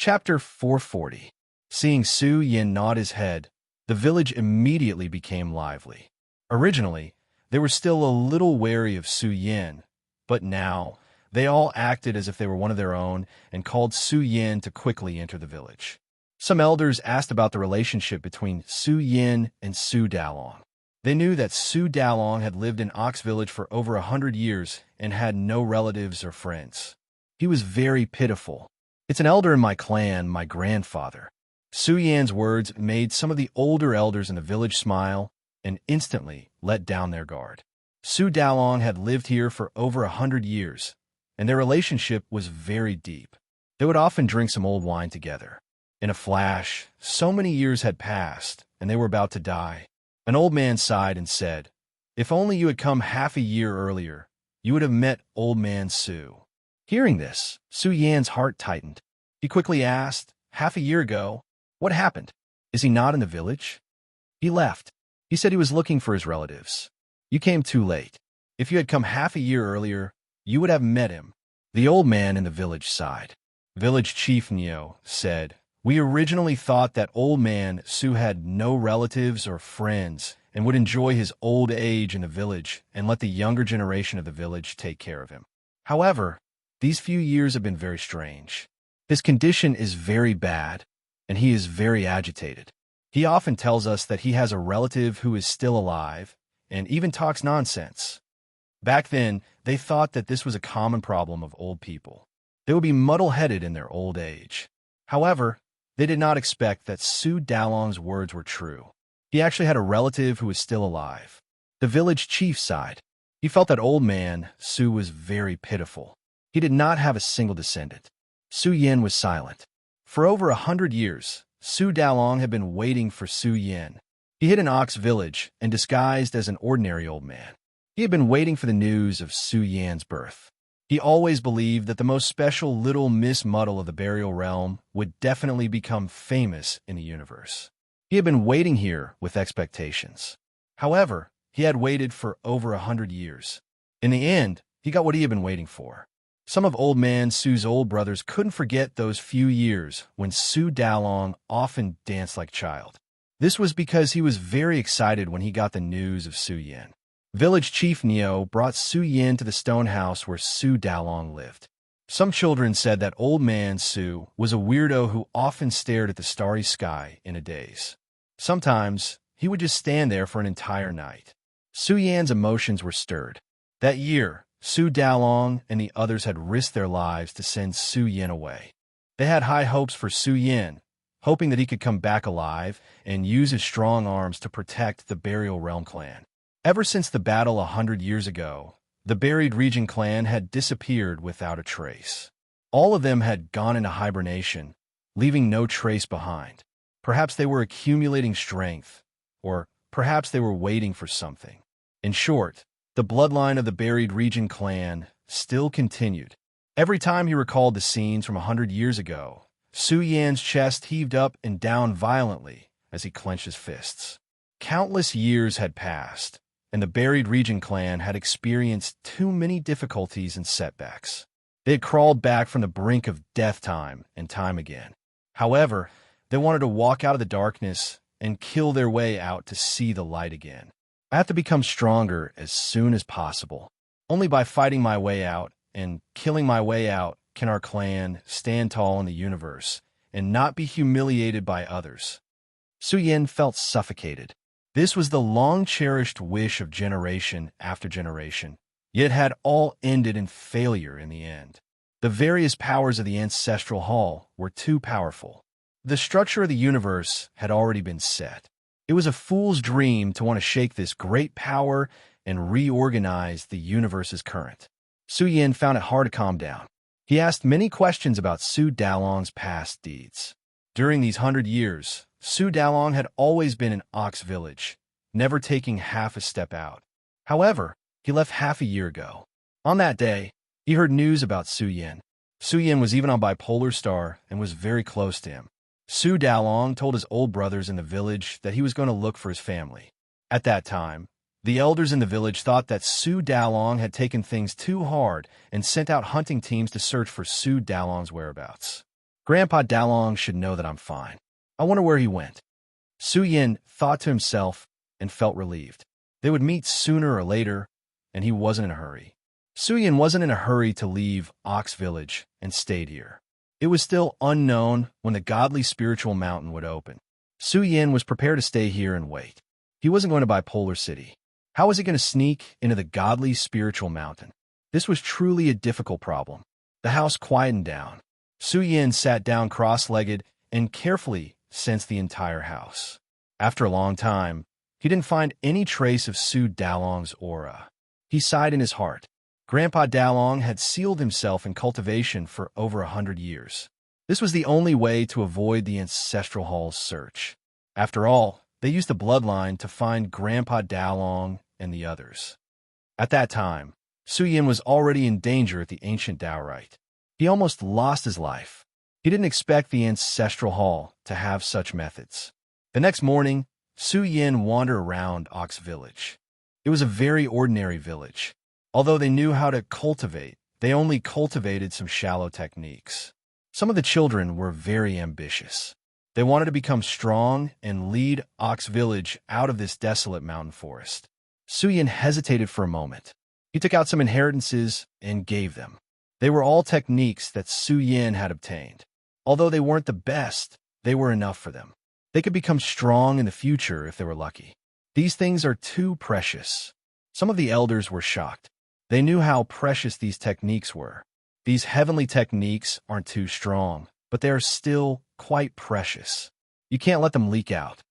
Chapter 440. Seeing Su Yin nod his head, the village immediately became lively. Originally, they were still a little wary of Su Yin, but now they all acted as if they were one of their own and called Su Yin to quickly enter the village. Some elders asked about the relationship between Su Yin and Su Dalong. They knew that Su Dalong had lived in Ox Village for over 100 years and had no relatives or friends. He was very pitiful. "It's an elder in my clan, my grandfather." Su Yan's words made some of the older elders in the village smile and instantly let down their guard. Su Dalong had lived here for over 100 years, and their relationship was very deep. They would often drink some old wine together. In a flash, so many years had passed, and they were about to die. An old man sighed and said, "If only you had come half a year earlier, you would have met Old Man Su." Hearing this, Su Yan's heart tightened. He quickly asked, "Half a year ago, what happened? Is he not in the village?" "He left. He said he was looking for his relatives." "You came too late. If you had come half a year earlier, you would have met him." The old man in the village sighed. Village Chief Neo said, "We originally thought that Old Man Su had no relatives or friends and would enjoy his old age in the village and let the younger generation of the village take care of him. However, these few years have been very strange. His condition is very bad, and he is very agitated. He often tells us that he has a relative who is still alive and even talks nonsense." Back then, they thought that this was a common problem of old people. They would be muddle-headed in their old age. However, they did not expect that Su Dalong's words were true. He actually had a relative who was still alive. The village chief sighed. He felt that Old Man Su was very pitiful. He did not have a single descendant. Su Yin was silent. For over 100 years, Su Dalong had been waiting for Su Yin. He hid in Ox Village and disguised as an ordinary old man. He had been waiting for the news of Su Yan's birth. He always believed that the most special little Miss Muddle of the burial realm would definitely become famous in the universe. He had been waiting here with expectations. However, he had waited for over 100 years. In the end, he got what he had been waiting for. Some of Old Man Su's old brothers couldn't forget those few years when Su Dalong often danced like a child. This was because he was very excited when he got the news of Su Yin. Village Chief Neo brought Su Yin to the stone house where Su Dalong lived. Some children said that Old Man Su was a weirdo who often stared at the starry sky in a daze. Sometimes, he would just stand there for an entire night. Su Yan's emotions were stirred. That year, Su Dalong and the others had risked their lives to send Su Yin away. They had high hopes for Su Yin, hoping that he could come back alive and use his strong arms to protect the Burial Realm clan. Ever since the battle 100 years ago, the Buried Region clan had disappeared without a trace. All of them had gone into hibernation, leaving no trace behind. Perhaps they were accumulating strength, or perhaps they were waiting for something. In short, the bloodline of the Buried Region clan still continued. Every time he recalled the scenes from 100 years ago, Su Yan's chest heaved up and down violently as he clenched his fists. Countless years had passed, and the Buried Region clan had experienced too many difficulties and setbacks. They had crawled back from the brink of death time and time again. However, they wanted to walk out of the darkness and kill their way out to see the light again. "I have to become stronger as soon as possible. Only by fighting my way out and killing my way out can our clan stand tall in the universe and not be humiliated by others." Su Yin felt suffocated. This was the long-cherished wish of generation after generation, yet it had all ended in failure in the end. The various powers of the Ancestral Hall were too powerful. The structure of the universe had already been set. It was a fool's dream to want to shake this great power and reorganize the universe's current. Su Yin found it hard to calm down. He asked many questions about Su Dalong's past deeds. During these 100 years, Su Dalong had always been in Ox Village, never taking half a step out. However, he left half a year ago. On that day, he heard news about Su Yin. Su Yin was even on Bipolar Star and was very close to him. Su Dalong told his old brothers in the village that he was going to look for his family. At that time, the elders in the village thought that Su Dalong had taken things too hard and sent out hunting teams to search for Su Dalong's whereabouts. Grandpa Dalong should know that I'm fine. I wonder where he went. Su Yin thought to himself and felt relieved. They would meet sooner or later, and he wasn't in a hurry. Su Yin wasn't in a hurry to leave Ox Village and stayed here. It was still unknown when the godly spiritual mountain would open. Su Yin was prepared to stay here and wait. He wasn't going to Bipolar City. How was he going to sneak into the godly spiritual mountain? This was truly a difficult problem. The house quietened down. Su Yin sat down cross-legged and carefully sensed the entire house. After a long time, he didn't find any trace of Su Dalong's aura. He sighed in his heart. Grandpa Dalong had sealed himself in cultivation for over 100 years. This was the only way to avoid the ancestral hall's search. After all, they used the bloodline to find Grandpa Dalong and the others. At that time, Su Yin was already in danger at the ancient Daorite. He almost lost his life. He didn't expect the ancestral hall to have such methods. The next morning, Su Yin wandered around Ox Village. It was a very ordinary village. Although they knew how to cultivate, they only cultivated some shallow techniques. Some of the children were very ambitious. They wanted to become strong and lead Ox Village out of this desolate mountain forest. Su Yin hesitated for a moment. He took out some inheritances and gave them. They were all techniques that Su Yin had obtained. Although they weren't the best, they were enough for them. They could become strong in the future if they were lucky. These things are too precious. Some of the elders were shocked. They knew how precious these techniques were. These heavenly techniques aren't too strong, but they are still quite precious. You can't let them leak out.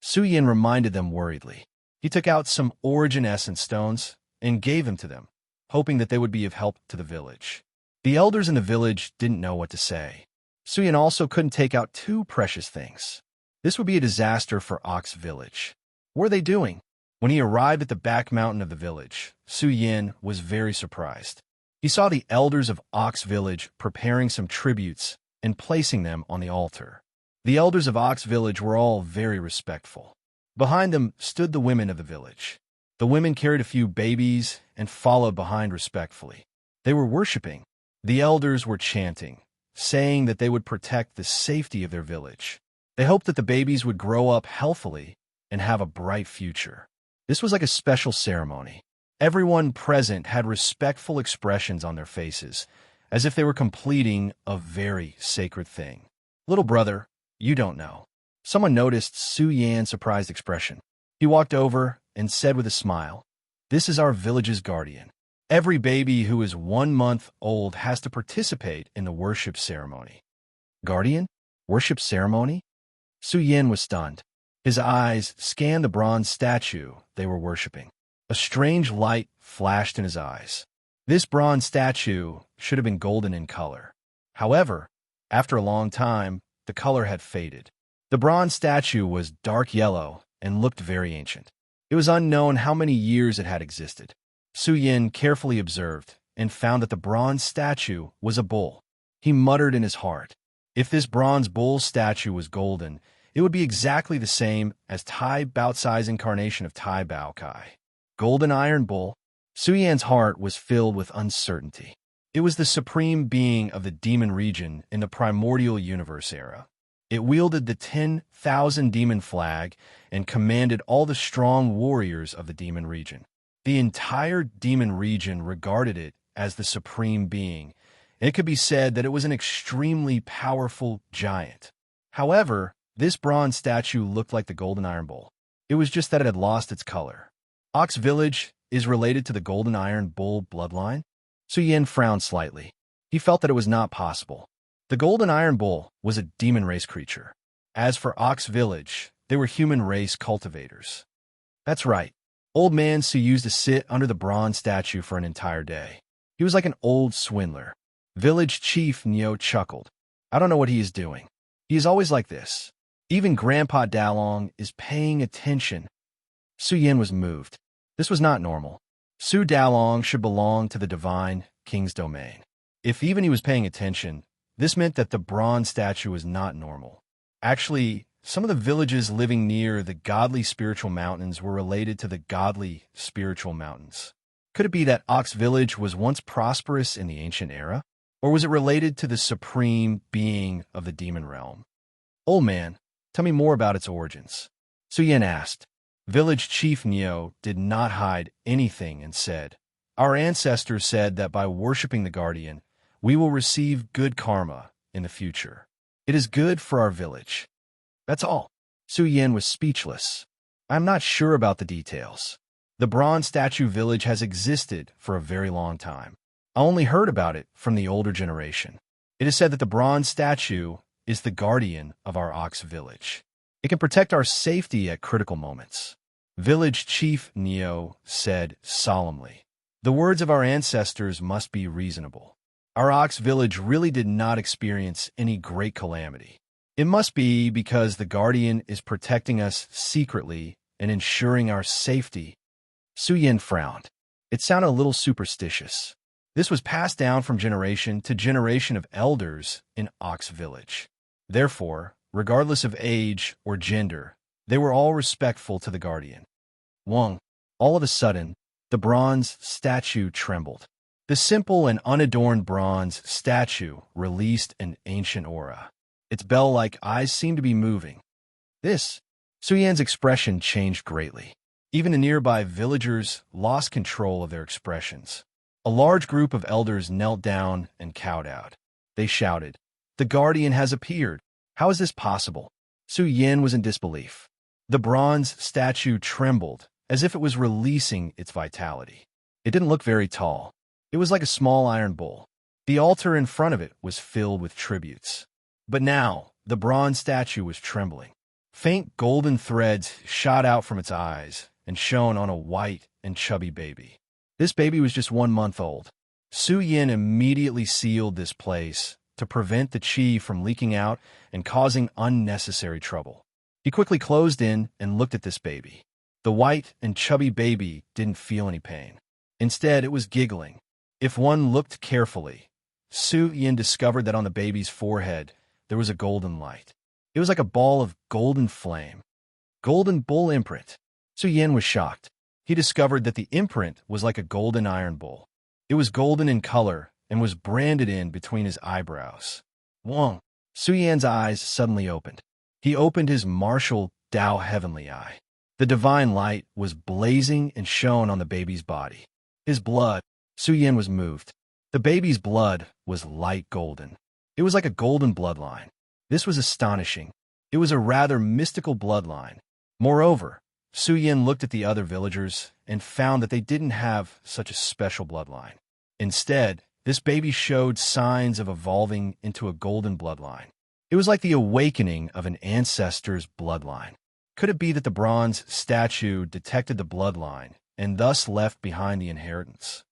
Su Yin reminded them worriedly. He took out some origin essence stones and gave them to them, hoping that they would be of help to the village. The elders in the village didn't know what to say. Su Yin also couldn't take out two precious things. This would be a disaster for Ox Village. What were they doing? When he arrived at the back mountain of the village, Su Yin was very surprised. He saw the elders of Ox Village preparing some tributes and placing them on the altar. The elders of Ox Village were all very respectful. Behind them stood the women of the village. The women carried a few babies and followed behind respectfully. They were worshiping. The elders were chanting, saying that they would protect the safety of their village. They hoped that the babies would grow up healthily and have a bright future. This was like a special ceremony. Everyone present had respectful expressions on their faces, as if they were completing a very sacred thing. Little brother, you don't know. Someone noticed Su Yin's surprised expression. He walked over and said with a smile, "This is our village's guardian. Every baby who is 1 month old has to participate in the worship ceremony." Guardian? Worship ceremony? Su Yin was stunned. His eyes scanned the bronze statue they were worshiping. A strange light flashed in his eyes. This bronze statue should have been golden in color. However, after a long time, the color had faded. The bronze statue was dark yellow and looked very ancient. It was unknown how many years it had existed. Su Yin carefully observed and found that the bronze statue was a bull. He muttered in his heart, if this bronze bull statue was golden, it would be exactly the same as Tai Baotsai's incarnation of Tai Bao Kai. Golden Iron Bull? Su Yan's heart was filled with uncertainty. It was the supreme being of the demon region in the primordial universe era. It wielded the 10,000 demon flag and commanded all the strong warriors of the demon region. The entire demon region regarded it as the supreme being. It could be said that it was an extremely powerful giant. However, this bronze statue looked like the Golden Iron Bull. It was just that it had lost its color. Ox Village is related to the Golden Iron Bull bloodline? Su Yin frowned slightly. He felt that it was not possible. The Golden Iron Bull was a demon race creature. As for Ox Village, they were human race cultivators. That's right. Old man Su used to sit under the bronze statue for an entire day. He was like an old swindler. Village Chief Neo chuckled. I don't know what he is doing. He is always like this. Even Grandpa Dalong is paying attention. Su Yin was moved. This was not normal. Su Dalong should belong to the divine king's domain. If even he was paying attention, this meant that the bronze statue was not normal. Actually, some of the villages living near the godly spiritual mountains were related to the godly spiritual mountains. Could it be that Ox Village was once prosperous in the ancient era? Or was it related to the supreme being of the demon realm? Old man, tell me more about its origins. Su Yin asked. Village Chief Neo did not hide anything and said, our ancestors said that by worshipping the guardian, we will receive good karma in the future. It is good for our village. That's all. Su Yin was speechless. I'm not sure about the details. The bronze statue village has existed for a very long time. I only heard about it from the older generation. It is said that the bronze statue is the guardian of our ox village. It can protect our safety at critical moments. Village Chief Neo said solemnly. The words of our ancestors must be reasonable. Our ox village really did not experience any great calamity. It must be because the guardian is protecting us secretly and ensuring our safety. Su Yin frowned. It sounded a little superstitious. This was passed down from generation to generation of elders in Ox Village. Therefore, regardless of age or gender, they were all respectful to the guardian. Wang. All of a sudden, the bronze statue trembled. The simple and unadorned bronze statue released an ancient aura. Its bell-like eyes seemed to be moving. Su Yan's expression changed greatly. Even the nearby villagers lost control of their expressions. A large group of elders knelt down and kowtowed. They shouted, the guardian has appeared. How is this possible? Su Yin was in disbelief. The bronze statue trembled, as if it was releasing its vitality. It didn't look very tall. It was like a small iron bowl. The altar in front of it was filled with tributes. But now, the bronze statue was trembling. Faint golden threads shot out from its eyes and shone on a white and chubby baby. This baby was just 1 month old. Su Yin immediately sealed this place to prevent the qi from leaking out and causing unnecessary trouble. He quickly closed in and looked at this baby. The white and chubby baby didn't feel any pain. Instead, it was giggling. If one looked carefully, Su Yin discovered that on the baby's forehead, there was a golden light. It was like a ball of golden flame. Golden bull imprint. Su Yin was shocked. He discovered that the imprint was like a golden iron bull. It was golden in color and was branded in between his eyebrows. Wang. Su Yan's eyes suddenly opened. He opened his martial Dao heavenly eye. The divine light was blazing and shone on the baby's body. His blood. Su Yin was moved. The baby's blood was light golden. It was like a golden bloodline. This was astonishing. It was a rather mystical bloodline. Moreover, Su Yin looked at the other villagers and found that they didn't have such a special bloodline. Instead, this baby showed signs of evolving into a golden bloodline. It was like the awakening of an ancestor's bloodline. Could it be that the bronze statue detected the bloodline and thus left behind the inheritance?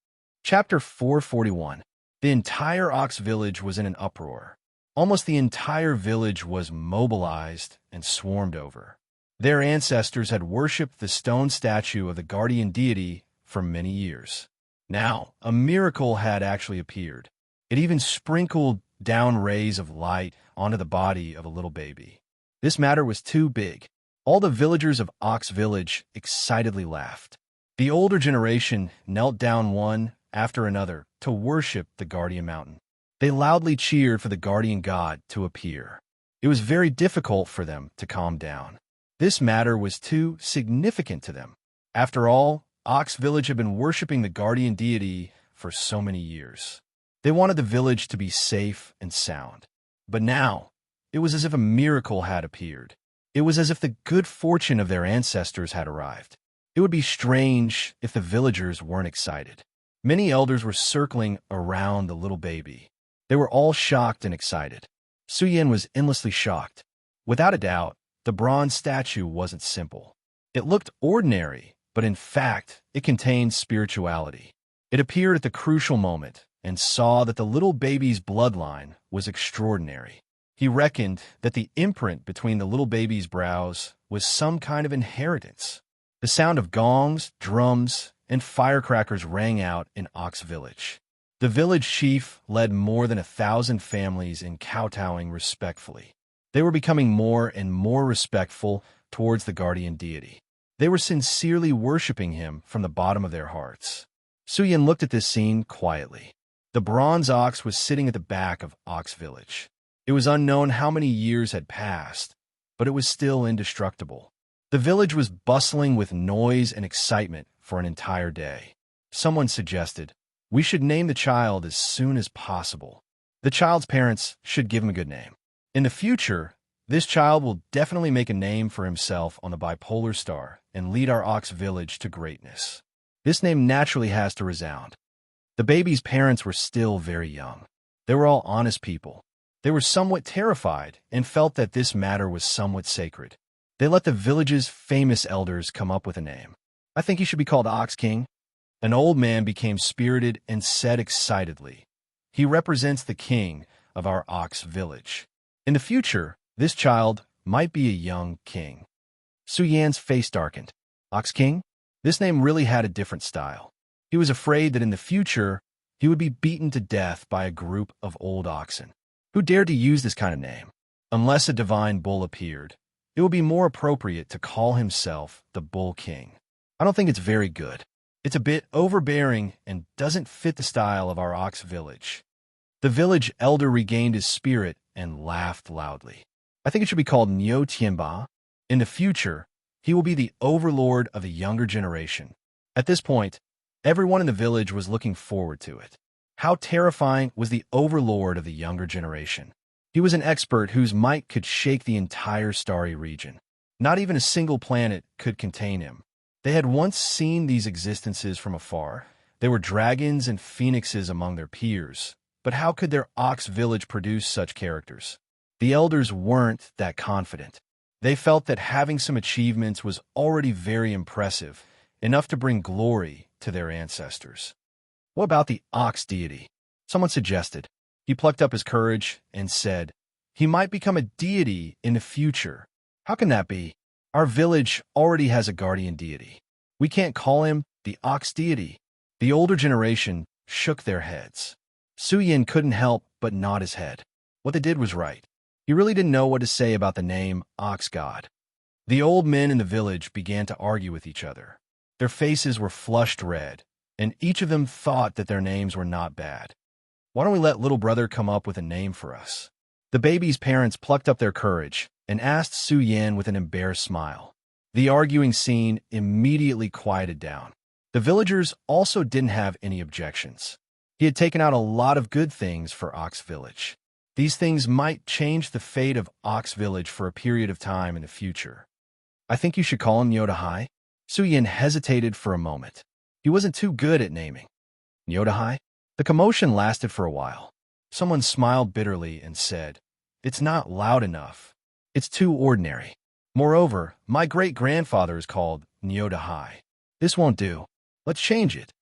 Chapter 441. The entire Ox village was in an uproar. Almost the entire village was mobilized and swarmed over. Their ancestors had worshipped the stone statue of the guardian deity for many years. Now, a miracle had actually appeared. It even sprinkled down rays of light onto the body of a little baby. This matter was too big. All the villagers of Ox Village excitedly laughed. The older generation knelt down one after another to worship the guardian mountain. They loudly cheered for the guardian god to appear. It was very difficult for them to calm down. This matter was too significant to them. After all, Ox Village had been worshipping the guardian deity for so many years. They wanted the village to be safe and sound. But now, it was as if a miracle had appeared. It was as if the good fortune of their ancestors had arrived. It would be strange if the villagers weren't excited. Many elders were circling around the little baby. They were all shocked and excited. Su Yin was endlessly shocked. Without a doubt, the bronze statue wasn't simple. It looked ordinary, but in fact, it contained spirituality. It appeared at the crucial moment and saw that the little baby's bloodline was extraordinary. He reckoned that the imprint between the little baby's brows was some kind of inheritance. The sound of gongs, drums, and firecrackers rang out in Ox Village. The village chief led more than 1,000 families in kowtowing respectfully. They were becoming more and more respectful towards the guardian deity. They were sincerely worshipping him from the bottom of their hearts. Su Yin looked at this scene quietly. The bronze ox was sitting at the back of Ox Village. It was unknown how many years had passed, but it was still indestructible. The village was bustling with noise and excitement for an entire day. Someone suggested, "We should name the child as soon as possible. The child's parents should give him a good name. In the future, this child will definitely make a name for himself on the bipolar star and lead our Ox Village to greatness. This name naturally has to resound." The baby's parents were still very young. They were all honest people. They were somewhat terrified and felt that this matter was somewhat sacred. They let the village's famous elders come up with a name. "I think he should be called Ox King." An old man became spirited and said excitedly, "He represents the king of our Ox Village. In the future, this child might be a young king." Su Yan's face darkened. Ox King? This name really had a different style. He was afraid that in the future, he would be beaten to death by a group of old oxen. Who dared to use this kind of name? Unless a divine bull appeared, it would be more appropriate to call himself the Bull King. I don't think it's very good. It's a bit overbearing and doesn't fit the style of our Ox Village. The village elder regained his spirit and laughed loudly. "I think it should be called Niu Tianba. In the future, he will be the overlord of the younger generation." At this point, everyone in the village was looking forward to it. How terrifying was the overlord of the younger generation? He was an expert whose might could shake the entire starry region. Not even a single planet could contain him. They had once seen these existences from afar. There were dragons and phoenixes among their peers. But how could their Ox Village produce such characters? The elders weren't that confident. They felt that having some achievements was already very impressive, enough to bring glory to their ancestors. What about the ox deity? Someone suggested. He plucked up his courage and said, "He might become a deity in the future." "How can that be? Our village already has a guardian deity. We can't call him the ox deity." The older generation shook their heads. Su Yin couldn't help but nod his head. What they did was right. He really didn't know what to say about the name Ox God. The old men in the village began to argue with each other. Their faces were flushed red, and each of them thought that their names were not bad. "Why don't we let little brother come up with a name for us?" The baby's parents plucked up their courage and asked Su Yin with an embarrassed smile. The arguing scene immediately quieted down. The villagers also didn't have any objections. He had taken out a lot of good things for Ox Village. These things might change the fate of Ox Village for a period of time in the future. "I think you should call him Nyodahai." Su Yin hesitated for a moment. He wasn't too good at naming. Nyodahai? The commotion lasted for a while. Someone smiled bitterly and said, "It's not loud enough. It's too ordinary. Moreover, my great-grandfather is called Nyodahai. This won't do. Let's change it."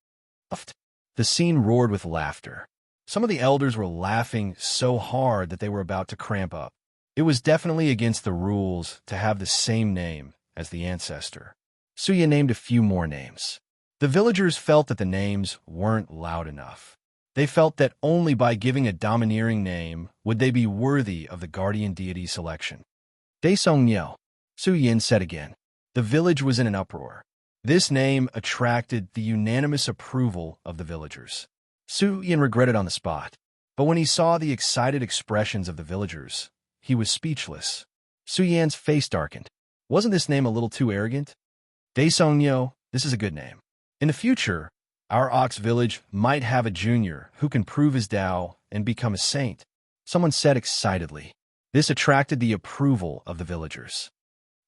The scene roared with laughter. Some of the elders were laughing so hard that they were about to cramp up. It was definitely against the rules to have the same name as the ancestor. Su Yin named a few more names. The villagers felt that the names weren't loud enough. They felt that only by giving a domineering name would they be worthy of the guardian deity selection. Daesong Niu, Su Yin said again. The village was in an uproar. This name attracted the unanimous approval of the villagers. Su Yin regretted on the spot, but when he saw the excited expressions of the villagers, he was speechless. Su Yan's face darkened. Wasn't this name a little too arrogant? Daesong Niu, this is a good name. In the future, our Ox Village might have a junior who can prove his Tao and become a saint, someone said excitedly. This attracted the approval of the villagers.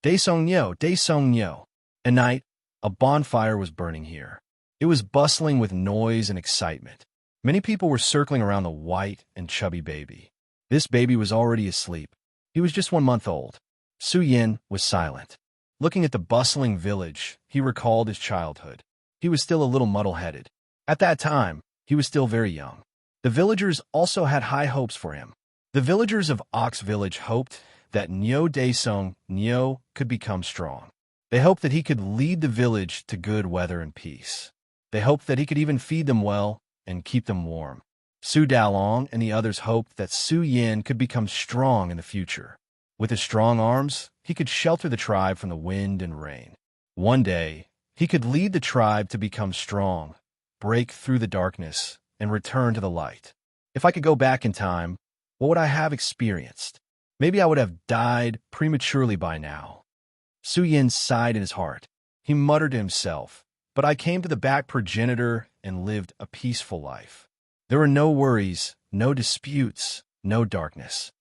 Daesong Niu. At night, a bonfire was burning here. It was bustling with noise and excitement. Many people were circling around the white and chubby baby. This baby was already asleep. He was just 1 month old. Su Yin was silent. Looking at the bustling village, he recalled his childhood. He was still a little muddle-headed. At that time, he was still very young. The villagers also had high hopes for him. The villagers of Ox Village hoped that Daesong Niu could become strong. They hoped that he could lead the village to good weather and peace. They hoped that he could even feed them well and keep them warm. Su Dalong and the others hoped that Su Yin could become strong in the future. With his strong arms, he could shelter the tribe from the wind and rain. One day, he could lead the tribe to become strong, break through the darkness, and return to the light. If I could go back in time, what would I have experienced? Maybe I would have died prematurely by now. Su Yin sighed in his heart. He muttered to himself, but I came to the back progenitor and lived a peaceful life. There were no worries, no disputes, no darkness.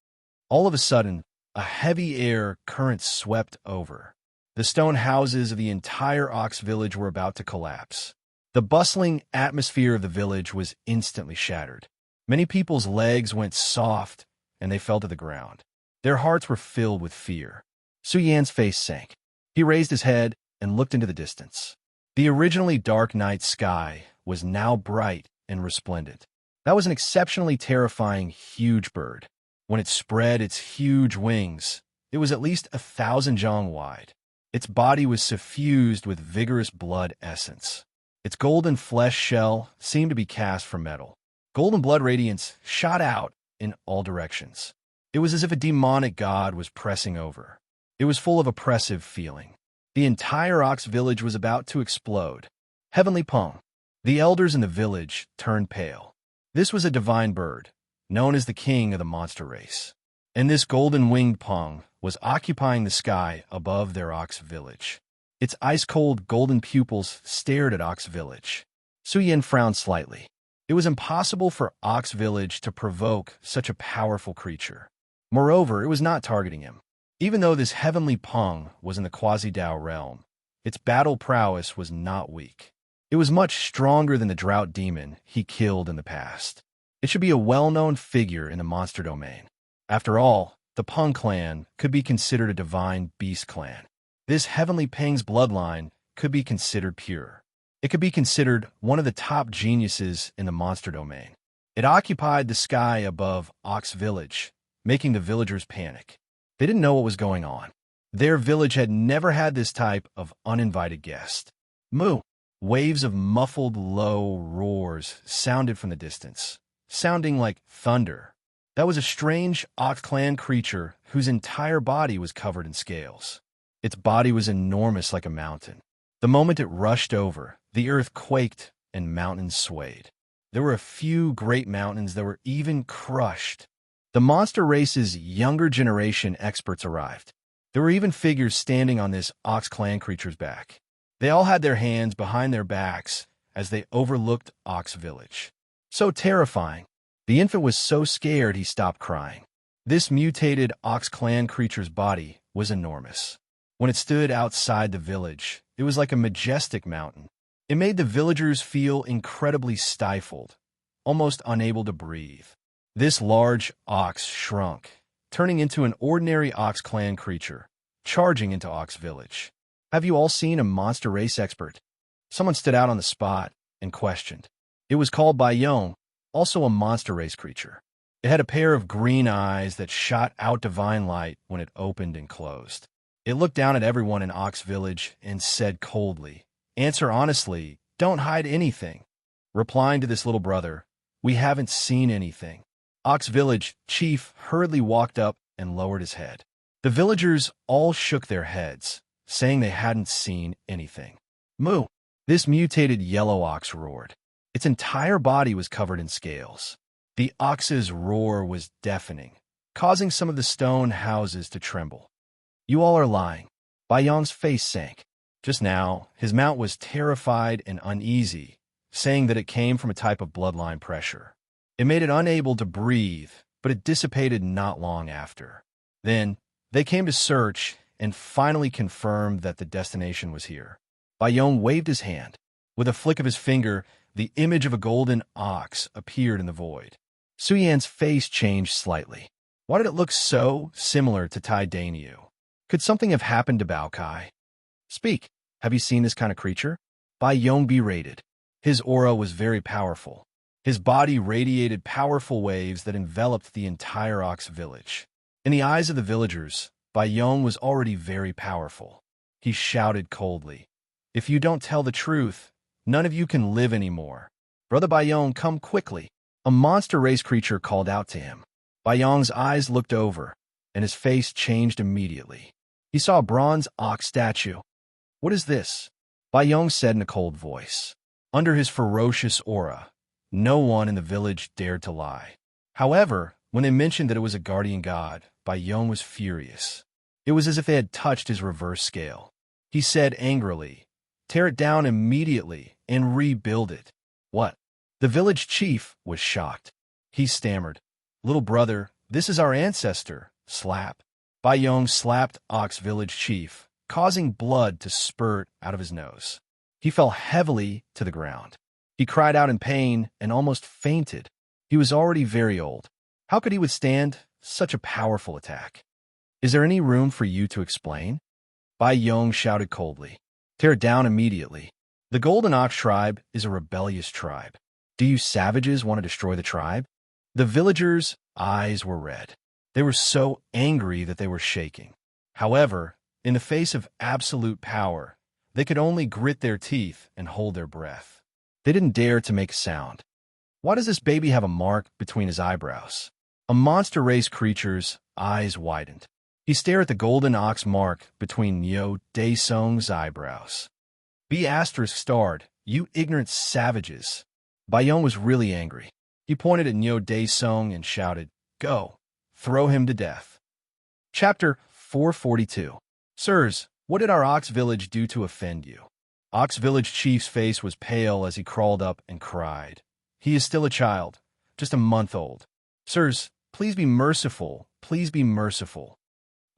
All of a sudden, a heavy air current swept over. The stone houses of the entire Ox village were about to collapse. The bustling atmosphere of the village was instantly shattered. Many people's legs went soft, and they fell to the ground. Their hearts were filled with fear. Su Yan's face sank. He raised his head and looked into the distance. The originally dark night sky was now bright and resplendent. That was an exceptionally terrifying, huge bird. When it spread its huge wings, it was at least 1,000 zhang wide. Its body was suffused with vigorous blood essence. Its golden flesh shell seemed to be cast from metal. Golden blood radiance shot out in all directions. It was as if a demonic god was pressing over. It was full of oppressive feeling. The entire Ox village was about to explode. Heavenly Peng. The elders in the village turned pale. This was a divine bird, known as the king of the monster race. And this golden-winged Peng was occupying the sky above their Ox village. Its ice-cold golden pupils stared at Ox village. Su Yin frowned slightly. It was impossible for Ox village to provoke such a powerful creature. Moreover, it was not targeting him. Even though this heavenly Peng was in the quasi-Dao realm, its battle prowess was not weak. It was much stronger than the drought demon he killed in the past. It should be a well-known figure in the monster domain. After all, the Peng clan could be considered a divine beast clan. This heavenly Peng's bloodline could be considered pure. It could be considered one of the top geniuses in the monster domain. It occupied the sky above Ox village, making the villagers panic. They didn't know what was going on. Their village had never had this type of uninvited guest. Moo! Waves of muffled, low roars sounded from the distance, sounding like thunder. That was a strange Ox clan creature whose entire body was covered in scales. Its body was enormous like a mountain. The moment it rushed over, the earth quaked and mountains swayed. There were a few great mountains that were even crushed. The monster race's younger generation experts arrived. There were even figures standing on this Ox clan creature's back. They all had their hands behind their backs as they overlooked Ox village. So terrifying. The infant was so scared he stopped crying. This mutated Ox clan creature's body was enormous. When it stood outside the village, it was like a majestic mountain. It made the villagers feel incredibly stifled, almost unable to breathe. This large ox shrunk, turning into an ordinary Ox clan creature, charging into Ox village. Have you all seen a monster race expert? Someone stood out on the spot and questioned. It was called Baiyong, also a monster race creature. It had a pair of green eyes that shot out divine light when it opened and closed. It looked down at everyone in Ox village and said coldly, "Answer honestly, don't hide anything." Replying to this little brother, "We haven't seen anything." Ox village chief hurriedly walked up and lowered his head. The villagers all shook their heads, saying they hadn't seen anything. Moo! This mutated yellow ox roared. Its entire body was covered in scales. The ox's roar was deafening, causing some of the stone houses to tremble. "You all are lying." Baiyong's face sank. Just now, his mount was terrified and uneasy, saying that it came from a type of bloodline pressure. It made it unable to breathe, but it dissipated not long after. Then, they came to search and finally confirmed that the destination was here. Baiyong waved his hand. With a flick of his finger, the image of a golden ox appeared in the void. Su Yan's face changed slightly. Why did it look so similar to Tai Dainyu? Could something have happened to Bao Kai? "Speak, have you seen this kind of creature?" Baiyong berated. His aura was very powerful. His body radiated powerful waves that enveloped the entire Ox village. In the eyes of the villagers, Baiyong was already very powerful. He shouted coldly, "If you don't tell the truth, none of you can live anymore. Brother Baiyong, come quickly." A monster race creature called out to him. Baiyong's eyes looked over, and his face changed immediately. He saw a bronze ox statue. "What is this?" Baiyong said in a cold voice. Under his ferocious aura, no one in the village dared to lie. However, when they mentioned that it was a guardian god, Bayong was furious. It was as if they had touched his reverse scale. He said angrily, "Tear it down immediately and rebuild it." What? The village chief was shocked. He stammered, "Little brother, this is our ancestor." Slap. Bayong slapped Ox village chief, causing blood to spurt out of his nose. He fell heavily to the ground. He cried out in pain and almost fainted. He was already very old. How could he withstand such a powerful attack? "Is there any room for you to explain?" Bayong shouted coldly. "Tear it down immediately. The Golden Ox tribe is a rebellious tribe. Do you savages want to destroy the tribe?" The villagers' eyes were red. They were so angry that they were shaking. However, in the face of absolute power, they could only grit their teeth and hold their breath. They didn't dare to make a sound. "Why does this baby have a mark between his eyebrows?" A monster race creature's eyes widened. He stared at the golden ox mark between Nyo Daesong's eyebrows. "Be asterisk starred, you ignorant savages." Bayong was really angry. He pointed at Nyo Daesong and shouted, "Go, throw him to death." Chapter 442. Sirs, what did our Ox village do to offend you? Ox village chief's face was pale as he crawled up and cried. He is still a child, just a month old. Sirs, please be merciful, please be merciful.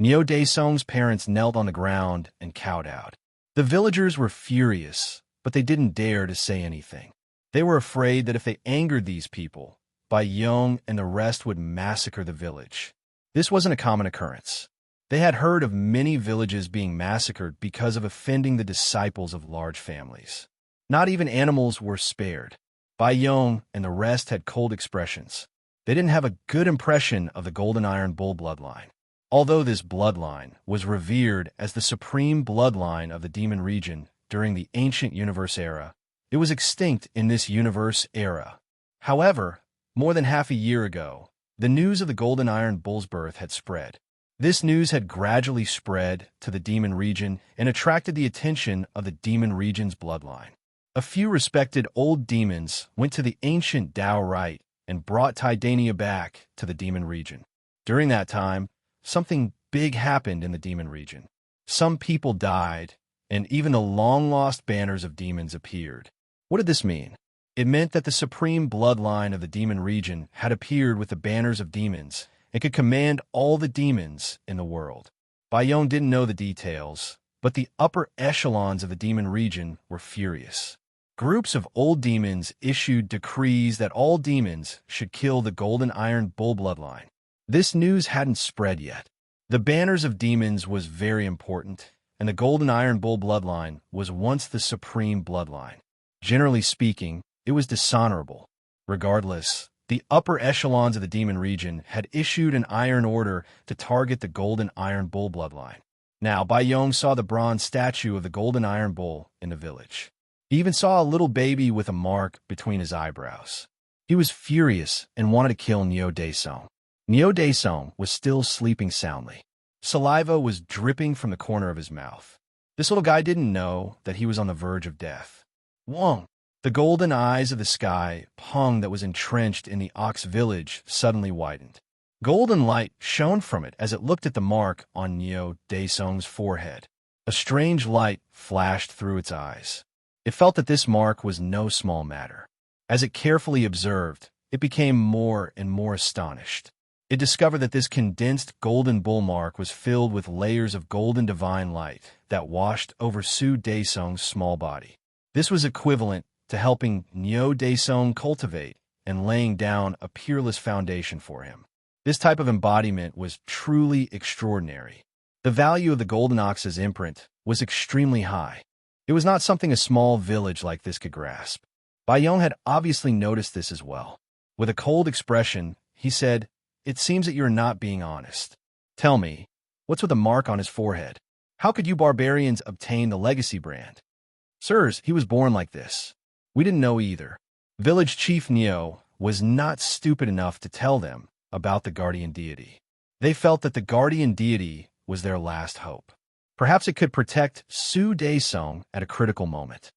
Nyo Daesong's parents knelt on the ground and kowtowed. The villagers were furious, but they didn't dare to say anything. They were afraid that if they angered these people, Bayong and the rest would massacre the village. This wasn't a common occurrence. They had heard of many villages being massacred because of offending the disciples of large families. Not even animals were spared. Bayong and the rest had cold expressions. They didn't have a good impression of the Golden Iron Bull bloodline. Although this bloodline was revered as the supreme bloodline of the demon region during the ancient universe era, it was extinct in this universe era. However, more than half a year ago, the news of the Golden Iron Bull's birth had spread. This news had gradually spread to the demon region and attracted the attention of the demon region's bloodline. A few respected old demons went to the ancient Tao rite and brought Tidania back to the demon region. During that time, something big happened in the demon region. Some people died, and even the long-lost banners of demons appeared. What did this mean? It meant that the supreme bloodline of the demon region had appeared with the banners of demons and could command all the demons in the world. Bayong didn't know the details, but the upper echelons of the demon region were furious. Groups of old demons issued decrees that all demons should kill the Golden Iron Bull bloodline. This news hadn't spread yet. The banners of demons was very important, and the Golden Iron Bull bloodline was once the supreme bloodline. Generally speaking, it was dishonorable. Regardless, the upper echelons of the demon region had issued an iron order to target the Golden Iron Bull bloodline. Now, Bayong saw the bronze statue of the Golden Iron Bull in the village. He even saw a little baby with a mark between his eyebrows. He was furious and wanted to kill Nyo Daesong. Nyo Daesong was still sleeping soundly. Saliva was dripping from the corner of his mouth. This little guy didn't know that he was on the verge of death. Wong! The golden eyes of the sky, Pung that was entrenched in the ox village, suddenly widened. Golden light shone from it as it looked at the mark on Nyo Daesong's forehead. A strange light flashed through its eyes. It felt that this mark was no small matter. As it carefully observed, it became more and more astonished. It discovered that this condensed golden bull mark was filled with layers of golden divine light that washed over Su Daesong's small body. This was equivalent to helping Nyo Daesong cultivate and laying down a peerless foundation for him. This type of embodiment was truly extraordinary. The value of the Golden Ox's imprint was extremely high. It was not something a small village like this could grasp. Bayong had obviously noticed this as well. With a cold expression, he said, "It seems that you're not being honest. Tell me, what's with the mark on his forehead? How could you barbarians obtain the legacy brand?" "Sirs, he was born like this. We didn't know either." Village Chief Neo was not stupid enough to tell them about the guardian deity. They felt that the guardian deity was their last hope. Perhaps it could protect Su Daesong at a critical moment.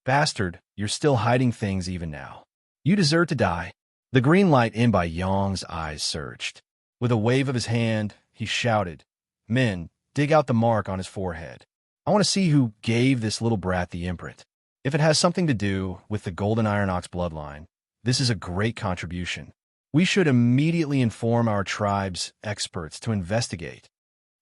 "Bastard, you're still hiding things even now. You deserve to die. The green light in by Yong's eyes surged. With a wave of his hand, he shouted, Men, dig out the mark on his forehead. I want to see who gave this little brat the imprint. If it has something to do with the Golden Iron Ox bloodline, this is a great contribution. We should immediately inform our tribe's experts to investigate.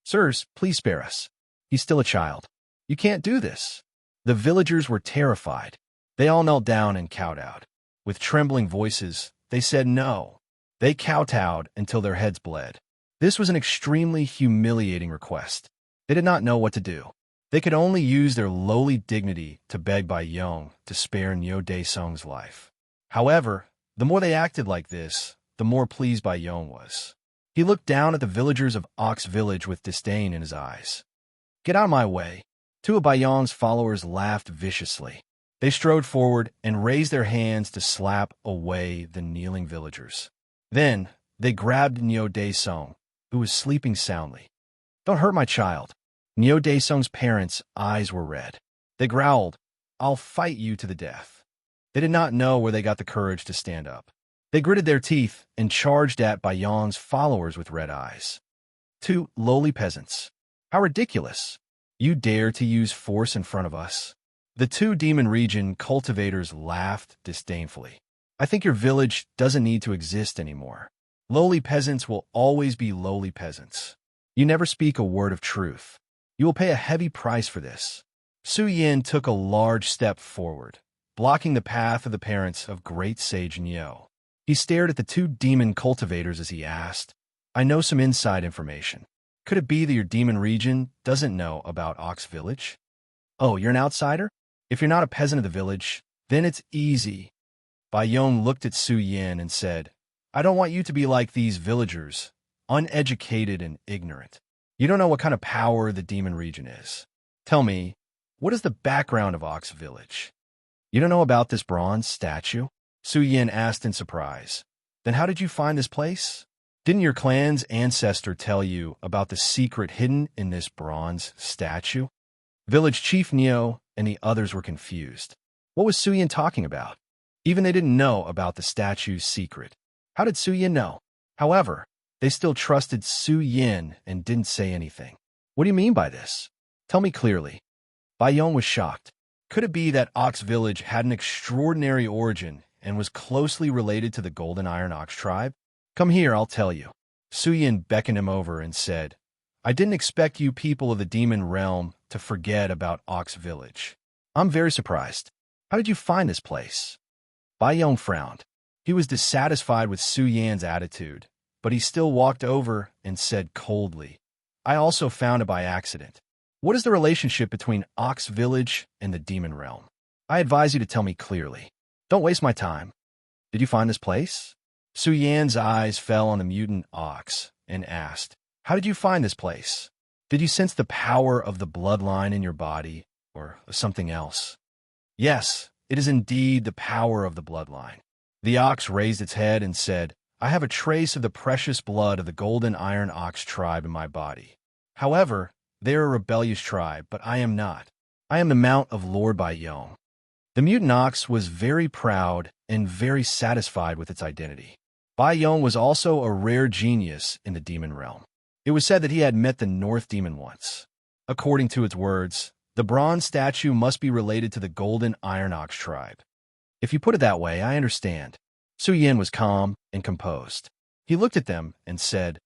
Sirs, please spare us. He's still a child. You can't do this. The villagers were terrified. They all knelt down and kowtowed. With trembling voices, they said no. They kowtowed until their heads bled. This was an extremely humiliating request. They did not know what to do. They could only use their lowly dignity to beg Bai Yong to spare Niu Daesung's life. However, the more they acted like this, the more pleased Bai Yong was. He looked down at the villagers of Ox Village with disdain in his eyes. Get out of my way. Two of Bai Yong's followers laughed viciously. They strode forward and raised their hands to slap away the kneeling villagers. Then, they grabbed Niu Daesung, who was sleeping soundly. Don't hurt my child. Niu Daesung's parents' eyes were red. They growled, I'll fight you to the death. They did not know where they got the courage to stand up. They gritted their teeth and charged at Bai Yong's followers with red eyes. Two lowly peasants. How ridiculous. You dare to use force in front of us? The two demon region cultivators laughed disdainfully. I think your village doesn't need to exist anymore. Lowly peasants will always be lowly peasants. You never speak a word of truth. You will pay a heavy price for this. Su Yin took a large step forward, blocking the path of the parents of great sage Niu. He stared at the two demon cultivators as he asked, I know some inside information. Could it be that your demon region doesn't know about Ox Village? Oh, you're an outsider? If you're not a peasant of the village, then it's easy. Bai Yong looked at Su Yin and said, I don't want you to be like these villagers, uneducated and ignorant. You don't know what kind of power the demon region is. Tell me, what is the background of Ox Village? You don't know about this bronze statue? Su Yin asked in surprise. Then how did you find this place? Didn't your clan's ancestor tell you about the secret hidden in this bronze statue? Village Chief Niu and the others were confused. What was Su Yin talking about? Even they didn't know about the statue's secret. How did Su Yin know? However, they still trusted Su Yin and didn't say anything. What do you mean by this? Tell me clearly. Bai Yong was shocked. Could it be that Ox Village had an extraordinary origin and was closely related to the Golden Iron Ox tribe? Come here, I'll tell you. Su Yin beckoned him over and said, I didn't expect you people of the demon realm to forget about Ox Village. I'm very surprised. How did you find this place? Bai Yong frowned. He was dissatisfied with Su Yan's attitude, but he still walked over and said coldly, I also found it by accident. What is the relationship between Ox Village and the demon realm? I advise you to tell me clearly. Don't waste my time. Did you find this place? Su Yan's eyes fell on the mutant ox and asked, How did you find this place? Did you sense the power of the bloodline in your body or something else? Yes, it is indeed the power of the bloodline. The ox raised its head and said, I have a trace of the precious blood of the Golden Iron Ox tribe in my body. However, they are a rebellious tribe, but I am not. I am the mount of Lord Bai Yong. The mutant ox was very proud and very satisfied with its identity. Bai Yong was also a rare genius in the demon realm. It was said that he had met the North Demon once. According to its words, the bronze statue must be related to the Golden Iron Ox tribe. If you put it that way, I understand. Su Yin was calm and composed. He looked at them and said,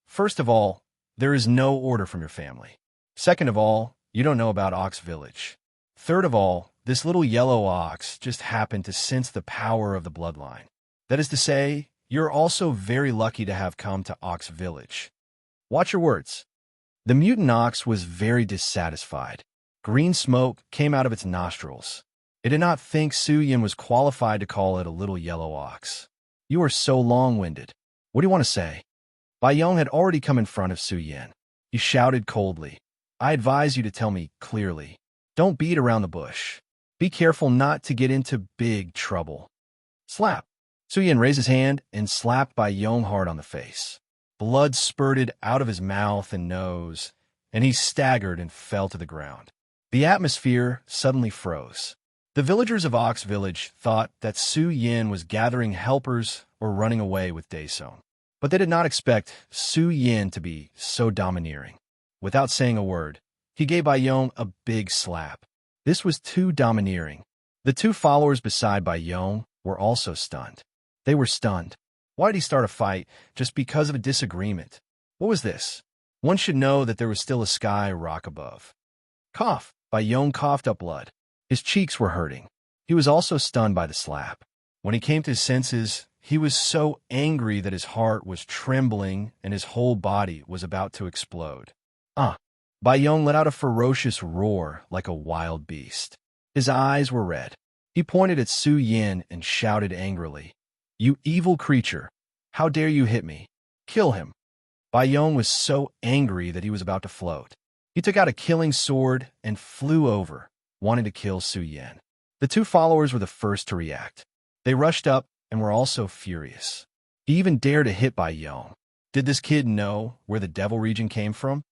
First of all, there is no order from your family. Second of all, you don't know about Ox Village. Third of all, this little yellow ox just happened to sense the power of the bloodline. That is to say, you're also very lucky to have come to Ox Village. Watch your words. The mutant ox was very dissatisfied. Green smoke came out of its nostrils. It did not think Su Yin was qualified to call it a little yellow ox. You are so long-winded. What do you want to say? Bai Yong had already come in front of Su Yin. He shouted coldly, I advise you to tell me clearly. Don't beat around the bush. Be careful not to get into big trouble. Slap. Su Yin raised his hand and slapped Bai Yong hard on the face. Blood spurted out of his mouth and nose, and he staggered and fell to the ground. The atmosphere suddenly froze. The villagers of Ox Village thought that Su Yin was gathering helpers or running away with Daesung. But they did not expect Su Yin to be so domineering. Without saying a word, he gave Baiyong a big slap. This was too domineering. The two followers beside Baiyong were also stunned. They were stunned. Why did he start a fight just because of a disagreement? What was this? One should know that there was still a sky rock above. Cough! Baiyong coughed up blood. His cheeks were hurting. He was also stunned by the slap. When he came to his senses, he was so angry that his heart was trembling and his whole body was about to explode. Baiyong let out a ferocious roar like a wild beast. His eyes were red. He pointed at Su Yin and shouted angrily, "You evil creature! How dare you hit me? Kill him!" Baiyong was so angry that he was about to float. He took out a killing sword and flew over, wanting to kill Su Yin. The two followers were the first to react. They rushed up and were also furious. He even dared to hit Baiyong. Did this kid know where the Devil Region came from?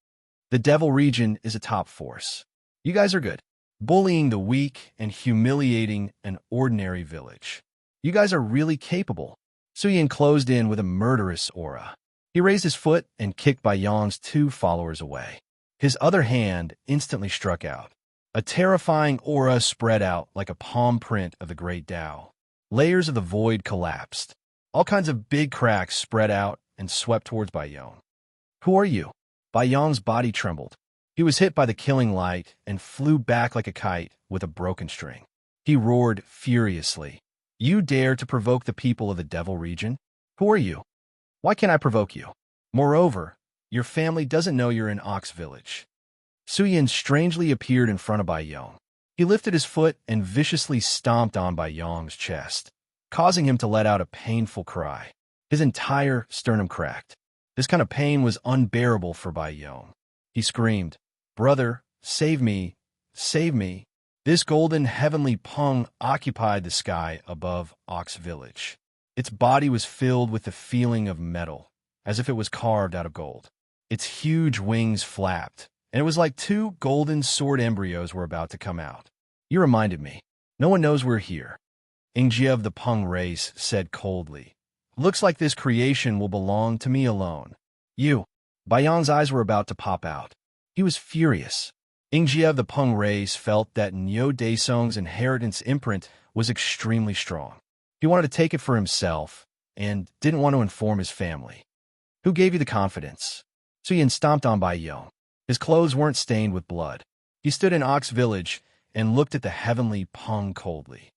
The Devil Region is a top force. You guys are good. Bullying the weak and humiliating an ordinary village. You guys are really capable. Su Yin closed in with a murderous aura. He raised his foot and kicked Baiyong's two followers away. His other hand instantly struck out. A terrifying aura spread out like a palm print of the Great Tao. Layers of the void collapsed. All kinds of big cracks spread out and swept towards Baiyong. "Who are you?" Baiyong's body trembled. He was hit by the killing light and flew back like a kite with a broken string. He roared furiously. "You dare to provoke the people of the Devil Region? Who are you? Why can't I provoke you? Moreover, your family doesn't know you're in Ox Village." Su Yin strangely appeared in front of Baiyong. He lifted his foot and viciously stomped on Baiyong's chest, causing him to let out a painful cry. His entire sternum cracked. This kind of pain was unbearable for Baiyong. He screamed, "Brother, save me, save me." This golden heavenly pung occupied the sky above Ox Village. Its body was filled with the feeling of metal, as if it was carved out of gold. Its huge wings flapped, and it was like two golden sword embryos were about to come out. "You reminded me. No one knows we're here," Ingjie of the Pung race said coldly. "Looks like this creation will belong to me alone." "You." Baiyong's eyes were about to pop out. He was furious. Ingjie of the Pung race felt that Nyo Daesung's inheritance imprint was extremely strong. He wanted to take it for himself and didn't want to inform his family. "Who gave you the confidence?" Su Yin stomped on Baiyong. His clothes weren't stained with blood. He stood in Ox Village and looked at the heavenly Pung coldly.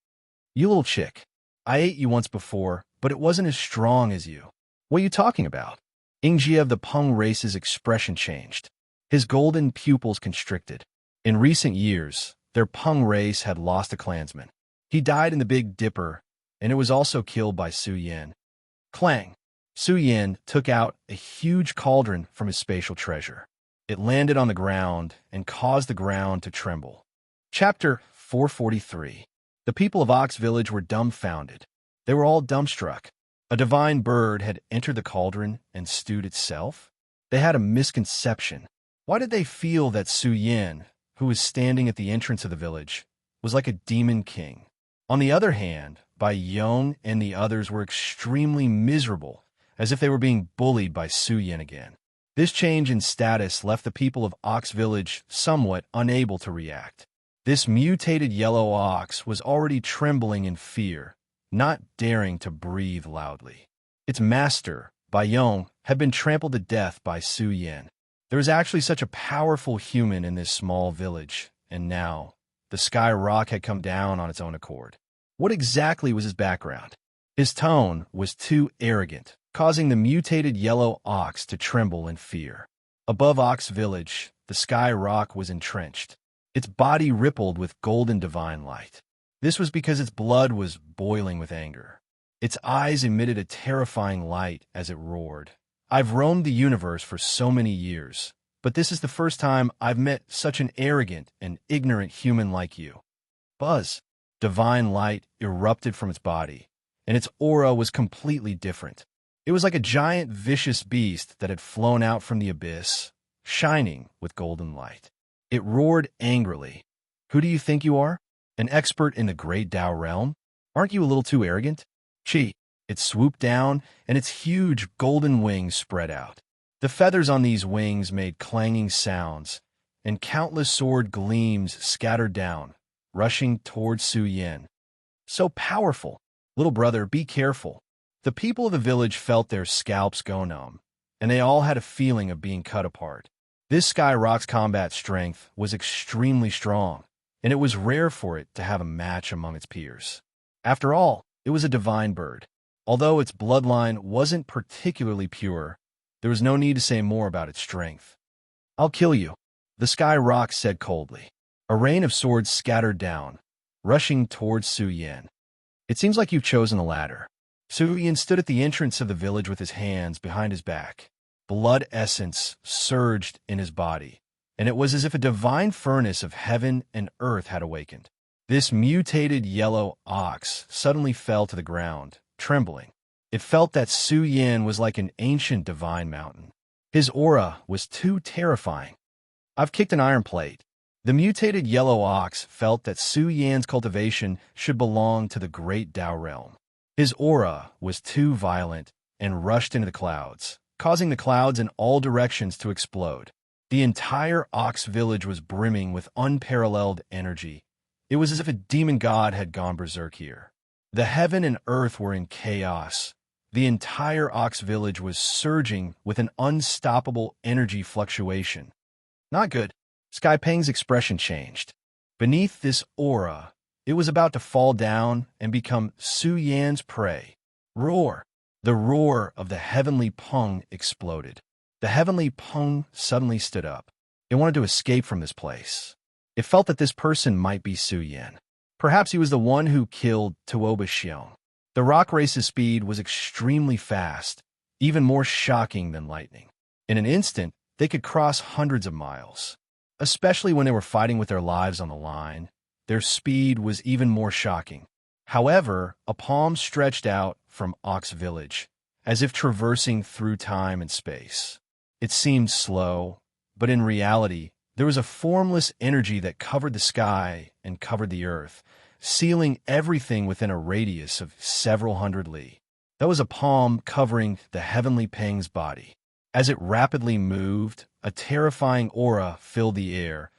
"You little chick. I ate you once before, but it wasn't as strong as you." "What are you talking about?" Ingjie of the Pung race's expression changed. His golden pupils constricted. In recent years, their Pung race had lost a clansman. He died in the Big Dipper, and it was also killed by Su Yin. Clang! Su Yin took out a huge cauldron from his spatial treasure. It landed on the ground and caused the ground to tremble. Chapter 443. The people of Ox Village were dumbfounded. They were all dumbstruck. A divine bird had entered the cauldron and stewed itself? They had a misconception. Why did they feel that Su Yin, who was standing at the entrance of the village, was like a demon king? On the other hand, Baiyong and the others were extremely miserable, as if they were being bullied by Su Yin again. This change in status left the people of Ox Village somewhat unable to react. This mutated yellow ox was already trembling in fear, not daring to breathe loudly. Its master, Baiyong, had been trampled to death by Su Yin. There was actually such a powerful human in this small village, and now the sky rock had come down on its own accord. What exactly was his background? His tone was too arrogant, causing the mutated yellow ox to tremble in fear. Above Ox Village, the sky rock was entrenched. Its body rippled with golden divine light. This was because its blood was boiling with anger. Its eyes emitted a terrifying light as it roared. "I've roamed the universe for so many years, but this is the first time I've met such an arrogant and ignorant human like you." Buzz! Divine light erupted from its body, and its aura was completely different. It was like a giant vicious beast that had flown out from the abyss, shining with golden light. It roared angrily. "Who do you think you are?" An expert in the great Tao realm? Aren't you a little too arrogant? Chi. It swooped down, and its huge golden wings spread out. The feathers on these wings made clanging sounds, and countless sword gleams scattered down, rushing towards Su Yin. So powerful. Little brother, be careful. The people of the village felt their scalps go numb, and they all had a feeling of being cut apart. This Sky Rock's combat strength was extremely strong, and it was rare for it to have a match among its peers. After all, it was a divine bird. Although its bloodline wasn't particularly pure, there was no need to say more about its strength. I'll kill you, the Sky Rock said coldly. A rain of swords scattered down, rushing towards Su Yin. It seems like you've chosen the latter. Su Yin stood at the entrance of the village with his hands behind his back. Blood essence surged in his body, and it was as if a divine furnace of heaven and earth had awakened. This mutated yellow ox suddenly fell to the ground, trembling. It felt that Su Yin was like an ancient divine mountain. His aura was too terrifying. I've kicked an iron plate. The mutated yellow ox felt that Su Yin's cultivation should belong to the great Tao realm. His aura was too violent and rushed into the clouds, causing the clouds in all directions to explode. The entire ox village was brimming with unparalleled energy. It was as if a demon god had gone berserk here. The heaven and earth were in chaos. The entire ox village was surging with an unstoppable energy fluctuation. Not good. Sky Peng's expression changed. Beneath this aura, it was about to fall down and become Su Yan's prey. Roar! The roar of the heavenly Peng exploded. The heavenly Peng suddenly stood up. It wanted to escape from this place. It felt that this person might be Su Yin. Perhaps he was the one who killed Tuoba Xiong. The rock race's speed was extremely fast, even more shocking than lightning. In an instant, they could cross hundreds of miles. Especially when they were fighting with their lives on the line, their speed was even more shocking. However, a palm stretched out from Ox Village, as if traversing through time and space. It seemed slow, but in reality, there was a formless energy that covered the sky and covered the earth, sealing everything within a radius of several hundred li. That was a palm covering the heavenly Peng's body. As it rapidly moved, a terrifying aura filled the air,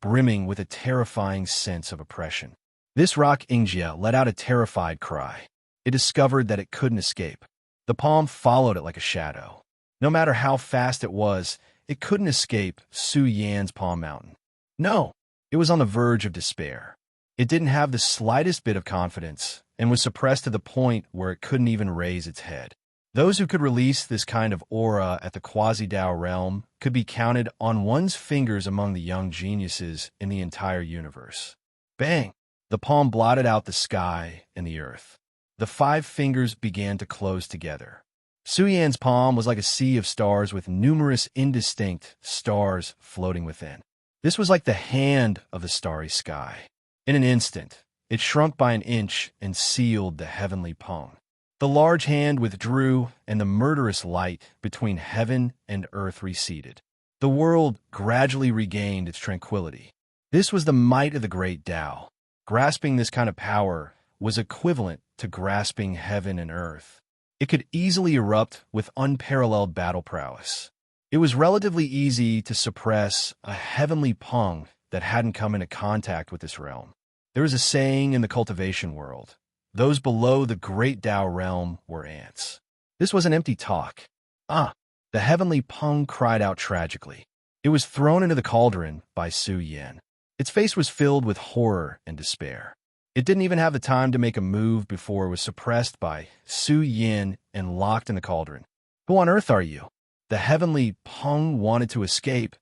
brimming with a terrifying sense of oppression. This rock Ingjia let out a terrified cry. It discovered that it couldn't escape. The palm followed it like a shadow. No matter how fast it was, it couldn't escape Su Yan's palm mountain. No, it was on the verge of despair. It didn't have the slightest bit of confidence and was suppressed to the point where it couldn't even raise its head. Those who could release this kind of aura at the quasi-Tao realm could be counted on one's fingers among the young geniuses in the entire universe. Bang! The palm blotted out the sky and the earth. The 5 fingers began to close together. Su Yan's palm was like a sea of stars with numerous indistinct stars floating within. This was like the hand of the starry sky. In an instant, it shrunk by an inch and sealed the heavenly Peng. The large hand withdrew, and the murderous light between heaven and earth receded. The world gradually regained its tranquility. This was the might of the great Tao. Grasping this kind of power was equivalent to grasping heaven and earth. It could easily erupt with unparalleled battle prowess. It was relatively easy to suppress a heavenly Peng that hadn't come into contact with this realm. There is a saying in the cultivation world: those below the great Tao realm were ants. This was an empty talk. The heavenly Peng cried out tragically. It was thrown into the cauldron by Su Yin. Its face was filled with horror and despair. It didn't even have the time to make a move before it was suppressed by Su Yin and locked in the cauldron. Who on earth are you? The heavenly Peng wanted to escape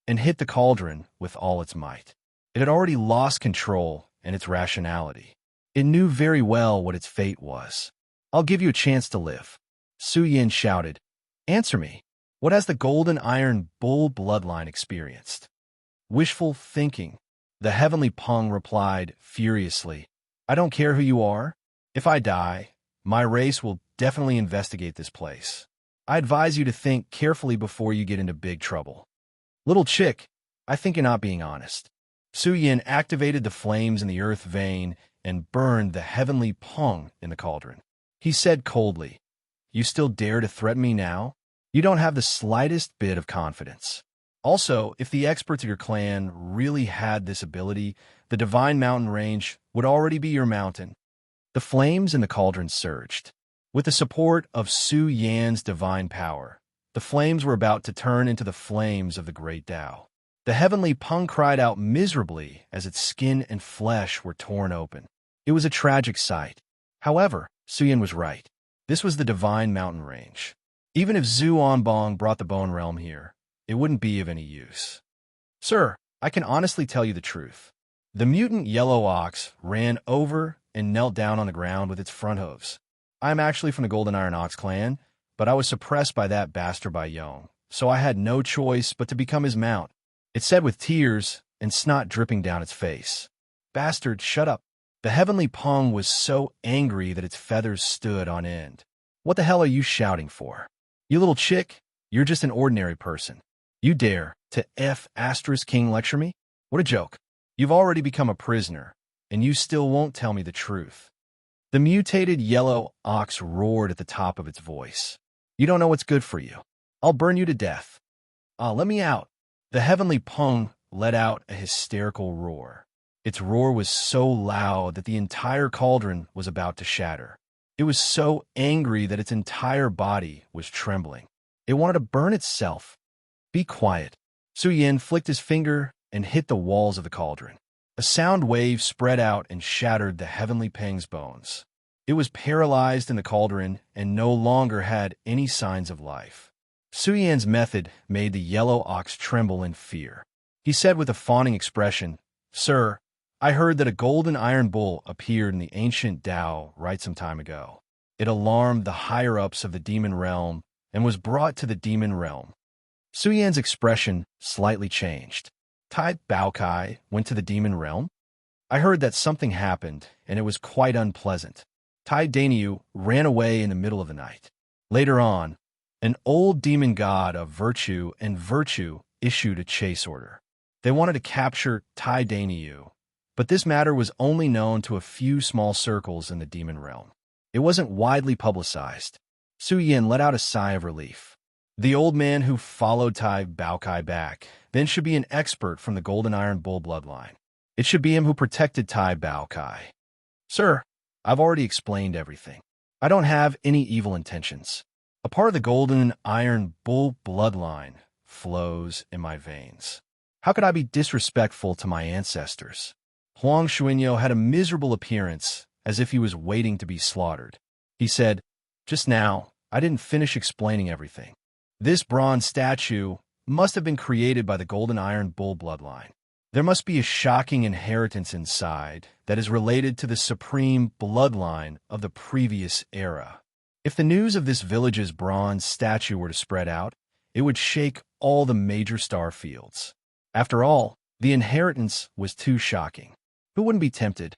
and hit the cauldron with all its might. It had already lost control and its rationality. It knew very well what its fate was. I'll give you a chance to live. Su Yin shouted. Answer me. What has the golden iron bull bloodline experienced? Wishful thinking. The heavenly Peng replied furiously. I don't care who you are. If I die, my race will definitely investigate this place. I advise you to think carefully before you get into big trouble. Little chick, I think you're not being honest. Su Yin activated the flames in the earth vein and burned the heavenly pung in the cauldron. He said coldly, "You still dare to threaten me now? You don't have the slightest bit of confidence. Also, if the experts of your clan really had this ability, the divine mountain range would already be your mountain." The flames in the cauldron surged. With the support of Su Yan's divine power, the flames were about to turn into the flames of the great Tao. The heavenly pung cried out miserably as its skin and flesh were torn open. It was a tragic sight. However, Su Yan was right. This was the divine mountain range. Even if Zhu Onbong brought the bone realm here, it wouldn't be of any use. "Sir, I can honestly tell you the truth." The mutant yellow ox ran over and knelt down on the ground with its front hooves. "I am actually from the Golden Iron Ox clan, but I was suppressed by that bastard by Yong, so I had no choice but to become his mount," it said with tears and snot dripping down its face. "Bastard, shut up." The heavenly pung was so angry that its feathers stood on end. "What the hell are you shouting for? You little chick, you're just an ordinary person. You dare to King lecture me? What a joke. You've already become a prisoner, and you still won't tell me the truth." The mutated yellow ox roared at the top of its voice. "You don't know what's good for you. I'll burn you to death. Let me out." The heavenly pung let out a hysterical roar. Its roar was so loud that the entire cauldron was about to shatter. It was so angry that its entire body was trembling. It wanted to burn itself. "Be quiet." Su Yin flicked his finger and hit the walls of the cauldron. A sound wave spread out and shattered the heavenly pang's bones. It was paralyzed in the cauldron and no longer had any signs of life. Su Yan's method made the yellow ox tremble in fear. He said with a fawning expression, "Sir, I heard that a golden iron bull appeared in the ancient Tao right some time ago. It alarmed the higher-ups of the demon realm and was brought to the demon realm." Su Yan's expression slightly changed. "Tai Baokai went to the demon realm? I heard that something happened, and it was quite unpleasant. Tai Dainyu ran away in the middle of the night. Later on, an old demon god of virtue and virtue issued a chase order. They wanted to capture Tai Dainyu, but this matter was only known to a few small circles in the demon realm. It wasn't widely publicized." Su Yin let out a sigh of relief. The old man who followed Tai Baokai back then should be an expert from the Golden Iron Bull bloodline. It should be him who protected Tai Baokai. "Sir, I've already explained everything. I don't have any evil intentions. A part of the Golden Iron Bull bloodline flows in my veins. How could I be disrespectful to my ancestors?" Huang Xuanyo had a miserable appearance, as if he was waiting to be slaughtered. He said, "Just now, I didn't finish explaining everything. This bronze statue must have been created by the Golden Iron Bull bloodline. There must be a shocking inheritance inside that is related to the supreme bloodline of the previous era. If the news of this village's bronze statue were to spread out, it would shake all the major star fields. After all, the inheritance was too shocking. Who wouldn't be tempted?"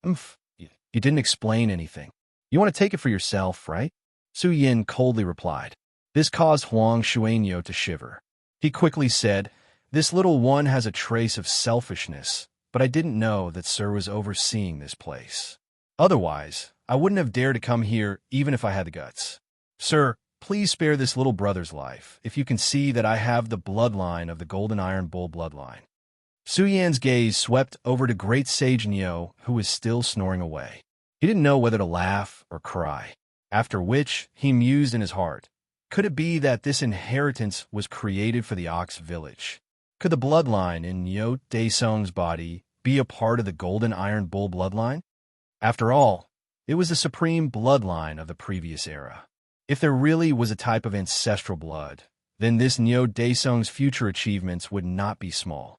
You didn't explain anything. You want to take it for yourself, right?" Su Yin coldly replied. This caused Huang Xuanyo to shiver. He quickly said, "This little one has a trace of selfishness, but I didn't know that Sir was overseeing this place. Otherwise, I wouldn't have dared to come here even if I had the guts. Sir, please spare this little brother's life, if you can see that I have the bloodline of the Golden Iron Bull bloodline." Su Yan's gaze swept over to Great Sage Neo, who was still snoring away. He didn't know whether to laugh or cry, after which he mused in his heart. Could it be that this inheritance was created for the Ox village? Could the bloodline in Neo Daesong's body be a part of the Golden Iron Bull bloodline? After all, it was the supreme bloodline of the previous era. If there really was a type of ancestral blood, then this Neo Daesong's future achievements would not be small.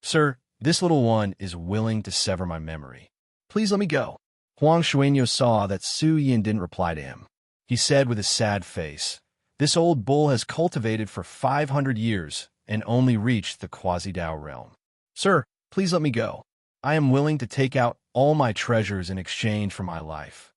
"Sir, this little one is willing to sever my memory. Please let me go." Huang Xuanyo saw that Su Yin didn't reply to him. He said with a sad face, "This old bull has cultivated for 500 years and only reached the Quasi-Dao realm. Sir, please let me go. I am willing to take out all my treasures in exchange for my life."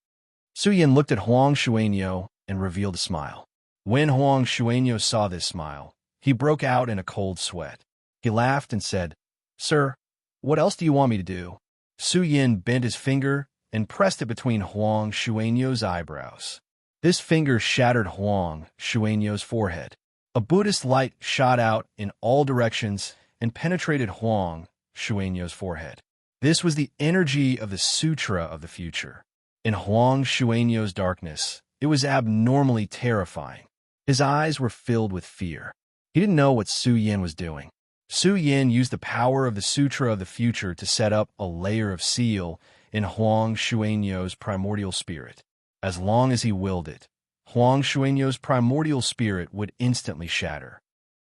Su Yin looked at Huang Xuanyo and revealed a smile. When Huang Xuanyo saw this smile, he broke out in a cold sweat. He laughed and said, "Sir, What else do you want me to do? Su Yin bent his finger and pressed it between Huang Xuanyo's eyebrows. This finger shattered Huang Xuanyo's forehead. A Buddhist light shot out in all directions and penetrated Huang Xuanyo's forehead. This was the energy of the Sutra of the future. In Huang Xuanyo's darkness, it was abnormally terrifying. His eyes were filled with fear. He didn't know what Su Yin was doing. Su Yin used the power of the Sutra of the future to set up a layer of seal in Huang Xuanyo's primordial spirit. As long as he willed it, Huang Xuanyo's primordial spirit would instantly shatter.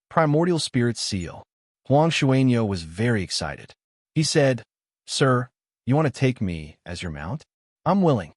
Primordial spirit seal. Huang Xuanyo was very excited. He said, "Sir, you want to take me as your mount? I'm willing.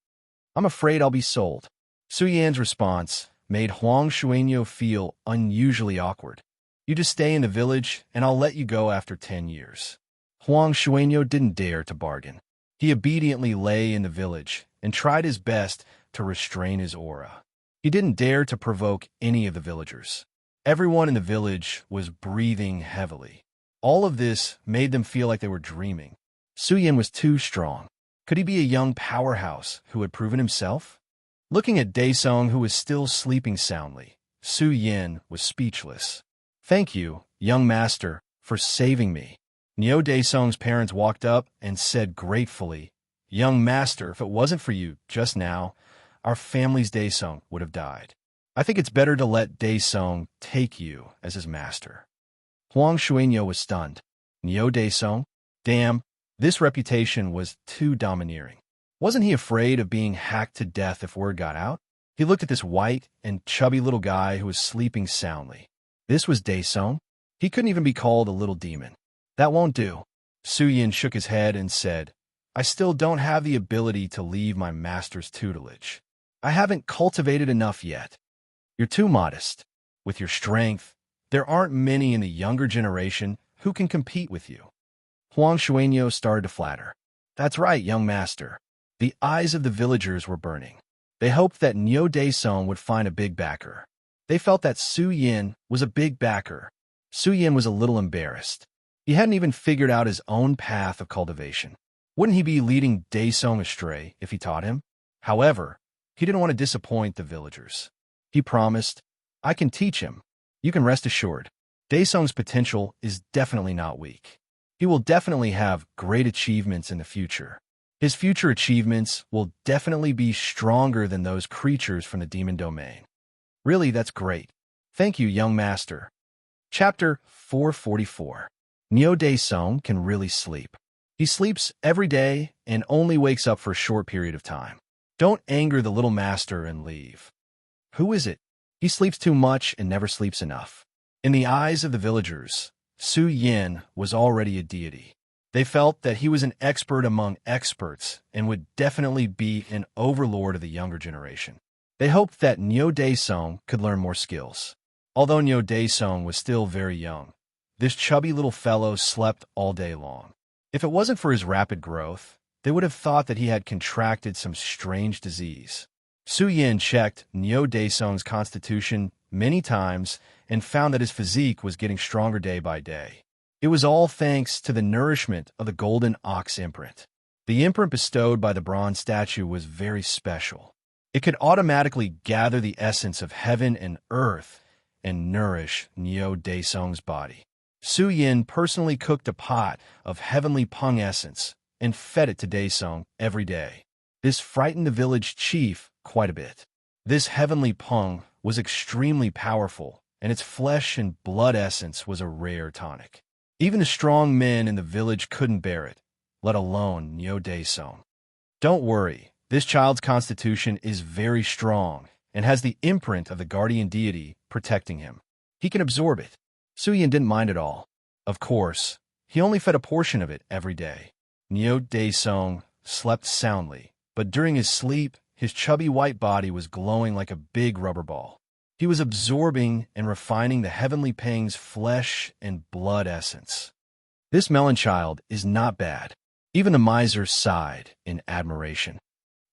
I'm afraid I'll be sold." Su Yin's response made Huang Xuanyo feel unusually awkward. "You just stay in the village, and I'll let you go after 10 years. Huang Xuanyo didn't dare to bargain. He obediently lay in the village and tried his best to restrain his aura. He didn't dare to provoke any of the villagers. Everyone in the village was breathing heavily. All of this made them feel like they were dreaming. Su Yin was too strong. Could he be a young powerhouse who had proven himself? Looking at Daesung, who was still sleeping soundly, Su Yin was speechless. "Thank you, young master, for saving me." Neo Daesung's parents walked up and said gratefully, "Young master, if it wasn't for you just now, our family's Daesung would have died. I think it's better to let Daesung take you as his master." Huang Xuanyo was stunned. Neo Daesung? Damn, this reputation was too domineering. Wasn't he afraid of being hacked to death if word got out? He looked at this white and chubby little guy who was sleeping soundly. This was Daesung? He couldn't even be called a little demon. That won't do. Su Yin shook his head and said, "I still don't have the ability to leave my master's tutelage. I haven't cultivated enough yet. You're too modest. With your strength, there aren't many in the younger generation who can compete with you." Huang Xuanyo started to flatter. "That's right, young master." The eyes of the villagers were burning. They hoped that Neo Daesung would find a big backer. They felt that Su Yin was a big backer. Su Yin was a little embarrassed. He hadn't even figured out his own path of cultivation. Wouldn't he be leading Daesung astray if he taught him? However, he didn't want to disappoint the villagers. He promised, "I can teach him. You can rest assured. Daesung's potential is definitely not weak. He will definitely have great achievements in the future. His future achievements will definitely be stronger than those creatures from the demon domain." "Really, that's great. Thank you, young master." Chapter 444. Neo Daesung can really sleep. He sleeps every day and only wakes up for a short period of time. Don't anger the little master and leave. Who is it? He sleeps too much and never sleeps enough. In the eyes of the villagers, Su Yin was already a deity. They felt that he was an expert among experts and would definitely be an overlord of the younger generation. They hoped that Neo Daesung could learn more skills. Although Neo Daesung was still very young, this chubby little fellow slept all day long. If it wasn't for his rapid growth, they would have thought that he had contracted some strange disease. Su Yin checked Neo Daesung's constitution many times and found that his physique was getting stronger day by day. It was all thanks to the nourishment of the golden ox imprint. The imprint bestowed by the bronze statue was very special. It could automatically gather the essence of heaven and earth and nourish Neo Daesung's body. Su Yin personally cooked a pot of heavenly pung essence and fed it to Daesung every day. This frightened the village chief quite a bit. This heavenly pung was extremely powerful, and its flesh and blood essence was a rare tonic. Even the strong men in the village couldn't bear it, let alone Neo Daesung. Don't worry, this child's constitution is very strong and has the imprint of the guardian deity protecting him. He can absorb it. Su Yin didn't mind at all. Of course, he only fed a portion of it every day. Neo Daesung slept soundly, but during his sleep, his chubby white body was glowing like a big rubber ball. He was absorbing and refining the heavenly Pang's flesh and blood essence. This melon child is not bad. Even the miser sighed in admiration.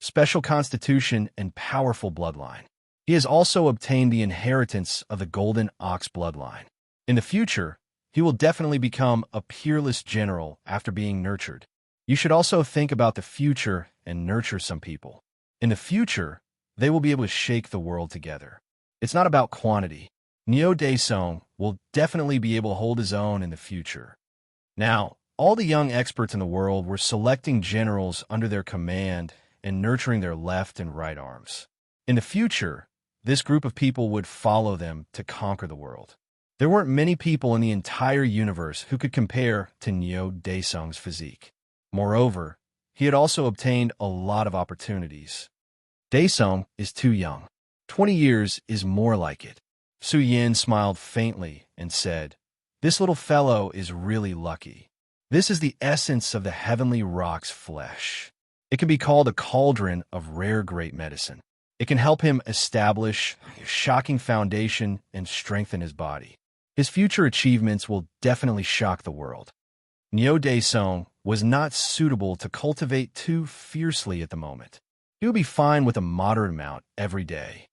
Special constitution and powerful bloodline. He has also obtained the inheritance of the golden ox bloodline. In the future, He will definitely become a peerless general after being nurtured. You should also think about the future and nurture some people. In the future, they will be able to shake the world together. It's not about quantity. Neo Daesung will definitely be able to hold his own in the future. Now, all the young experts in the world were selecting generals under their command and nurturing their left and right arms. In the future, this group of people would follow them to conquer the world. There weren't many people in the entire universe who could compare to Neo Daesung's physique. Moreover, he had also obtained a lot of opportunities. Daesung is too young. 20 years is more like it. Su Yin smiled faintly and said, "This little fellow is really lucky. This is the essence of the heavenly rock's flesh. It can be called a cauldron of rare great medicine. It can help him establish a shocking foundation and strengthen his body. His future achievements will definitely shock the world." Neo Daesung was not suitable to cultivate too fiercely at the moment. He would be fine with a moderate amount every day.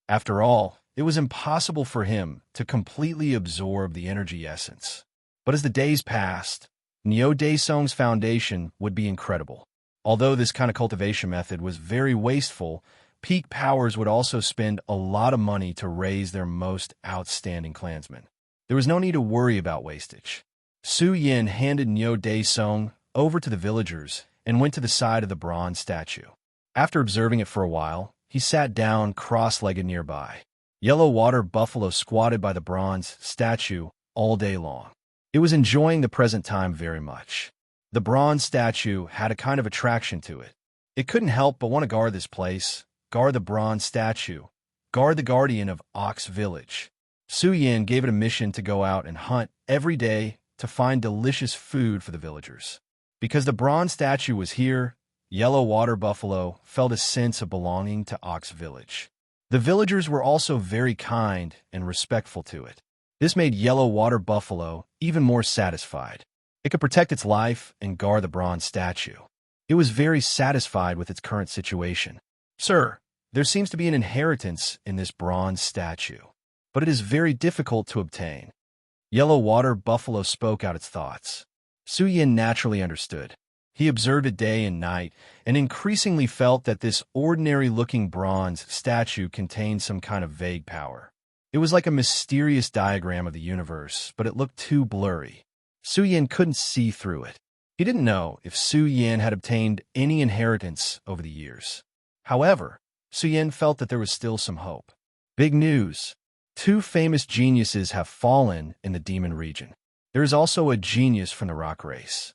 After all, it was impossible for him to completely absorb the energy essence. But as the days passed, Neo Daesung's foundation would be incredible. Although this kind of cultivation method was very wasteful, peak powers would also spend a lot of money to raise their most outstanding clansmen. There was no need to worry about wastage. Su Yin handed Neo Daesung over to the villagers and went to the side of the bronze statue. After observing it for a while, he sat down cross-legged nearby. Yellow water buffalo squatted by the bronze statue all day long. It was enjoying the present time very much. The bronze statue had a kind of attraction to it. It couldn't help but want to guard this place, guard the bronze statue, guard the guardian of Ox Village. Su Yin gave it a mission to go out and hunt every day to find delicious food for the villagers. Because the bronze statue was here, Yellow Water Buffalo felt a sense of belonging to Ox Village. The villagers were also very kind and respectful to it. This made Yellow Water Buffalo even more satisfied. It could protect its life and guard the bronze statue. It was very satisfied with its current situation. "Sir, there seems to be an inheritance in this bronze statue, but it is very difficult to obtain." Yellow Water Buffalo spoke out its thoughts. Su Yin naturally understood. He observed it day and night, and increasingly felt that this ordinary-looking bronze statue contained some kind of vague power. It was like a mysterious diagram of the universe, but it looked too blurry. Su Yin couldn't see through it. He didn't know if Su Yin had obtained any inheritance over the years. However, Su Yin felt that there was still some hope. Big news! 2 famous geniuses have fallen in the demon region. There is also a genius from the rock race.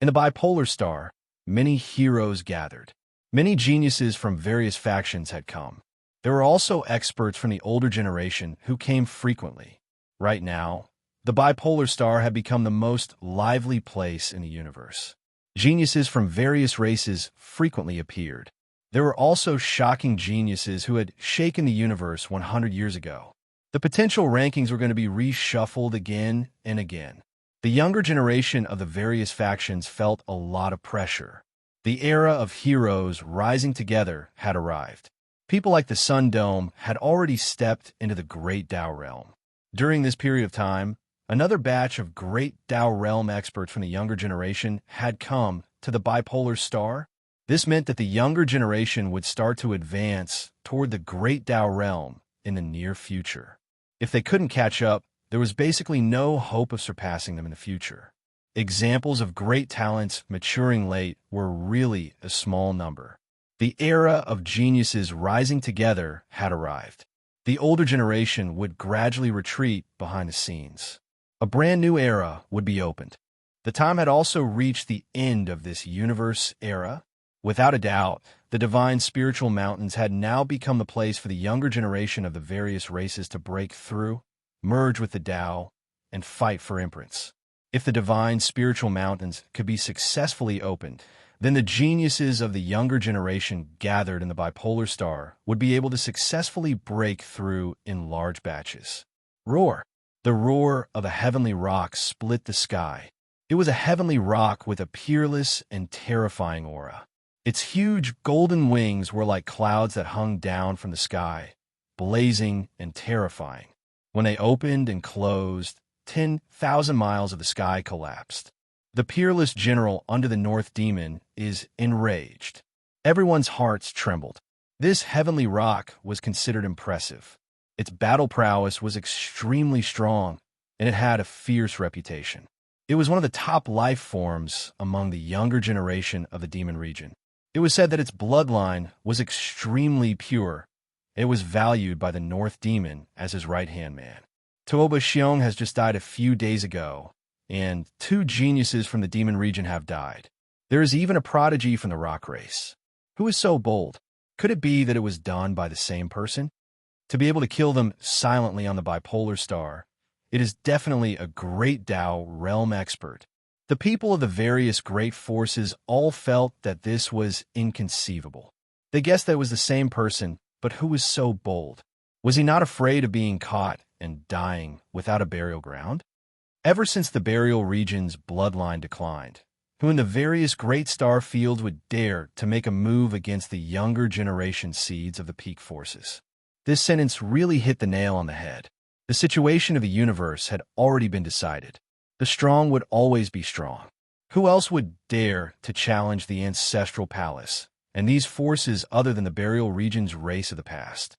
In the bipolar star, many heroes gathered. Many geniuses from various factions had come. There were also experts from the older generation who came frequently. Right now, the bipolar star had become the most lively place in the universe. Geniuses from various races frequently appeared. There were also shocking geniuses who had shaken the universe 100 years ago. The potential rankings were going to be reshuffled again and again. The younger generation of the various factions felt a lot of pressure. The era of heroes rising together had arrived. People like the Sun Dome had already stepped into the Great Tao Realm. During this period of time, another batch of Great Tao Realm experts from the younger generation had come to the bipolar star. This meant that the younger generation would start to advance toward the Great Tao Realm in the near future. If they couldn't catch up, there was basically no hope of surpassing them in the future. Examples of great talents maturing late were really a small number. The era of geniuses rising together had arrived. The older generation would gradually retreat behind the scenes. A brand new era would be opened. The time had also reached the end of this universe era. Without a doubt, the divine spiritual mountains had now become the place for the younger generation of the various races to break through, merge with the Tao, and fight for imprints. If the divine spiritual mountains could be successfully opened, then the geniuses of the younger generation gathered in the bipolar star would be able to successfully break through in large batches. Roar! The roar of a heavenly rock split the sky. It was a heavenly rock with a peerless and terrifying aura. Its huge golden wings were like clouds that hung down from the sky, blazing and terrifying. When they opened and closed, 10,000 miles of the sky collapsed. The peerless general under the North Demon is enraged. Everyone's hearts trembled. This heavenly rock was considered impressive. Its battle prowess was extremely strong, and it had a fierce reputation. It was one of the top life forms among the younger generation of the demon region. It was said that its bloodline was extremely pure. It was valued by the North Demon as his right-hand man. Tuoba Xiong has just died a few days ago, and 2 geniuses from the demon region have died. There is even a prodigy from the rock race. Who is so bold? Could it be that it was done by the same person? To be able to kill them silently on the bipolar star, it is definitely a great Dao realm expert. The people of the various great forces all felt that this was inconceivable. They guessed that it was the same person, but who was so bold? Was he not afraid of being caught and dying without a burial ground? Ever since the burial region's bloodline declined, who in the various great star fields would dare to make a move against the younger generation seeds of the peak forces? This sentence really hit the nail on the head. The situation of the universe had already been decided. The strong would always be strong. Who else would dare to challenge the ancestral palace and these forces other than the burial region's race of the past?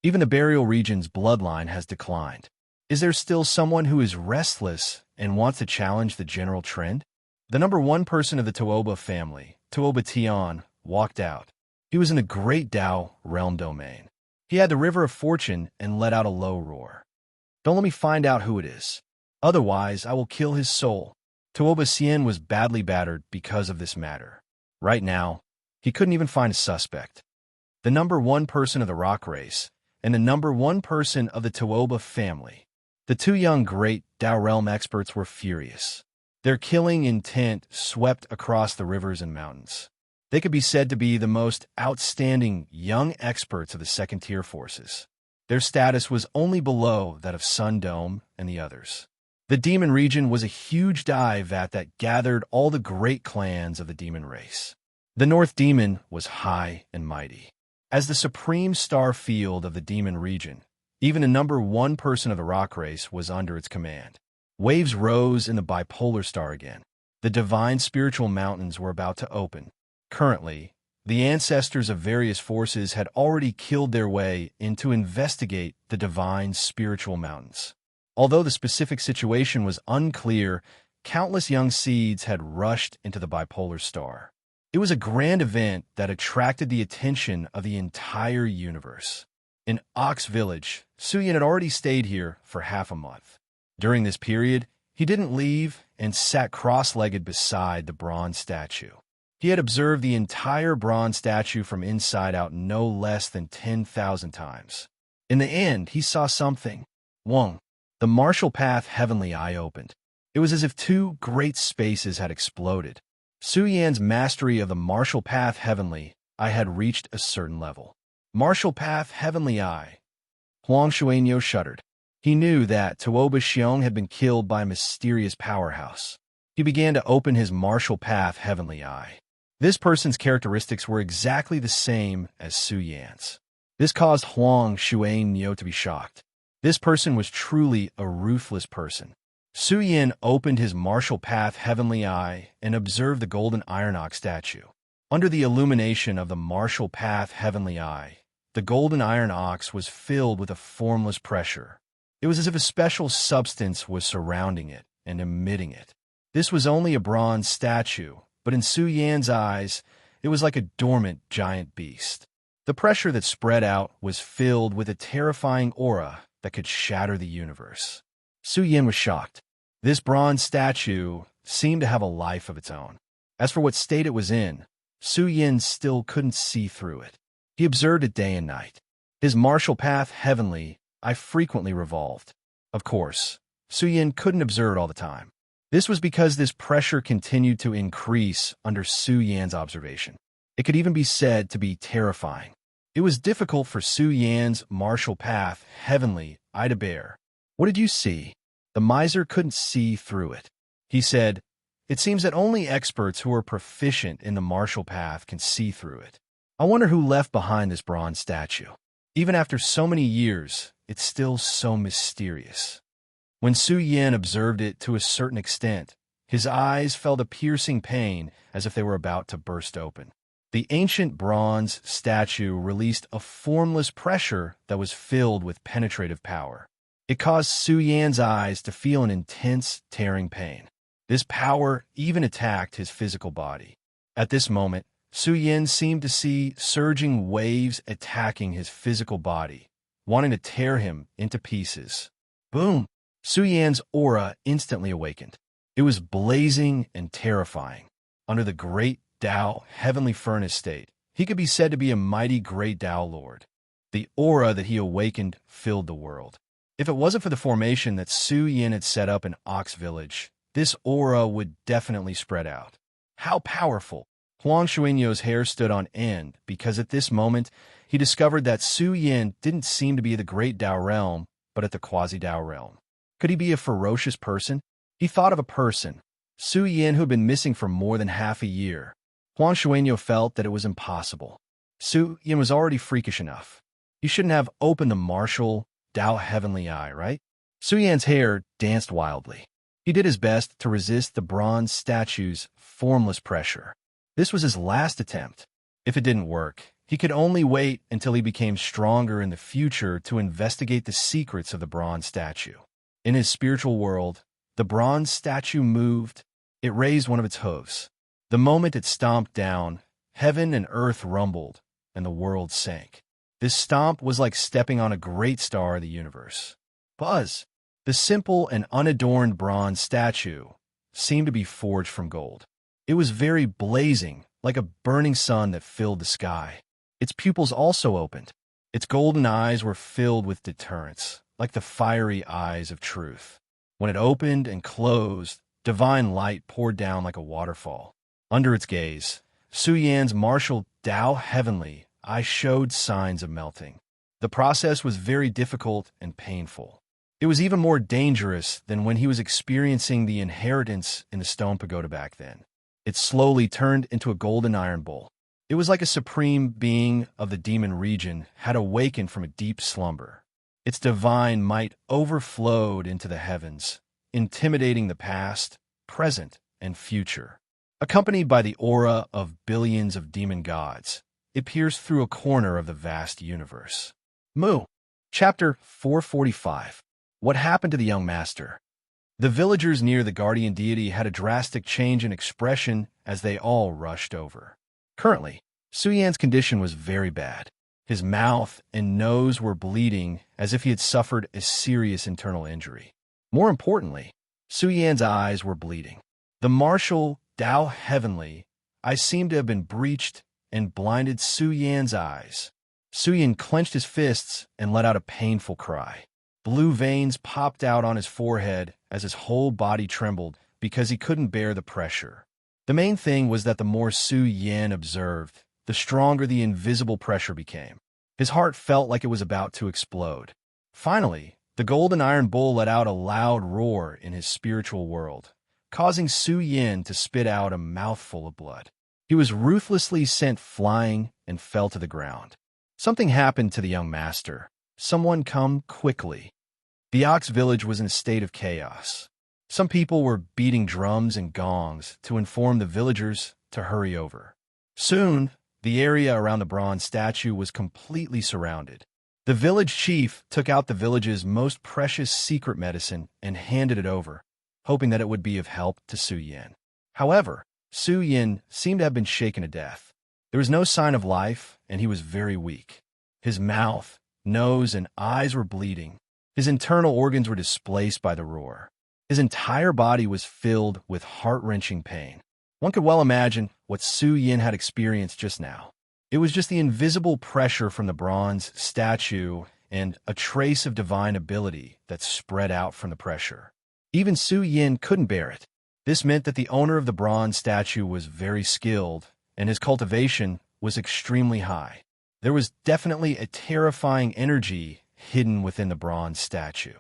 Even the burial region's bloodline has declined. Is there still someone who is restless and wants to challenge the general trend? The number 1 person of the Tuoba family, Tuoba Tian, walked out. He was in the Great Dao realm domain. He had the River of Fortune and let out a low roar. Don't let me find out who it is. Otherwise, I will kill his soul. Tuoba Xian was badly battered because of this matter. Right now, he couldn't even find a suspect. The number 1 person of the rock race and the number 1 person of the Tuoba family. The 2 young great Dao realm experts were furious. Their killing intent swept across the rivers and mountains. They could be said to be the most outstanding young experts of the second-tier forces. Their status was only below that of Sun Dome and the others. The demon region was a huge dive vat that gathered all the great clans of the demon race. The North Demon was high and mighty. As the supreme star field of the demon region, even the number 1 person of the rock race was under its command. Waves rose in the bipolar star again. The divine spiritual mountains were about to open. Currently, the ancestors of various forces had already killed their way in to investigate the divine spiritual mountains. Although the specific situation was unclear, countless young seeds had rushed into the bipolar star. It was a grand event that attracted the attention of the entire universe. In Ox Village, Suyin had already stayed here for half a month. During this period, he didn't leave and sat cross-legged beside the bronze statue. He had observed the entire bronze statue from inside out no less than 10,000 times. In the end, he saw something. Wong. The martial path heavenly eye opened. It was as if 2 great spaces had exploded. Su Yan's mastery of the martial path heavenly eye had reached a certain level. Martial path heavenly eye. Huang Shuanyo shuddered. He knew that Tuoba Xiong had been killed by a mysterious powerhouse. He began to open his martial path heavenly eye. This person's characteristics were exactly the same as Su Yan's. This caused Huang Shuanyo to be shocked. This person was truly a ruthless person. Su Yan opened his martial path heavenly eye and observed the golden iron ox statue. Under the illumination of the martial path heavenly eye, the golden iron ox was filled with a formless pressure. It was as if a special substance was surrounding it and emitting it. This was only a bronze statue, but in Su Yan's eyes, it was like a dormant giant beast. The pressure that spread out was filled with a terrifying aura that could shatter the universe. Su Yan was shocked. This bronze statue seemed to have a life of its own. As for what state it was in, Su Yan still couldn't see through it. He observed it day and night. His martial path heavenly eye frequently revolved. Of course, Su Yan couldn't observe it all the time. This was because this pressure continued to increase under Su Yan's observation. It could even be said to be terrifying. It was difficult for Su Yan's martial path heavenly eye to bear. What did you see? The miser couldn't see through it. He said, "It seems that only experts who are proficient in the martial path can see through it. I wonder who left behind this bronze statue. Even after so many years, it's still so mysterious." When Su Yin observed it to a certain extent, his eyes felt a piercing pain as if they were about to burst open. The ancient bronze statue released a formless pressure that was filled with penetrative power. It caused Su Yan's eyes to feel an intense, tearing pain. This power even attacked his physical body. At this moment, Su Yin seemed to see surging waves attacking his physical body, wanting to tear him into pieces. Boom! Su Yan's aura instantly awakened. It was blazing and terrifying. Under the great Tao heavenly furnace state, he could be said to be a mighty great Tao Lord. The aura that he awakened filled the world. If it wasn't for the formation that Su Yin had set up in Ox Village, this aura would definitely spread out. How powerful! Huang Shuinyo's hair stood on end because at this moment he discovered that Su Yin didn't seem to be the great Tao realm, but at the quasi-Tao realm. Could he be a ferocious person? He thought of a person, Su Yin, who had been missing for more than half a year. Huang Shuinyo felt that it was impossible. Su Yin was already freakish enough. He shouldn't have opened the martial Tao heavenly eye, right? Su Yan's hair danced wildly. He did his best to resist the bronze statue's formless pressure. This was his last attempt. If it didn't work, he could only wait until he became stronger in the future to investigate the secrets of the bronze statue. In his spiritual world, the bronze statue moved. It raised one of its hooves. The moment it stomped down, heaven and earth rumbled, and the world sank. This stomp was like stepping on a great star of the universe. Buzz! The simple and unadorned bronze statue seemed to be forged from gold. It was very blazing, like a burning sun that filled the sky. Its pupils also opened. Its golden eyes were filled with deterrence, like the fiery eyes of truth. When it opened and closed, divine light poured down like a waterfall. Under its gaze, Su Yan's martial Tao heavenly eye showed signs of melting. The process was very difficult and painful. It was even more dangerous than when he was experiencing the inheritance in the stone pagoda back then. It slowly turned into a golden iron bowl. It was like a supreme being of the demon region had awakened from a deep slumber. Its divine might overflowed into the heavens, intimidating the past, present, and future. Accompanied by the aura of billions of demon gods, it pierced through a corner of the vast universe. Chapter 445. What happened to the young master? The villagers near the guardian deity had a drastic change in expression as they all rushed over. Currently, Su Yan's condition was very bad. His mouth and nose were bleeding as if he had suffered a serious internal injury. More importantly, Su Yan's eyes were bleeding. The martial Tao heavenly eye seemed to have been breached and blinded Su Yan's eyes. Su Yan clenched his fists and let out a painful cry. Blue veins popped out on his forehead as his whole body trembled because he couldn't bear the pressure. The main thing was that the more Su Yan observed, the stronger the invisible pressure became. His heart felt like it was about to explode. Finally, the golden iron bull let out a loud roar in his spiritual world, causing Su Yan to spit out a mouthful of blood. He was ruthlessly sent flying and fell to the ground. Something happened to the young master. Someone come quickly. The Ox village was in a state of chaos. Some people were beating drums and gongs to inform the villagers to hurry over. Soon, the area around the bronze statue was completely surrounded. The village chief took out the village's most precious secret medicine and handed it over, hoping that it would be of help to Su Yan. However, Su Yan seemed to have been shaken to death. There was no sign of life, and he was very weak. His mouth, nose, and eyes were bleeding. His internal organs were displaced by the roar. His entire body was filled with heart-wrenching pain. One could well imagine what Su Yan had experienced just now. It was just the invisible pressure from the bronze statue and a trace of divine ability that spread out from the pressure. Even Su Yan couldn't bear it. This meant that the owner of the bronze statue was very skilled, and his cultivation was extremely high. There was definitely a terrifying energy hidden within the bronze statue.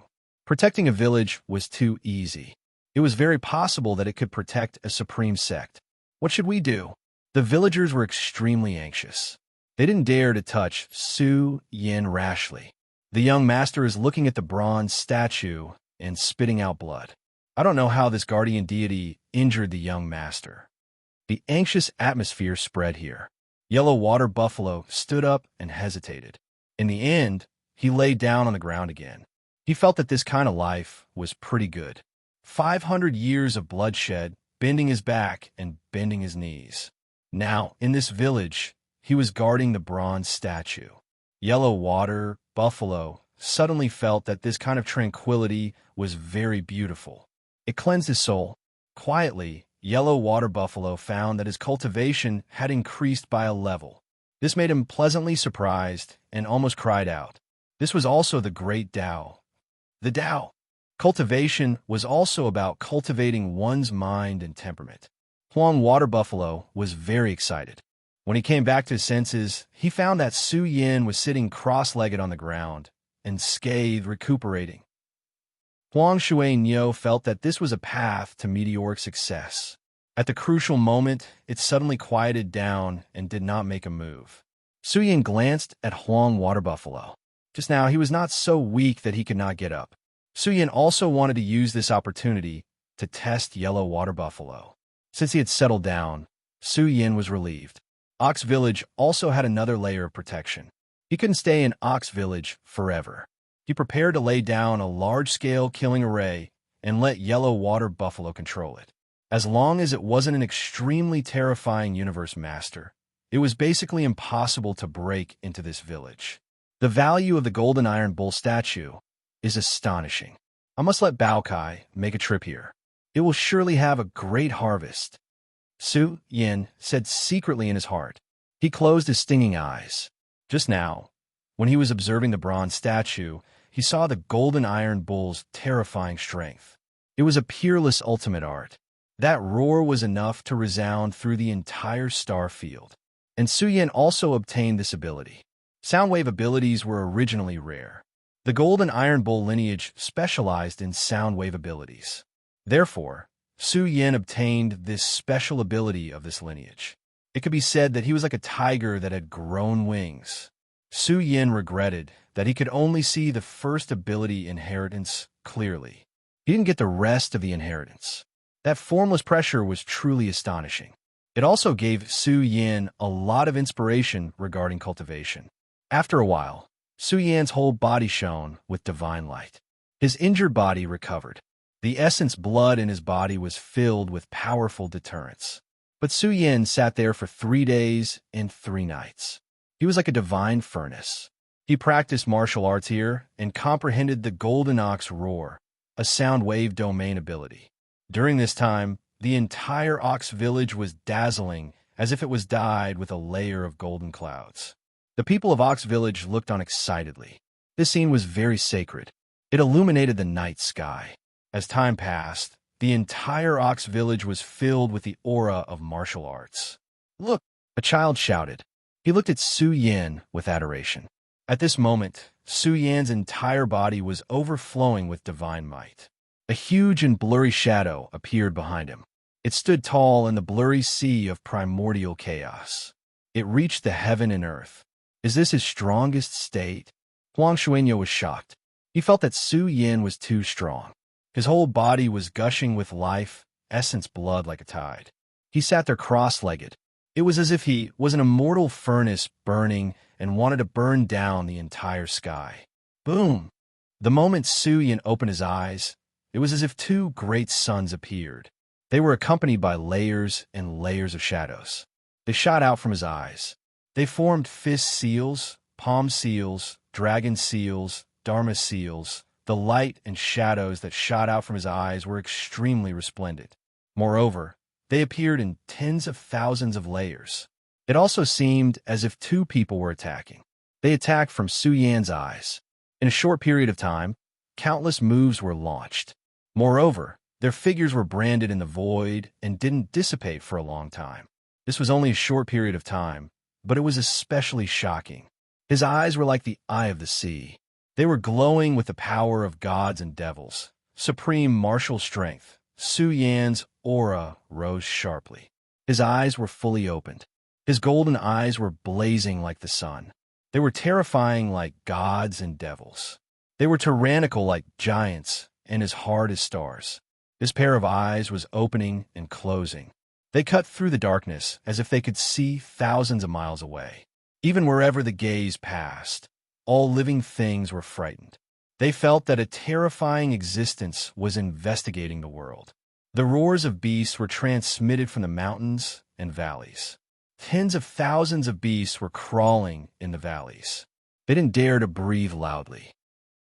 Protecting a village was too easy. It was very possible that it could protect a supreme sect. What should we do? The villagers were extremely anxious. They didn't dare to touch Su Yan rashly. The young master is looking at the bronze statue and spitting out blood. I don't know how this guardian deity injured the young master. The anxious atmosphere spread here. Yellow water buffalo stood up and hesitated. In the end, he lay down on the ground again. He felt that this kind of life was pretty good. 500 years of bloodshed, bending his back and bending his knees. Now, in this village, he was guarding the bronze statue. Yellow water buffalo suddenly felt that this kind of tranquility was very beautiful. It cleansed his soul. Quietly, Yellow water buffalo found that his cultivation had increased by a level. This made him pleasantly surprised and almost cried out. This was also the great Tao. The Tao. Cultivation was also about cultivating one's mind and temperament. Huang Water Buffalo was very excited. When he came back to his senses, he found that Su Yin was sitting cross-legged on the ground, unscathed, recuperating. Huang Shui-Nyo felt that this was a path to meteoric success. At the crucial moment, it suddenly quieted down and did not make a move. Su Yin glanced at Huang Water Buffalo. Just now, he was not so weak that he could not get up. Su Yin also wanted to use this opportunity to test Yellow Water Buffalo. Since he had settled down, Su Yin was relieved. Ox Village also had another layer of protection. He couldn't stay in Ox Village forever. He prepared to lay down a large-scale killing array and let Yellow Water Buffalo control it. As long as it wasn't an extremely terrifying universe master, it was basically impossible to break into this village. The value of the golden iron bull statue is astonishing. I must let Bao Kai make a trip here. It will surely have a great harvest. Su Yin said secretly in his heart. He closed his stinging eyes. Just now, when he was observing the bronze statue, he saw the golden iron bull's terrifying strength. It was a peerless ultimate art. That roar was enough to resound through the entire star field. And Su Yin also obtained this ability. Sound wave abilities were originally rare. The golden iron bull lineage specialized in sound wave abilities. Therefore, Su Yin obtained this special ability of this lineage. It could be said that he was like a tiger that had grown wings. Su Yin regretted that he could only see the first ability inheritance clearly. He didn't get the rest of the inheritance. That formless pressure was truly astonishing. It also gave Su Yin a lot of inspiration regarding cultivation. After a while, Su Yin's whole body shone with divine light. His injured body recovered. The essence blood in his body was filled with powerful deterrence. But Su Yin sat there for 3 days and 3 nights. He was like a divine furnace. He practiced martial arts here and comprehended the Golden Ox Roar, a sound wave domain ability. During this time, the entire Ox Village was dazzling as if it was dyed with a layer of golden clouds. The people of Ox Village looked on excitedly. This scene was very sacred. It illuminated the night sky. As time passed, the entire Ox Village was filled with the aura of martial arts. "Look!" a child shouted. He looked at Su Yin with adoration. At this moment, Su Yin's entire body was overflowing with divine might. A huge and blurry shadow appeared behind him. It stood tall in the blurry sea of primordial chaos. It reached the heaven and earth. Is this his strongest state? Huang Shuinyo was shocked. He felt that Su Yin was too strong. His whole body was gushing with life, essence blood like a tide. He sat there cross-legged. It was as if he was an immortal furnace burning and wanted to burn down the entire sky. Boom! The moment Su Yin opened his eyes, it was as if 2 great suns appeared. They were accompanied by layers and layers of shadows. They shot out from his eyes. They formed fist seals, palm seals, dragon seals, dharma seals. The light and shadows that shot out from his eyes were extremely resplendent. Moreover, they appeared in tens of thousands of layers. It also seemed as if 2 people were attacking. They attacked from Su Yan's eyes. In a short period of time, countless moves were launched. Moreover, their figures were branded in the void and didn't dissipate for a long time. This was only a short period of time, but it was especially shocking. His eyes were like the eye of the sea. They were glowing with the power of gods and devils. Supreme martial strength. Su Yan's aura rose sharply. His eyes were fully opened. His golden eyes were blazing like the sun. They were terrifying like gods and devils. They were tyrannical like giants, and as hard as stars. This pair of eyes was opening and closing. They cut through the darkness as if they could see thousands of miles away. Even wherever the gaze passed, all living things were frightened. They felt that a terrifying existence was investigating the world. The roars of beasts were transmitted from the mountains and valleys. Tens of thousands of beasts were crawling in the valleys. They didn't dare to breathe loudly.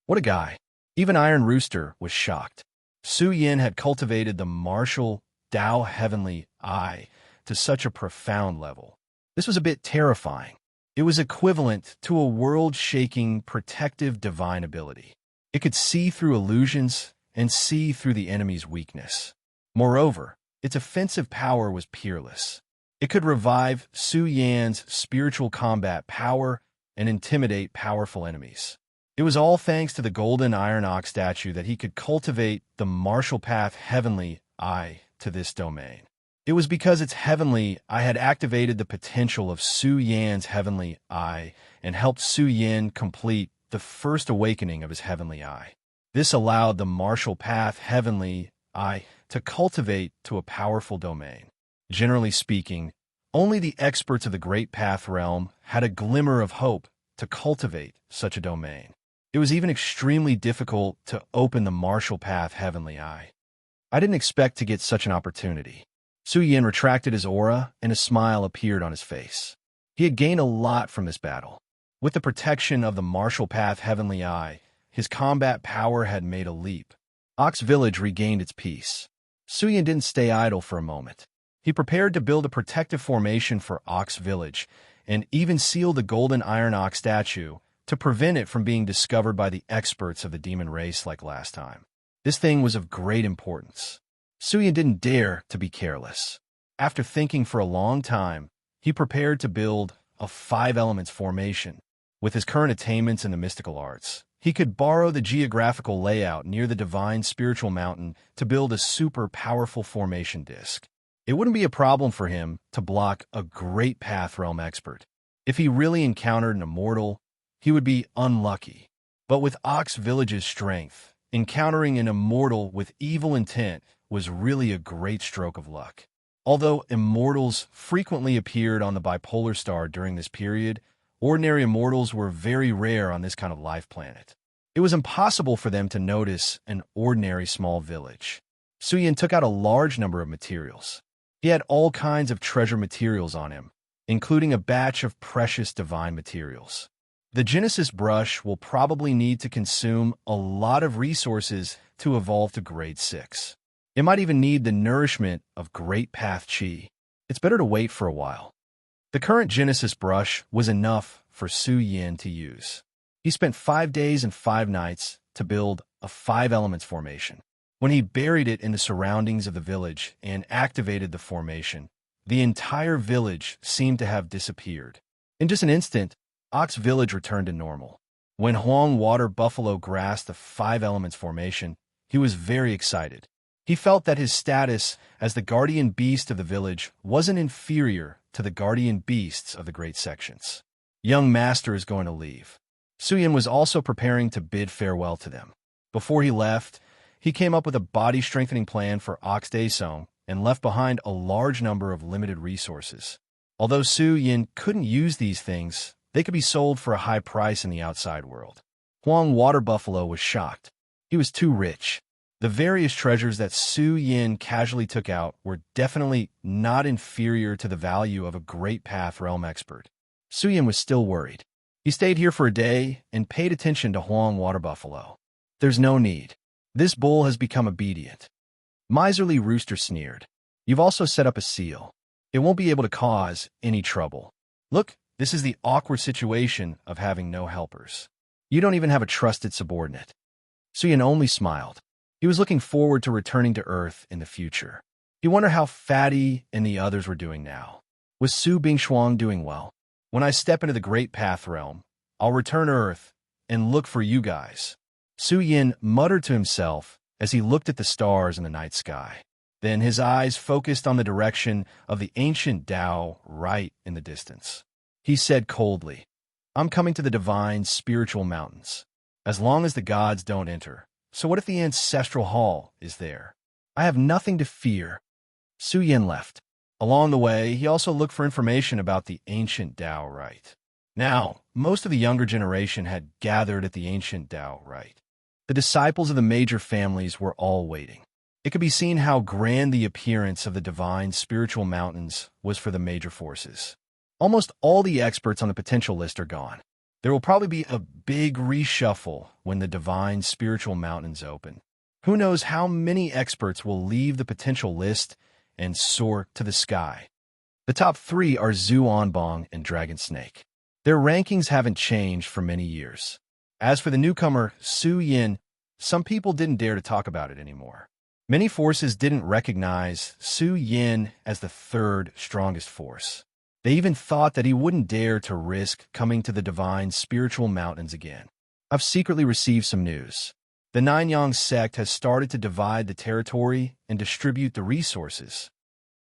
What a guy. Even Iron Rooster was shocked. Su Yin had cultivated the martial Tao heavenly eye to such a profound level. This was a bit terrifying. It was equivalent to a world-shaking, protective divine ability. It could see through illusions and see through the enemy's weakness. Moreover, its offensive power was peerless. It could revive Su Yan's spiritual combat power and intimidate powerful enemies. It was all thanks to the golden iron ox statue that he could cultivate the martial path heavenly eye to this domain. It was because its heavenly eye had activated the potential of Su Yan's heavenly eye and helped Su Yan complete the first awakening of his heavenly eye. This allowed the martial path heavenly eye to cultivate to a powerful domain. Generally speaking, only the experts of the Great Path realm had a glimmer of hope to cultivate such a domain. It was even extremely difficult to open the martial path heavenly eye. I didn't expect to get such an opportunity. Su Yin retracted his aura, and a smile appeared on his face. He had gained a lot from this battle. With the protection of the martial path heavenly eye, his combat power had made a leap. Ox Village regained its peace. Su Yin didn't stay idle for a moment. He prepared to build a protective formation for Ox Village, and even sealed the golden iron ox statue to prevent it from being discovered by the experts of the demon race like last time. This thing was of great importance. Su Yin didn't dare to be careless. After thinking for a long time, he prepared to build a 5 elements formation. With his current attainments in the mystical arts, he could borrow the geographical layout near the divine spiritual mountain to build a super powerful formation disk. It wouldn't be a problem for him to block a Great Path realm expert. If he really encountered an immortal, he would be unlucky. But with Ox Village's strength, encountering an immortal with evil intent was really a great stroke of luck. Although immortals frequently appeared on the bipolar star during this period, ordinary immortals were very rare on this kind of life planet. It was impossible for them to notice an ordinary small village. Su Yin took out a large number of materials. He had all kinds of treasure materials on him, including a batch of precious divine materials. The Genesis brush will probably need to consume a lot of resources to evolve to grade 6. It might even need the nourishment of Great Path Chi. It's better to wait for a while. The current Genesis brush was enough for Su Yin to use. He spent 5 days and 5 nights to build a 5 elements formation. When he buried it in the surroundings of the village and activated the formation, the entire village seemed to have disappeared. In just an instant, Ox Village returned to normal. When Huang Water Buffalo grasped the 5 elements formation, he was very excited. He felt that his status as the guardian beast of the village wasn't inferior to the guardian beasts of the great sections. Young Master is going to leave. Su Yin was also preparing to bid farewell to them. Before he left, he came up with a body-strengthening plan for Ox Daesong and left behind a large number of limited resources. Although Su Yin couldn't use these things, they could be sold for a high price in the outside world. Huang Water Buffalo was shocked. He was too rich. The various treasures that Su Yin casually took out were definitely not inferior to the value of a Great Path realm expert. Su Yin was still worried. He stayed here for a day and paid attention to Huang Water Buffalo. There's no need. This bull has become obedient. Miserly Rooster sneered. You've also set up a seal. It won't be able to cause any trouble. Look, this is the awkward situation of having no helpers. You don't even have a trusted subordinate. Su Yin only smiled. He was looking forward to returning to Earth in the future. He wondered how Fatty and the others were doing now. Was Su Bingshuang doing well? When I step into the Great Path realm, I'll return to Earth and look for you guys. Su Yin muttered to himself as he looked at the stars in the night sky. Then his eyes focused on the direction of the ancient Tao right in the distance. He said coldly, I'm coming to the divine spiritual mountains. As long as the gods don't enter, So what if the ancestral hall is there? I have nothing to fear. Su Yin left. Along the way, he also looked for information about the ancient Tao rite. Now, most of the younger generation had gathered at the ancient Tao rite. The disciples of the major families were all waiting. It could be seen how grand the appearance of the divine spiritual mountains was for the major forces. Almost all the experts on the potential list are gone. There will probably be a big reshuffle when the divine spiritual mountains open. Who knows how many experts will leave the potential list and soar to the sky. The top 3 are Zhu Onbong and Dragon Snake. Their rankings haven't changed for many years. As for the newcomer, Su Yin, some people didn't dare to talk about it anymore. Many forces didn't recognize Su Yin as the 3rd strongest force. They even thought that he wouldn't dare to risk coming to the divine spiritual mountains again. I've secretly received some news. The Nanyang sect has started to divide the territory and distribute the resources.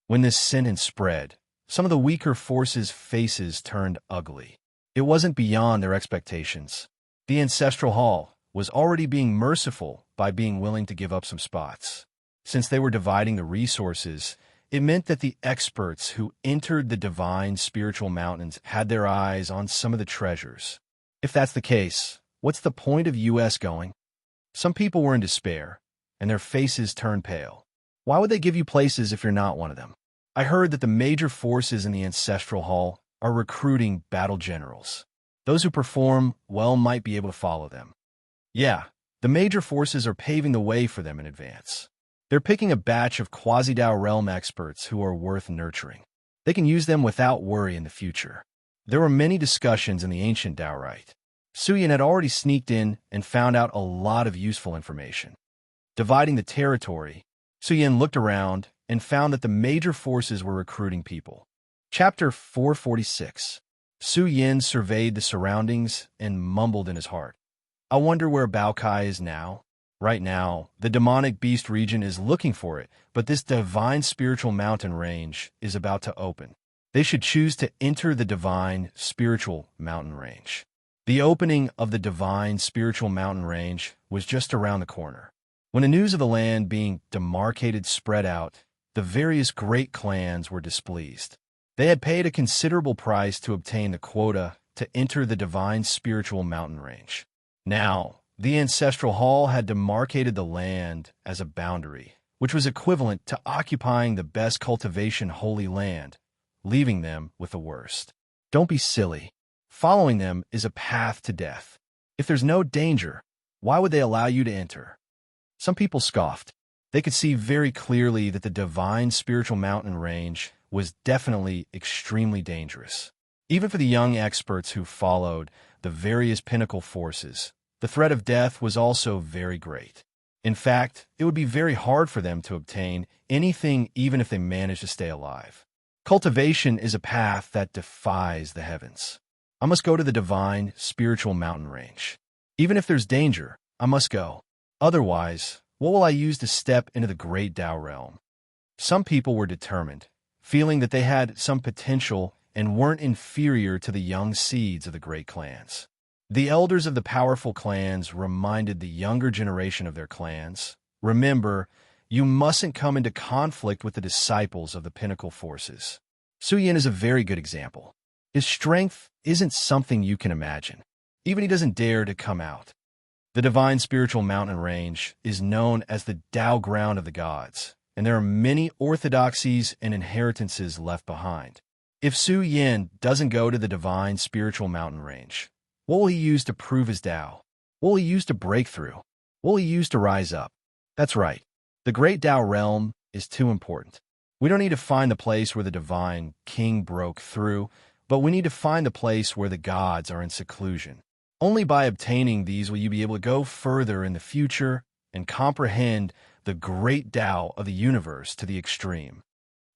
When this sentence spread, some of the weaker forces' faces turned ugly. It wasn't beyond their expectations. The ancestral hall was already being merciful by being willing to give up some spots. Since they were dividing the resources, it meant that the experts who entered the divine spiritual mountains had their eyes on some of the treasures. If that's the case, what's the point of US going? Some people were in despair, and their faces turned pale. Why would they give you places if you're not one of them? I heard that the major forces in the Ancestral Hall are recruiting battle generals. Those who perform well might be able to follow them. Yeah, the major forces are paving the way for them in advance. They're picking a batch of Quasi-Dao realm experts who are worth nurturing. They can use them without worry in the future. There were many discussions in the ancient Dao rite. Su Yin had already sneaked in and found out a lot of useful information. Dividing the territory, Su Yin looked around and found that the major forces were recruiting people. Chapter 446. Su Yin surveyed the surroundings and mumbled in his heart. I wonder where Bao Kai is now. Right now, the demonic beast region is looking for it, but this divine spiritual mountain range is about to open. They should choose to enter the divine spiritual mountain range. The opening of the divine spiritual mountain range was just around the corner. When the news of the land being demarcated spread out, the various great clans were displeased. They had paid a considerable price to obtain the quota to enter the divine spiritual mountain range. Now, the Ancestral Hall had demarcated the land as a boundary, which was equivalent to occupying the best cultivation holy land, leaving them with the worst. Don't be silly. Following them is a path to death. If there's no danger, why would they allow you to enter? Some people scoffed. They could see very clearly that the divine spiritual mountain range was definitely extremely dangerous. Even for the young experts who followed the various pinnacle forces, the threat of death was also very great. In fact, it would be very hard for them to obtain anything even if they managed to stay alive. Cultivation is a path that defies the heavens. I must go to the divine spiritual mountain range. Even if there's danger, I must go. Otherwise, what will I use to step into the great Dao realm? Some people were determined, feeling that they had some potential and weren't inferior to the young seeds of the great clans. The elders of the powerful clans reminded the younger generation of their clans, remember, you mustn't come into conflict with the disciples of the pinnacle forces. Su Yin is a very good example. His strength isn't something you can imagine. Even he doesn't dare to come out. The divine spiritual mountain range is known as the Tao ground of the gods, and there are many orthodoxies and inheritances left behind. If Su Yin doesn't go to the divine spiritual mountain range, what will he use to prove his Tao? What will he use to break through? What will he use to rise up? That's right. The great Tao realm is too important. We don't need to find the place where the divine king broke through, but we need to find the place where the gods are in seclusion. Only by obtaining these will you be able to go further in the future and comprehend the great Tao of the universe to the extreme.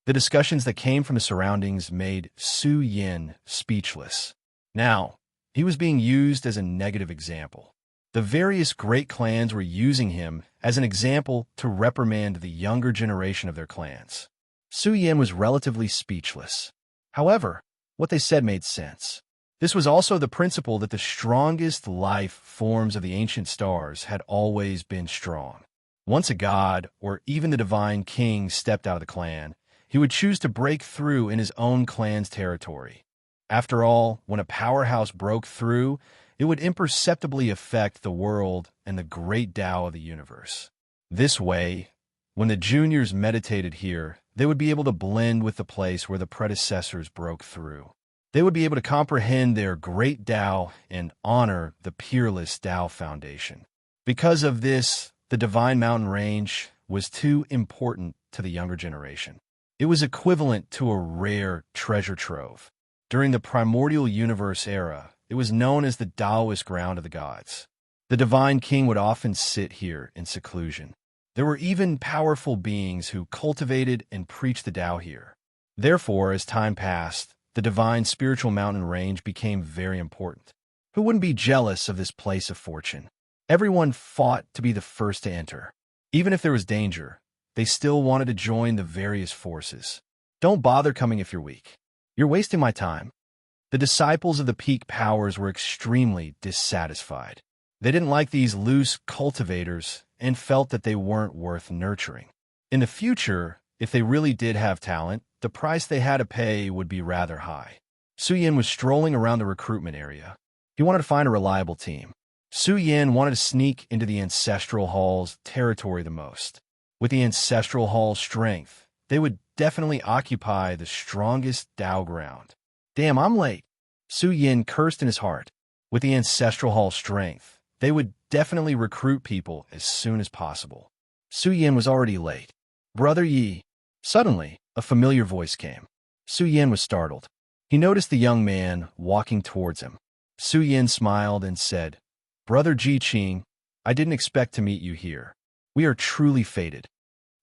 The discussions that came from the surroundings made Su Yin speechless. Now, he was being used as a negative example. The various great clans were using him as an example to reprimand the younger generation of their clans. Su Yin was relatively speechless. However, what they said made sense. This was also the principle that the strongest life forms of the ancient stars had always been strong. Once a god, or even the divine king, stepped out of the clan, he would choose to break through in his own clan's territory. After all, when a powerhouse broke through, it would imperceptibly affect the world and the great Tao of the universe. This way, when the juniors meditated here, they would be able to blend with the place where the predecessors broke through. They would be able to comprehend their great Tao and honor the peerless Tao foundation. Because of this, the Divine Mountain Range was too important to the younger generation. It was equivalent to a rare treasure trove. During the primordial universe era, it was known as the Taoist ground of the gods. The divine king would often sit here in seclusion. There were even powerful beings who cultivated and preached the Tao here. Therefore, as time passed, the divine spiritual mountain range became very important. Who wouldn't be jealous of this place of fortune? Everyone fought to be the first to enter. Even if there was danger, they still wanted to join the various forces. Don't bother coming if you're weak. You're wasting my time. The disciples of the peak powers were extremely dissatisfied. They didn't like these loose cultivators and felt that they weren't worth nurturing. In the future, if they really did have talent, the price they had to pay would be rather high. Su Yin was strolling around the recruitment area. He wanted to find a reliable team. Su Yin wanted to sneak into the Ancestral Hall's territory the most. With the Ancestral Hall's strength, they would definitely occupy the strongest Tao ground. Damn, I'm late. Su Yin cursed in his heart. With the Ancestral Hall's strength, they would definitely recruit people as soon as possible. Su Yin was already late. Brother Yi. Suddenly, a familiar voice came. Su Yin was startled. He noticed the young man walking towards him. Su Yin smiled and said, Brother Ji Qing, I didn't expect to meet you here. We are truly fated.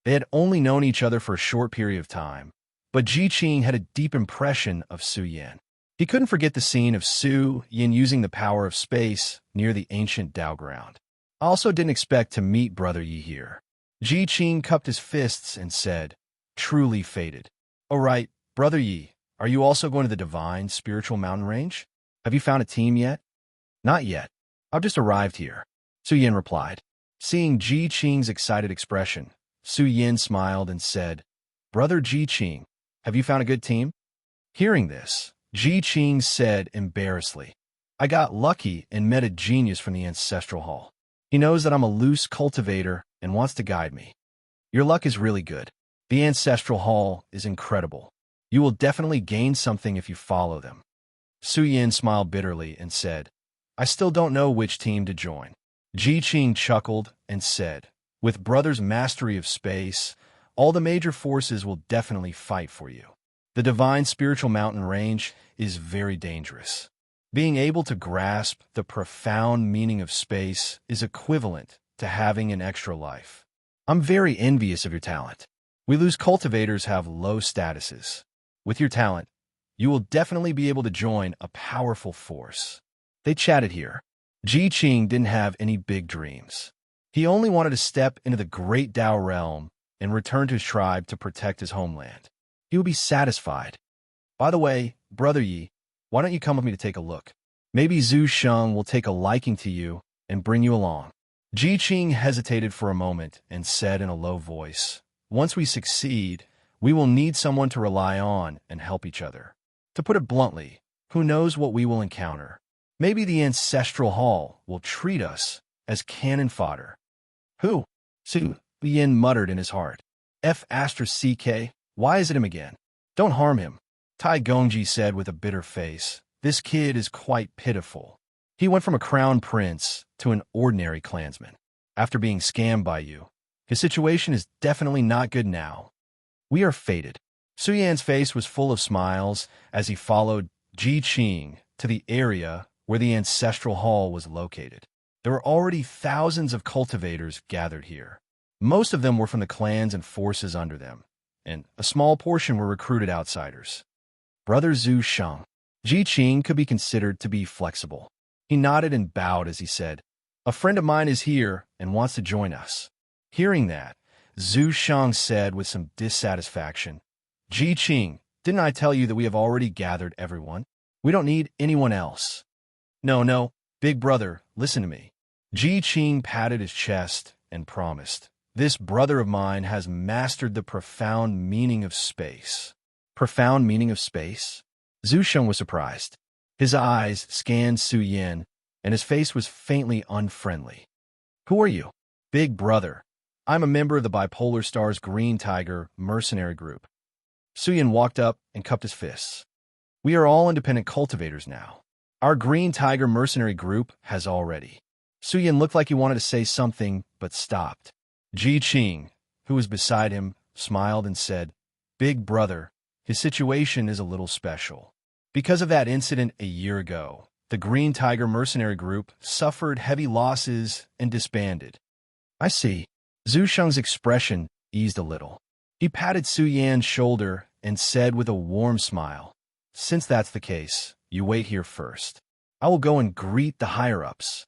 They had only known each other for a short period of time, but Ji Qing had a deep impression of Su Yin. He couldn't forget the scene of Su Yin using the power of space near the ancient Tao ground. I also didn't expect to meet Brother Yi here. Ji Qing cupped his fists and said, Truly fated. All right, Brother Yi, are you also going to the divine spiritual mountain range? Have you found a team yet? Not yet. I've just arrived here, Su Yin replied. Seeing Ji Qing's excited expression, Su Yin smiled and said, Brother Ji Qing, have you found a good team? Hearing this, Ji Qing said embarrassedly, I got lucky and met a genius from the Ancestral Hall. He knows that I'm a loose cultivator and wants to guide me. Your luck is really good. The Ancestral Hall is incredible. You will definitely gain something if you follow them. Su Yin smiled bitterly and said, I still don't know which team to join. Ji Qing chuckled and said, With Brother's mastery of space, all the major forces will definitely fight for you. The divine spiritual mountain range is very dangerous. Being able to grasp the profound meaning of space is equivalent to having an extra life. I'm very envious of your talent. We loose cultivators have low statuses. With your talent, you will definitely be able to join a powerful force. They chatted here. Ji Qing didn't have any big dreams. He only wanted to step into the great Tao realm and return to his tribe to protect his homeland. He would be satisfied. By the way, Brother Yi, why don't you come with me to take a look? Maybe Zhu Sheng will take a liking to you and bring you along. Ji Qing hesitated for a moment and said in a low voice, Once we succeed, we will need someone to rely on and help each other. To put it bluntly, who knows what we will encounter? Maybe the Ancestral Hall will treat us as cannon fodder. Who? Su Yin muttered in his heart. F***, why is it him again? Don't harm him. Tai Gongji said with a bitter face. This kid is quite pitiful. He went from a crown prince to an ordinary clansman. After being scammed by you, his situation is definitely not good now. We are fated. Su Yan's face was full of smiles as he followed Ji Qing to the area where the Ancestral Hall was located. There were already thousands of cultivators gathered here. Most of them were from the clans and forces under them, and a small portion were recruited outsiders. Brother Zhu Sheng. Ji Qing could be considered to be flexible. He nodded and bowed as he said, A friend of mine is here and wants to join us. Hearing that, Zhu Sheng said with some dissatisfaction, Ji Qing, didn't I tell you that we have already gathered everyone? We don't need anyone else. No, no, big brother, listen to me. Ji Qing patted his chest and promised, this brother of mine has mastered the profound meaning of space. Profound meaning of space? Zhu Sheng was surprised. His eyes scanned Su Yin, and his face was faintly unfriendly. Who are you? Big brother. I'm a member of the Bipolar Star's Green Tiger mercenary group. Su Yin walked up and cupped his fists. We are all independent cultivators now. Our Green Tiger mercenary group has already. Su Yin looked like he wanted to say something, but stopped. Ji Qing, who was beside him, smiled and said, Big brother, his situation is a little special. Because of that incident a year ago, the Green Tiger mercenary group suffered heavy losses and disbanded. I see. Zhu Sheng's expression eased a little. He patted Su Yan's shoulder and said with a warm smile, Since that's the case, you wait here first. I will go and greet the higher-ups.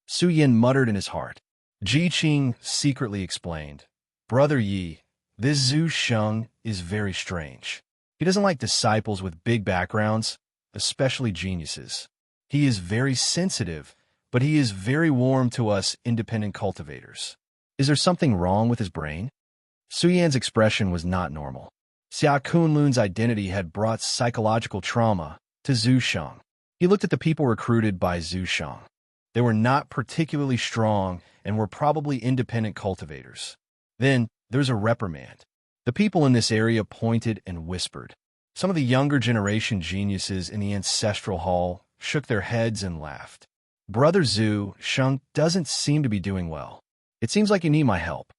Su Yan muttered in his heart. Ji Qing secretly explained, Brother Yi, this Zhu Sheng is very strange. He doesn't like disciples with big backgrounds, especially geniuses. He is very sensitive, but he is very warm to us independent cultivators. Is there something wrong with his brain? Su Yan's expression was not normal. Xia Kunlun's identity had brought psychological trauma to Zhu Sheng. He looked at the people recruited by Zhu Sheng. They were not particularly strong and were probably independent cultivators. Then there's a reprimand. The people in this area pointed and whispered. Some of the younger generation geniuses in the ancestral hall shook their heads and laughed. Brother Zhu Sheng doesn't seem to be doing well. It seems like you need my help.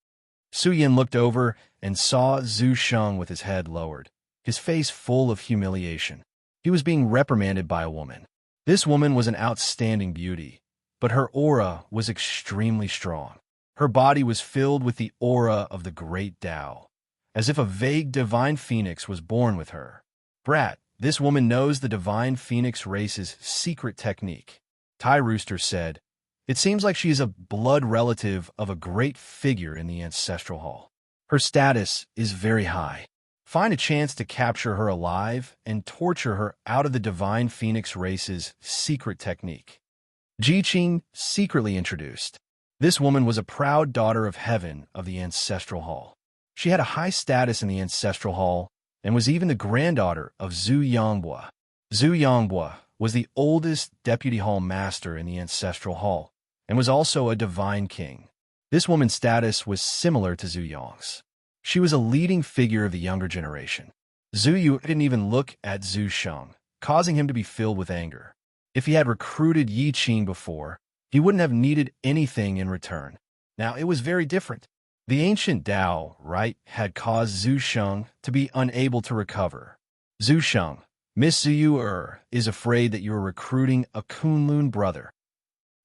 Su Yin looked over and saw Zhu Sheng with his head lowered, his face full of humiliation. He was being reprimanded by a woman. This woman was an outstanding beauty, but her aura was extremely strong. Her body was filled with the aura of the great Tao, as if a vague divine phoenix was born with her. Brat, this woman knows the divine phoenix race's secret technique. Tai Rooster said, It seems like she is a blood relative of a great figure in the ancestral hall. Her status is very high. Find a chance to capture her alive and torture her out of the divine phoenix race's secret technique. Ji Qing secretly introduced. This woman was a proud daughter of heaven of the ancestral hall. She had a high status in the ancestral hall and was even the granddaughter of Zhu Yongbua. Zhu Yongbua was the oldest deputy hall master in the ancestral hall and was also a divine king. This woman's status was similar to Zhu Yong's. She was a leading figure of the younger generation. Zhu Yu didn't even look at Zhu Sheng, causing him to be filled with anger. If he had recruited Yi Qing before, he wouldn't have needed anything in return. Now it was very different. The ancient Tao, right, had caused Zhu Sheng to be unable to recover. Zhu Sheng, Miss Zhu is afraid that you are recruiting a Kunlun brother.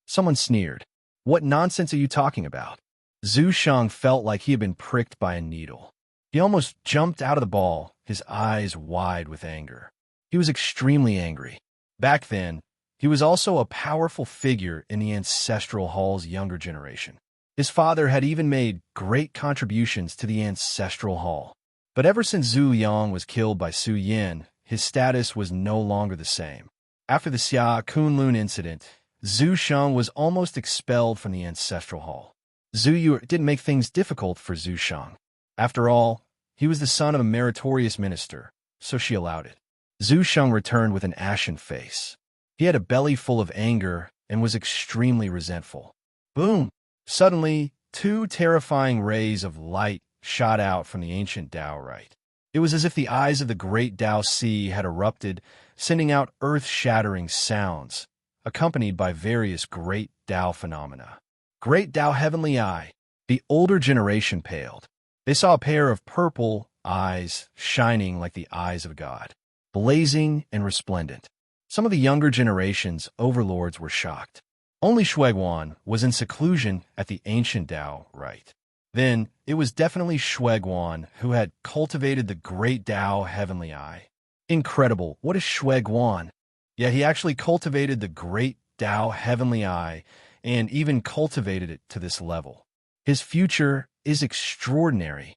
Someone sneered. What nonsense are you talking about? Zhu Sheng felt like he had been pricked by a needle. He almost jumped out of the ball, his eyes wide with anger. He was extremely angry. Back then, he was also a powerful figure in the ancestral hall's younger generation. His father had even made great contributions to the ancestral hall. But ever since Zhu Yang was killed by Su Yin, his status was no longer the same. After the Xia Kunlun incident, Zhu Sheng was almost expelled from the ancestral hall. Zhu Yu didn't make things difficult for Zhu Sheng. After all, he was the son of a meritorious minister, so she allowed it. Zhu Sheng returned with an ashen face. He had a belly full of anger and was extremely resentful. Boom! Suddenly, two terrifying rays of light shot out from the ancient Tao right. It was as if the eyes of the great Tao Sea had erupted, sending out earth-shattering sounds, accompanied by various great Tao phenomena. Great Tao Heavenly Eye. The older generation paled. They saw a pair of purple eyes shining like the eyes of God, blazing and resplendent. Some of the younger generation's overlords were shocked. Only Shuiguan was in seclusion at the ancient Tao right. Then, it was definitely Shuiguan who had cultivated the great Tao Heavenly Eye. Incredible, what is Shuiguan? Yet he actually cultivated the great Tao Heavenly Eye and even cultivated it to this level. His future is extraordinary.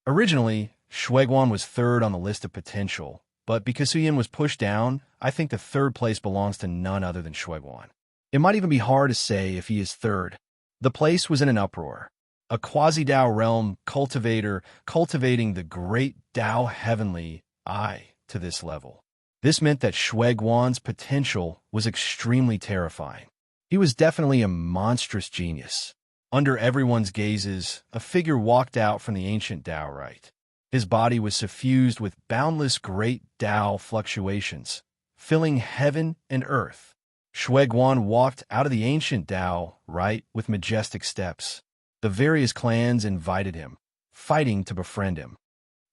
Originally, Shuiguan was third on the list of potential, but because Su Yin was pushed down, I think the third place belongs to none other than Shuiguan. It might even be hard to say if he is third. The place was in an uproar. A quasi-Dao realm cultivator cultivating the great Dao heavenly eye to this level. This meant that Shuiguan's potential was extremely terrifying. He was definitely a monstrous genius. Under everyone's gazes, a figure walked out from the ancient Dao rite. His body was suffused with boundless great Dao fluctuations, filling heaven and earth. Shuiguan walked out of the ancient Dao rite with majestic steps. The various clans invited him, fighting to befriend him.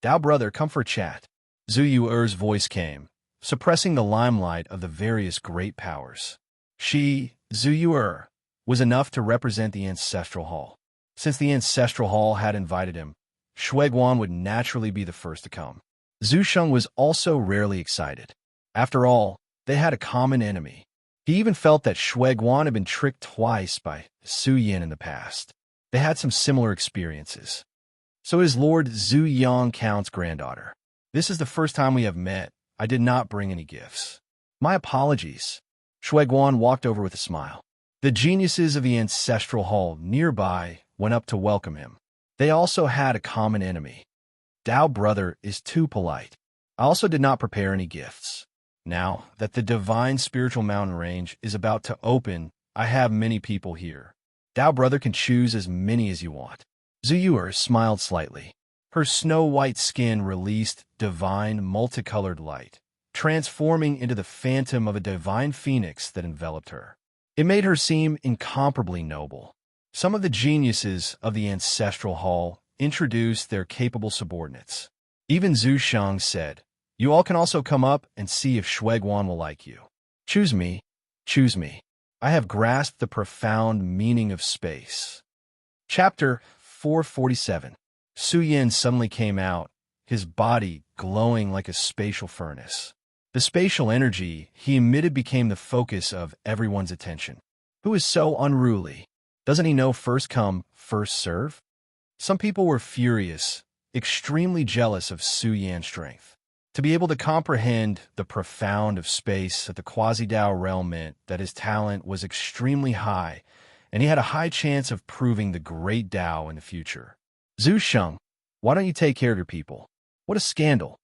"Dao brother, come for a chat." Zhu Yuer's voice came, suppressing the limelight of the various great powers. She, Zhu Yuer, was enough to represent the Ancestral Hall. Since the Ancestral Hall had invited him, Shuiguan would naturally be the first to come. Zhu Sheng was also rarely excited. After all, they had a common enemy. He even felt that Shuiguan had been tricked twice by Su Yin in the past. They had some similar experiences. "So is Lord Zhu Yang Count's granddaughter. This is the first time we have met. I did not bring any gifts." "My apologies." Shuiguan walked over with a smile. The geniuses of the Ancestral Hall nearby went up to welcome him. They also had a common enemy. "Dao brother is too polite. I also did not prepare any gifts. Now that the divine spiritual mountain range is about to open, I have many people here. Dao brother can choose as many as you want." Zhu Yuer smiled slightly. Her snow-white skin released divine multicolored light, transforming into the phantom of a divine phoenix that enveloped her. It made her seem incomparably noble. Some of the geniuses of the Ancestral Hall introduced their capable subordinates. Even Zhu Sheng said, "You all can also come up and see if Shuiguan will like you. Choose me, choose me. I have grasped the profound meaning of space." Chapter 447. Su Yin suddenly came out, his body glowing like a spatial furnace. The spatial energy he emitted became the focus of everyone's attention. Who is so unruly? Doesn't he know first come, first serve? Some people were furious, extremely jealous of Su Yan's strength. To be able to comprehend the profound of space at the quasi-Dao realm meant that his talent was extremely high, and he had a high chance of proving the great Dao in the future. "Zhu Sheng, why don't you take care of your people? What a scandal."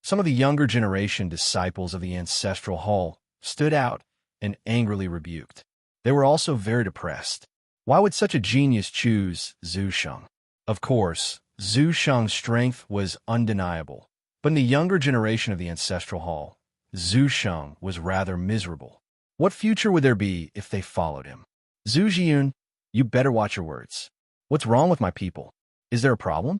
Some of the younger generation disciples of the Ancestral Hall stood out and angrily rebuked. They were also very depressed. Why would such a genius choose Zhu Sheng? Of course, Zhu Sheng's strength was undeniable, but in the younger generation of the Ancestral Hall, Zhu Sheng was rather miserable. What future would there be if they followed him? "Zhu Jiyun, you better watch your words. What's wrong with my people? Is there a problem?"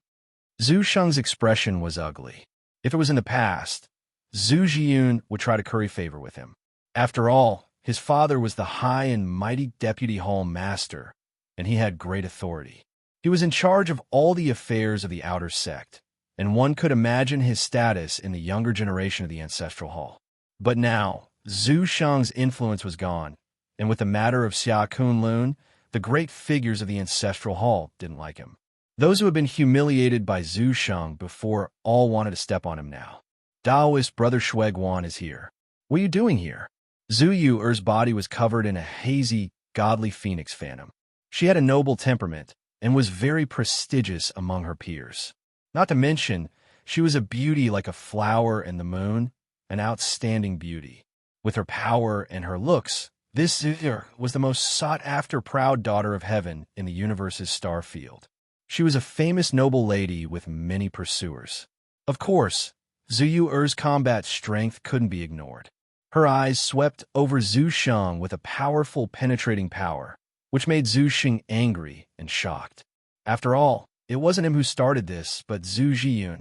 Zhu Sheng's expression was ugly. If it was in the past, Zhu Jiyun would try to curry favor with him. After all, his father was the high and mighty deputy hall master, and he had great authority. He was in charge of all the affairs of the outer sect, and one could imagine his status in the younger generation of the Ancestral Hall. But now, Zhu Sheng's influence was gone, and with the matter of Xia Kunlun, the great figures of the Ancestral Hall didn't like him. Those who had been humiliated by Zhu Sheng before all wanted to step on him now. "Daoist brother Shuiguan is here. What are you doing here?" Zhu Yuer's body was covered in a hazy, godly phoenix phantom. She had a noble temperament and was very prestigious among her peers. Not to mention, she was a beauty like a flower in the moon, an outstanding beauty. With her power and her looks, this Zhu was the most sought-after proud daughter of heaven in the universe's star field. She was a famous noble lady with many pursuers. Of course, Zhu Yuer's combat strength couldn't be ignored. Her eyes swept over Zhu Sheng with a powerful, penetrating power, which made Zhu Sheng angry and shocked. After all, it wasn't him who started this, but Zhu Jiyun.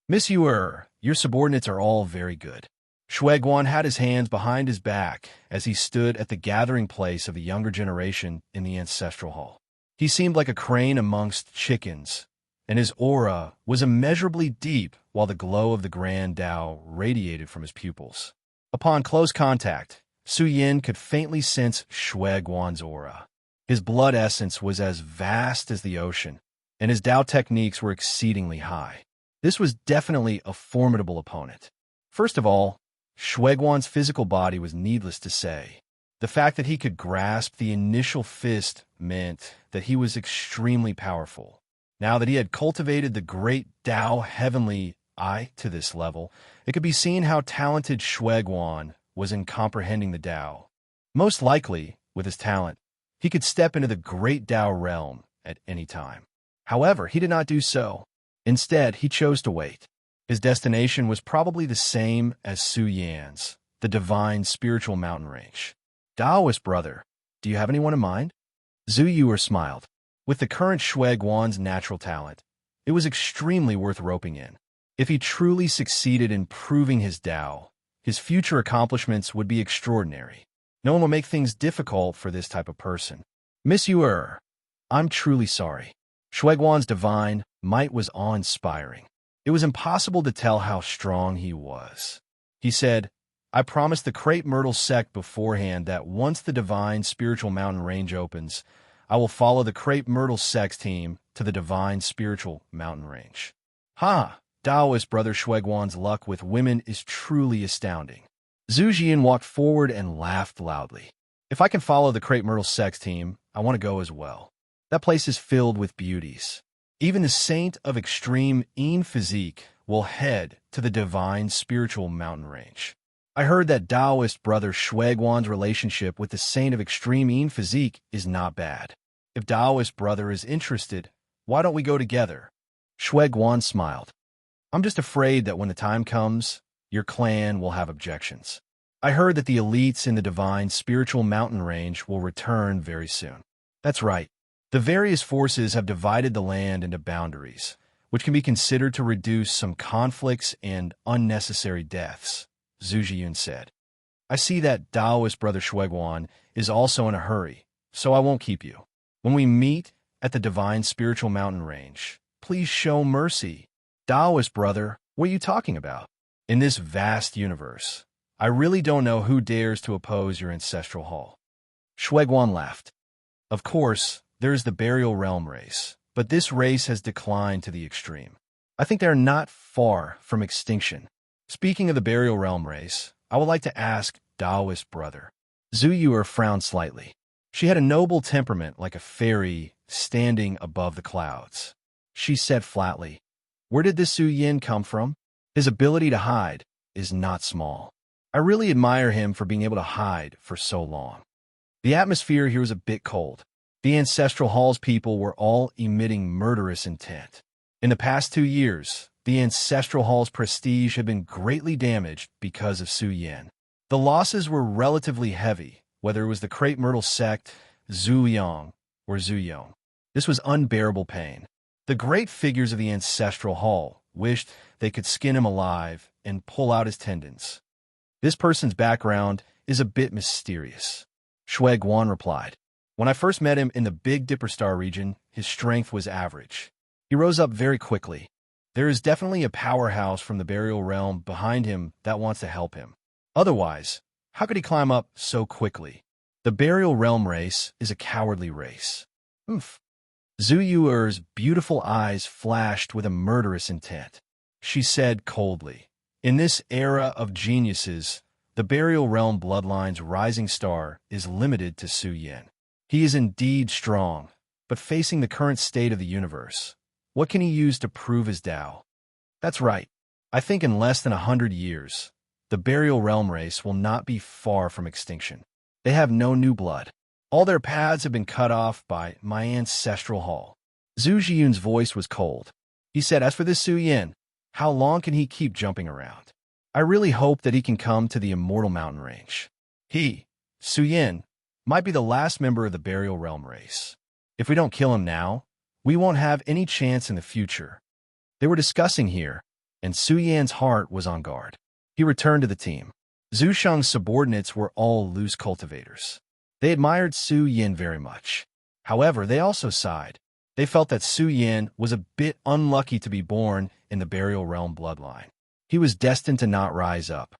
"Miss Yuer, your subordinates are all very good." Shuiguan had his hands behind his back as he stood at the gathering place of the younger generation in the Ancestral Hall. He seemed like a crane amongst chickens, and his aura was immeasurably deep while the glow of the Grand Dao radiated from his pupils. Upon close contact, Su Yin could faintly sense Shuiguan's aura. His blood essence was as vast as the ocean, and his Dao techniques were exceedingly high. This was definitely a formidable opponent. First of all, Shueguan's physical body was needless to say. The fact that he could grasp the initial fist meant that he was extremely powerful. Now that he had cultivated the great Tao heavenly eye to this level, it could be seen how talented Shueguan was in comprehending the Tao. Most likely, with his talent, he could step into the great Tao realm at any time. However, he did not do so. Instead, he chose to wait. His destination was probably the same as Su Yan's, the divine spiritual mountain range. Taoist brother, do you have anyone in mind? Zhu Yuer smiled. With the current Shueguan's natural talent, it was extremely worth roping in. If he truly succeeded in proving his Tao, his future accomplishments would be extraordinary. No one will make things difficult for this type of person. Miss Yuer, I'm truly sorry. Shueguan's divine might was awe-inspiring. It was impossible to tell how strong he was. He said, I promised the Crepe Myrtle sect beforehand that once the divine spiritual mountain range opens, I will follow the Crepe Myrtle sect's team to the divine spiritual mountain range. Ha! Taoist brother Shueguan's luck with women is truly astounding. Zhu Jian walked forward and laughed loudly. If I can follow the Crepe Myrtle sect's team, I want to go as well. That place is filled with beauties. Even the saint of extreme physique will head to the divine spiritual mountain range. I heard that Taoist brother Shueguan's relationship with the saint of extreme physique is not bad. If Taoist brother is interested, why don't we go together? Shueguan smiled. I'm just afraid that when the time comes, your clan will have objections. I heard that the elites in the divine spiritual mountain range will return very soon. That's right. The various forces have divided the land into boundaries, which can be considered to reduce some conflicts and unnecessary deaths, Zhu Jiyun said. I see that Taoist brother Shueguan is also in a hurry, so I won't keep you. When we meet at the divine spiritual mountain range, please show mercy. Taoist brother, what are you talking about? In this vast universe, I really don't know who dares to oppose your ancestral hall. Shueguan laughed. Of course, there is the burial realm race, but this race has declined to the extreme. I think they are not far from extinction. Speaking of the burial realm race, I would like to ask Taoist brother. Zhu Yuer frowned slightly. She had a noble temperament like a fairy standing above the clouds. She said flatly, where did this Su Yin come from? His ability to hide is not small. I really admire him for being able to hide for so long. The atmosphere here was a bit cold. The ancestral hall's people were all emitting murderous intent. In the past 2 years, the ancestral hall's prestige had been greatly damaged because of Su Yin. The losses were relatively heavy, whether it was the Crepe Myrtle sect, Zhu Yang, or Zhu Yong. This was unbearable pain. The great figures of the ancestral hall wished they could skin him alive and pull out his tendons. This person's background is a bit mysterious. Shueguan replied. When I first met him in the Big Dipper Star region, his strength was average. He rose up very quickly. There is definitely a powerhouse from the burial realm behind him that wants to help him. Otherwise, how could he climb up so quickly? The burial realm race is a cowardly race. Oof. Zhu Yuer's beautiful eyes flashed with a murderous intent. She said coldly, in this era of geniuses, the burial realm bloodline's rising star is limited to Su Yin. He is indeed strong, but facing the current state of the universe, what can he use to prove his Tao? That's right. I think in less than 100 years, the burial realm race will not be far from extinction. They have no new blood. All their paths have been cut off by my ancestral hall. Zhu Jiyun's voice was cold. He said, as for this Su Yin, how long can he keep jumping around? I really hope that he can come to the immortal mountain range. He, Su Yin, might be the last member of the burial realm race. If we don't kill him now, we won't have any chance in the future. They were discussing here, and Su Yan's heart was on guard. He returned to the team. Zhu Sheng's subordinates were all loose cultivators. They admired Su Yin very much. However, they also sighed. They felt that Su Yin was a bit unlucky to be born in the burial realm bloodline. He was destined to not rise up.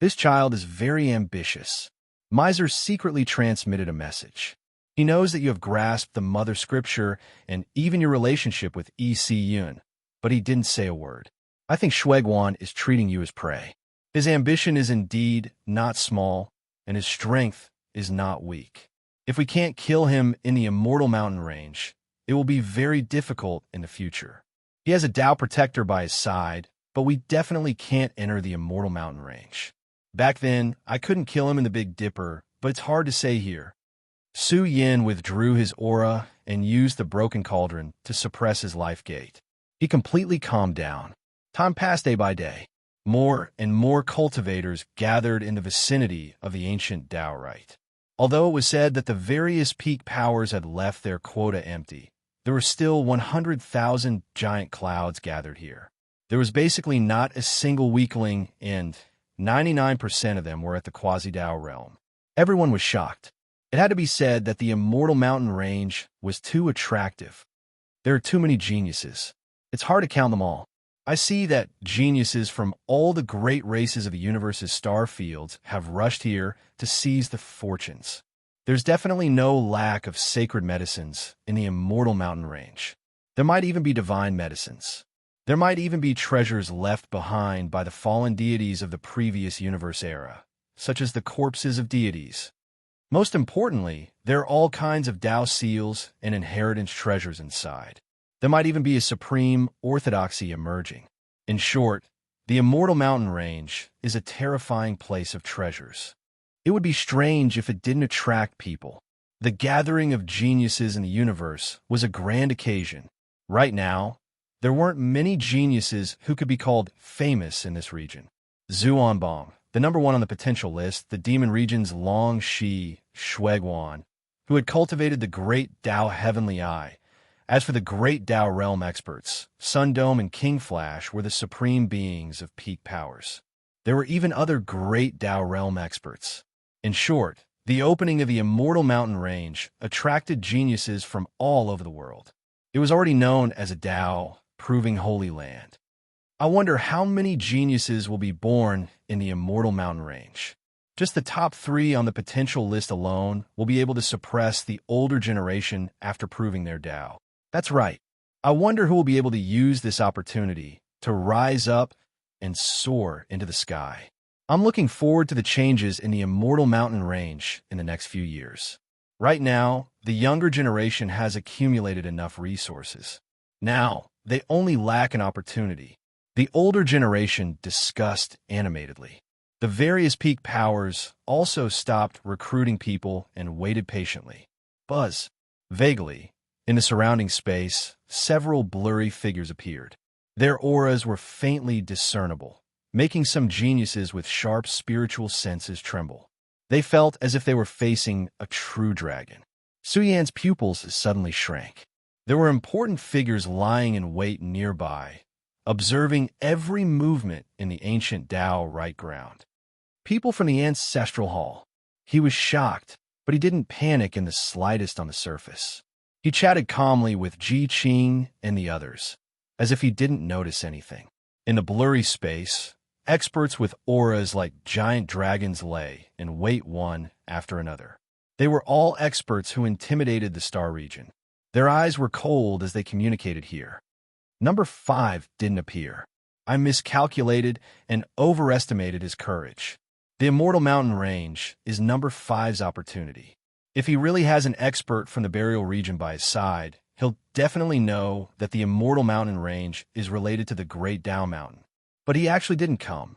This child is very ambitious. Miser secretly transmitted a message. He knows that you have grasped the mother scripture and even your relationship with E.C. Yun, but he didn't say a word. I think Shueguan is treating you as prey. His ambition is indeed not small, and his strength is not weak. If we can't kill him in the immortal mountain range, it will be very difficult in the future. He has a Tao protector by his side, but we definitely can't enter the immortal mountain range. Back then, I couldn't kill him in the Big Dipper, but it's hard to say here. Su Yin withdrew his aura and used the broken cauldron to suppress his life gate. He completely calmed down. Time passed day by day. More and more cultivators gathered in the vicinity of the ancient Tao rite. Although it was said that the various peak powers had left their quota empty, there were still 100,000 giant clouds gathered here. There was basically not a single weakling, and 99% of them were at the quasi-Tao realm. Everyone was shocked. It had to be said that the immortal mountain range was too attractive. There are too many geniuses. It's hard to count them all. I see that geniuses from all the great races of the universe's star fields have rushed here to seize the fortunes. There's definitely no lack of sacred medicines in the immortal mountain range. There might even be divine medicines. There might even be treasures left behind by the fallen deities of the previous universe era, such as the corpses of deities. Most importantly, there are all kinds of Tao seals and inheritance treasures inside. There might even be a supreme orthodoxy emerging. In short, the immortal mountain range is a terrifying place of treasures. It would be strange if it didn't attract people. The gathering of geniuses in the universe was a grand occasion. Right now, there weren't many geniuses who could be called famous in this region. Zuanbong, the number one on the potential list, the demon region's Long Shi Shuiguan, who had cultivated the great Tao heavenly eye. As for the great Tao realm experts, Sundome and King Flash were the supreme beings of peak powers. There were even other great Tao realm experts. In short, the opening of the immortal mountain range attracted geniuses from all over the world. It was already known as a Tao, proving holy land. I wonder how many geniuses will be born in the immortal mountain range. Just the top 3 on the potential list alone will be able to suppress the older generation after proving their Tao. That's right. I wonder who will be able to use this opportunity to rise up and soar into the sky. I'm looking forward to the changes in the immortal mountain range in the next few years. Right now, the younger generation has accumulated enough resources. Now, they only lack an opportunity. The older generation discussed animatedly. The various peak powers also stopped recruiting people and waited patiently. Buzz. Vaguely, in the surrounding space, several blurry figures appeared. Their auras were faintly discernible, making some geniuses with sharp spiritual senses tremble. They felt as if they were facing a true dragon. Suyan's pupils suddenly shrank. There were important figures lying in wait nearby, observing every movement in the ancient Tao right ground. People from the ancestral hall. He was shocked, but he didn't panic in the slightest on the surface. He chatted calmly with Ji Qing and the others, as if he didn't notice anything. In the blurry space, experts with auras like giant dragons lay and wait one after another. They were all experts who intimidated the star region. Their eyes were cold as they communicated here. Number 5 didn't appear. I miscalculated and overestimated his courage. The Immortal Mountain Range is number 5's opportunity. If he really has an expert from the burial region by his side, he'll definitely know that the Immortal Mountain Range is related to the Great Tao Mountain. But he actually didn't come.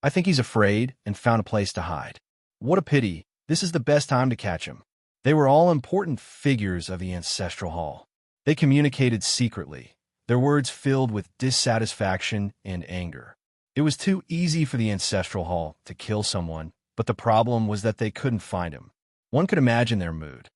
I think he's afraid and found a place to hide. What a pity. This is the best time to catch him. They were all important figures of the Ancestral Hall. They communicated secretly, their words filled with dissatisfaction and anger. It was too easy for the Ancestral Hall to kill someone, but the problem was that they couldn't find him. One could imagine their mood.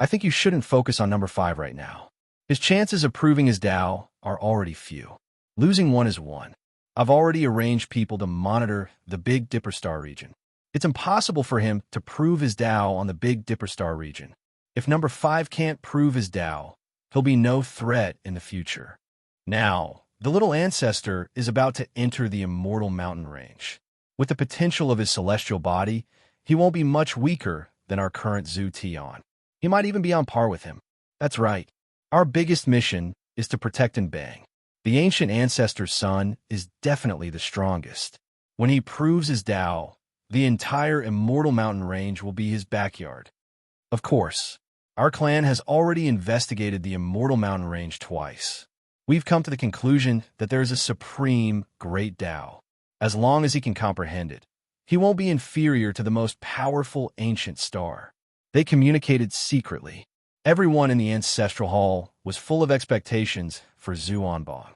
I think you shouldn't focus on number 5 right now. His chances of proving his Tao are already few. Losing one is one. I've already arranged people to monitor the Big Dipper Star region. It's impossible for him to prove his Tao on the Big Dipper Star region. If number 5 can't prove his Tao, he'll be no threat in the future. Now, the little ancestor is about to enter the Immortal Mountain Range. With the potential of his celestial body, he won't be much weaker than our current Zhu Tian. He might even be on par with him. That's right. Our biggest mission is to protect Embark. The ancient ancestor's son is definitely the strongest. When he proves his Tao, the entire Immortal Mountain range will be his backyard. Of course, our clan has already investigated the Immortal Mountain range twice. We've come to the conclusion that there is a supreme, great Tao. As long as he can comprehend it, he won't be inferior to the most powerful ancient star. They communicated secretly. Everyone in the Ancestral Hall was full of expectations for Zuanba.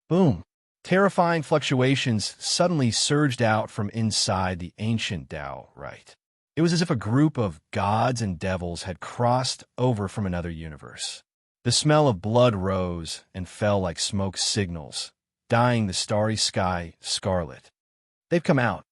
Boom! Terrifying fluctuations suddenly surged out from inside the ancient Tao, right? It was as if a group of gods and devils had crossed over from another universe. The smell of blood rose and fell like smoke signals, dyeing the starry sky scarlet. They've come out.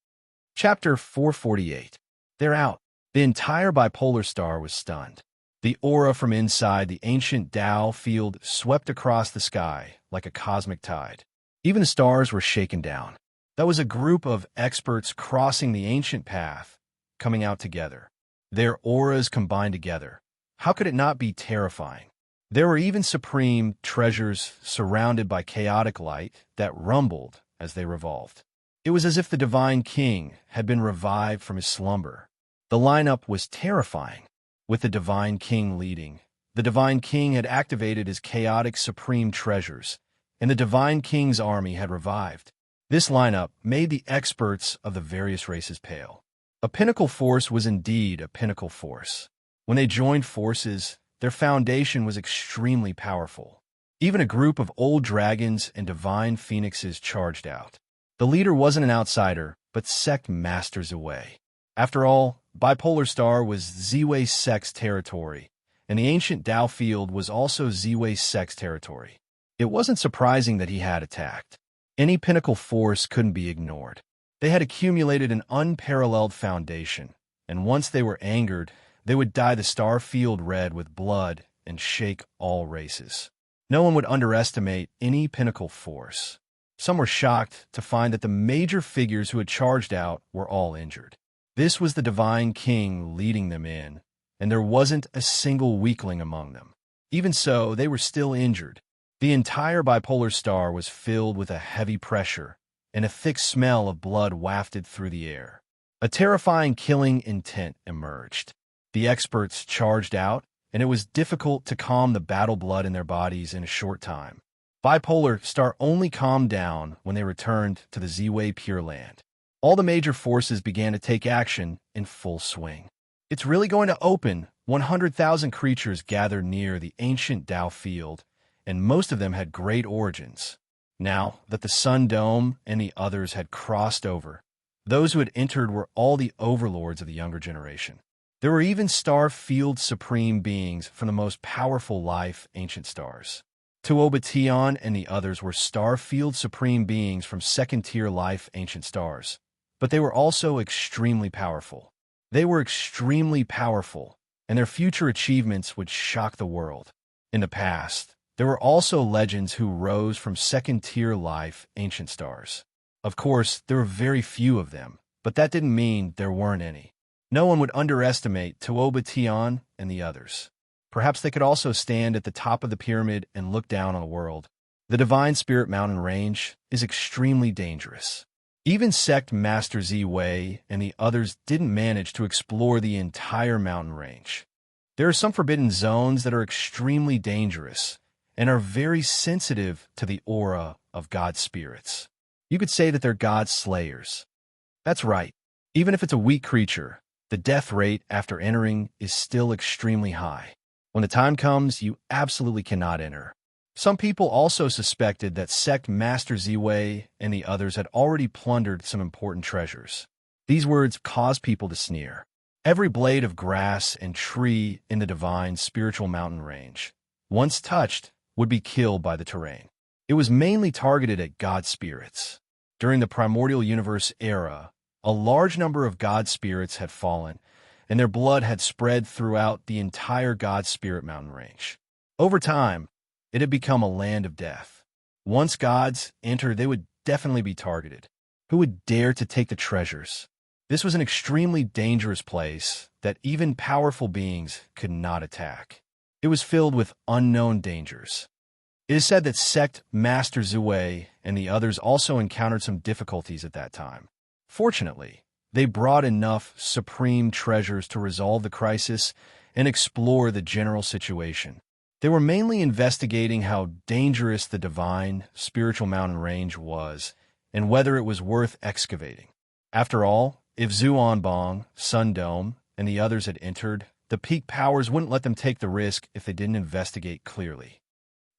Chapter 448. They're out. The entire bipolar star was stunned. The aura from inside the ancient Tao field swept across the sky like a cosmic tide. Even the stars were shaken down. That was a group of experts crossing the ancient path, coming out together. Their auras combined together. How could it not be terrifying? There were even supreme treasures surrounded by chaotic light that rumbled as they revolved. It was as if the Divine King had been revived from his slumber. The lineup was terrifying. With the Divine King leading, the Divine King had activated his chaotic supreme treasures, and the Divine King's army had revived. This lineup made the experts of the various races pale. A pinnacle force was indeed a pinnacle force. When they joined forces, their foundation was extremely powerful. Even a group of old dragons and divine phoenixes charged out. The leader wasn't an outsider, but sect master Ziwei. After all, Bipolar Star was Ziwei's sect's territory, and the ancient Tao field was also Ziwei's sect's territory. It wasn't surprising that he had attacked. Any pinnacle force couldn't be ignored. They had accumulated an unparalleled foundation, and once they were angered, they would dye the star field red with blood and shake all races. No one would underestimate any pinnacle force. Some were shocked to find that the major figures who had charged out were all injured. This was the Divine King leading them in, and there wasn't a single weakling among them. Even so, they were still injured. The entire bipolar star was filled with a heavy pressure, and a thick smell of blood wafted through the air. A terrifying killing intent emerged. The experts charged out, and it was difficult to calm the battle blood in their bodies in a short time. Bipolar Star only calmed down when they returned to the Ziwei Pure Land. All the major forces began to take action in full swing. It's really going to open. 100,000 creatures gathered near the ancient Tao field, and most of them had great origins. Now that the Sun Dome and the others had crossed over, those who had entered were all the overlords of the younger generation. There were even star field supreme beings from the most powerful life ancient stars. Tuobation and the others were star field supreme beings from second-tier life ancient stars, but they were also extremely powerful. They were extremely powerful, and their future achievements would shock the world. In the past, there were also legends who rose from second-tier life ancient stars. Of course, there were very few of them, but that didn't mean there weren't any. No one would underestimate Tuobation and the others. Perhaps they could also stand at the top of the pyramid and look down on the world. The Divine Spirit Mountain Range is extremely dangerous. Even Sect Master Ziwei and the others didn't manage to explore the entire mountain range. There are some forbidden zones that are extremely dangerous and are very sensitive to the aura of God spirits. You could say that they're God slayers. That's right. Even if it's a weak creature, the death rate after entering is still extremely high. When the time comes, you absolutely cannot enter. Some people also suspected that Sect Master Ziwei and the others had already plundered some important treasures. These words caused people to sneer. Every blade of grass and tree in the divine spiritual mountain range, once touched, would be killed by the terrain. It was mainly targeted at God spirits. During the primordial universe era, a large number of God spirits had fallen, and their blood had spread throughout the entire God Spirit Mountain range. Over time, it had become a land of death. Once gods entered, they would definitely be targeted. Who would dare to take the treasures? This was an extremely dangerous place that even powerful beings could not attack. It was filled with unknown dangers. It is said that Sect Master Ziwei and the others also encountered some difficulties at that time. Fortunately, they brought enough supreme treasures to resolve the crisis and explore the general situation. They were mainly investigating how dangerous the divine, spiritual mountain range was and whether it was worth excavating. After all, if Zhu Onbong, Sun Dome, and the others had entered, the peak powers wouldn't let them take the risk if they didn't investigate clearly.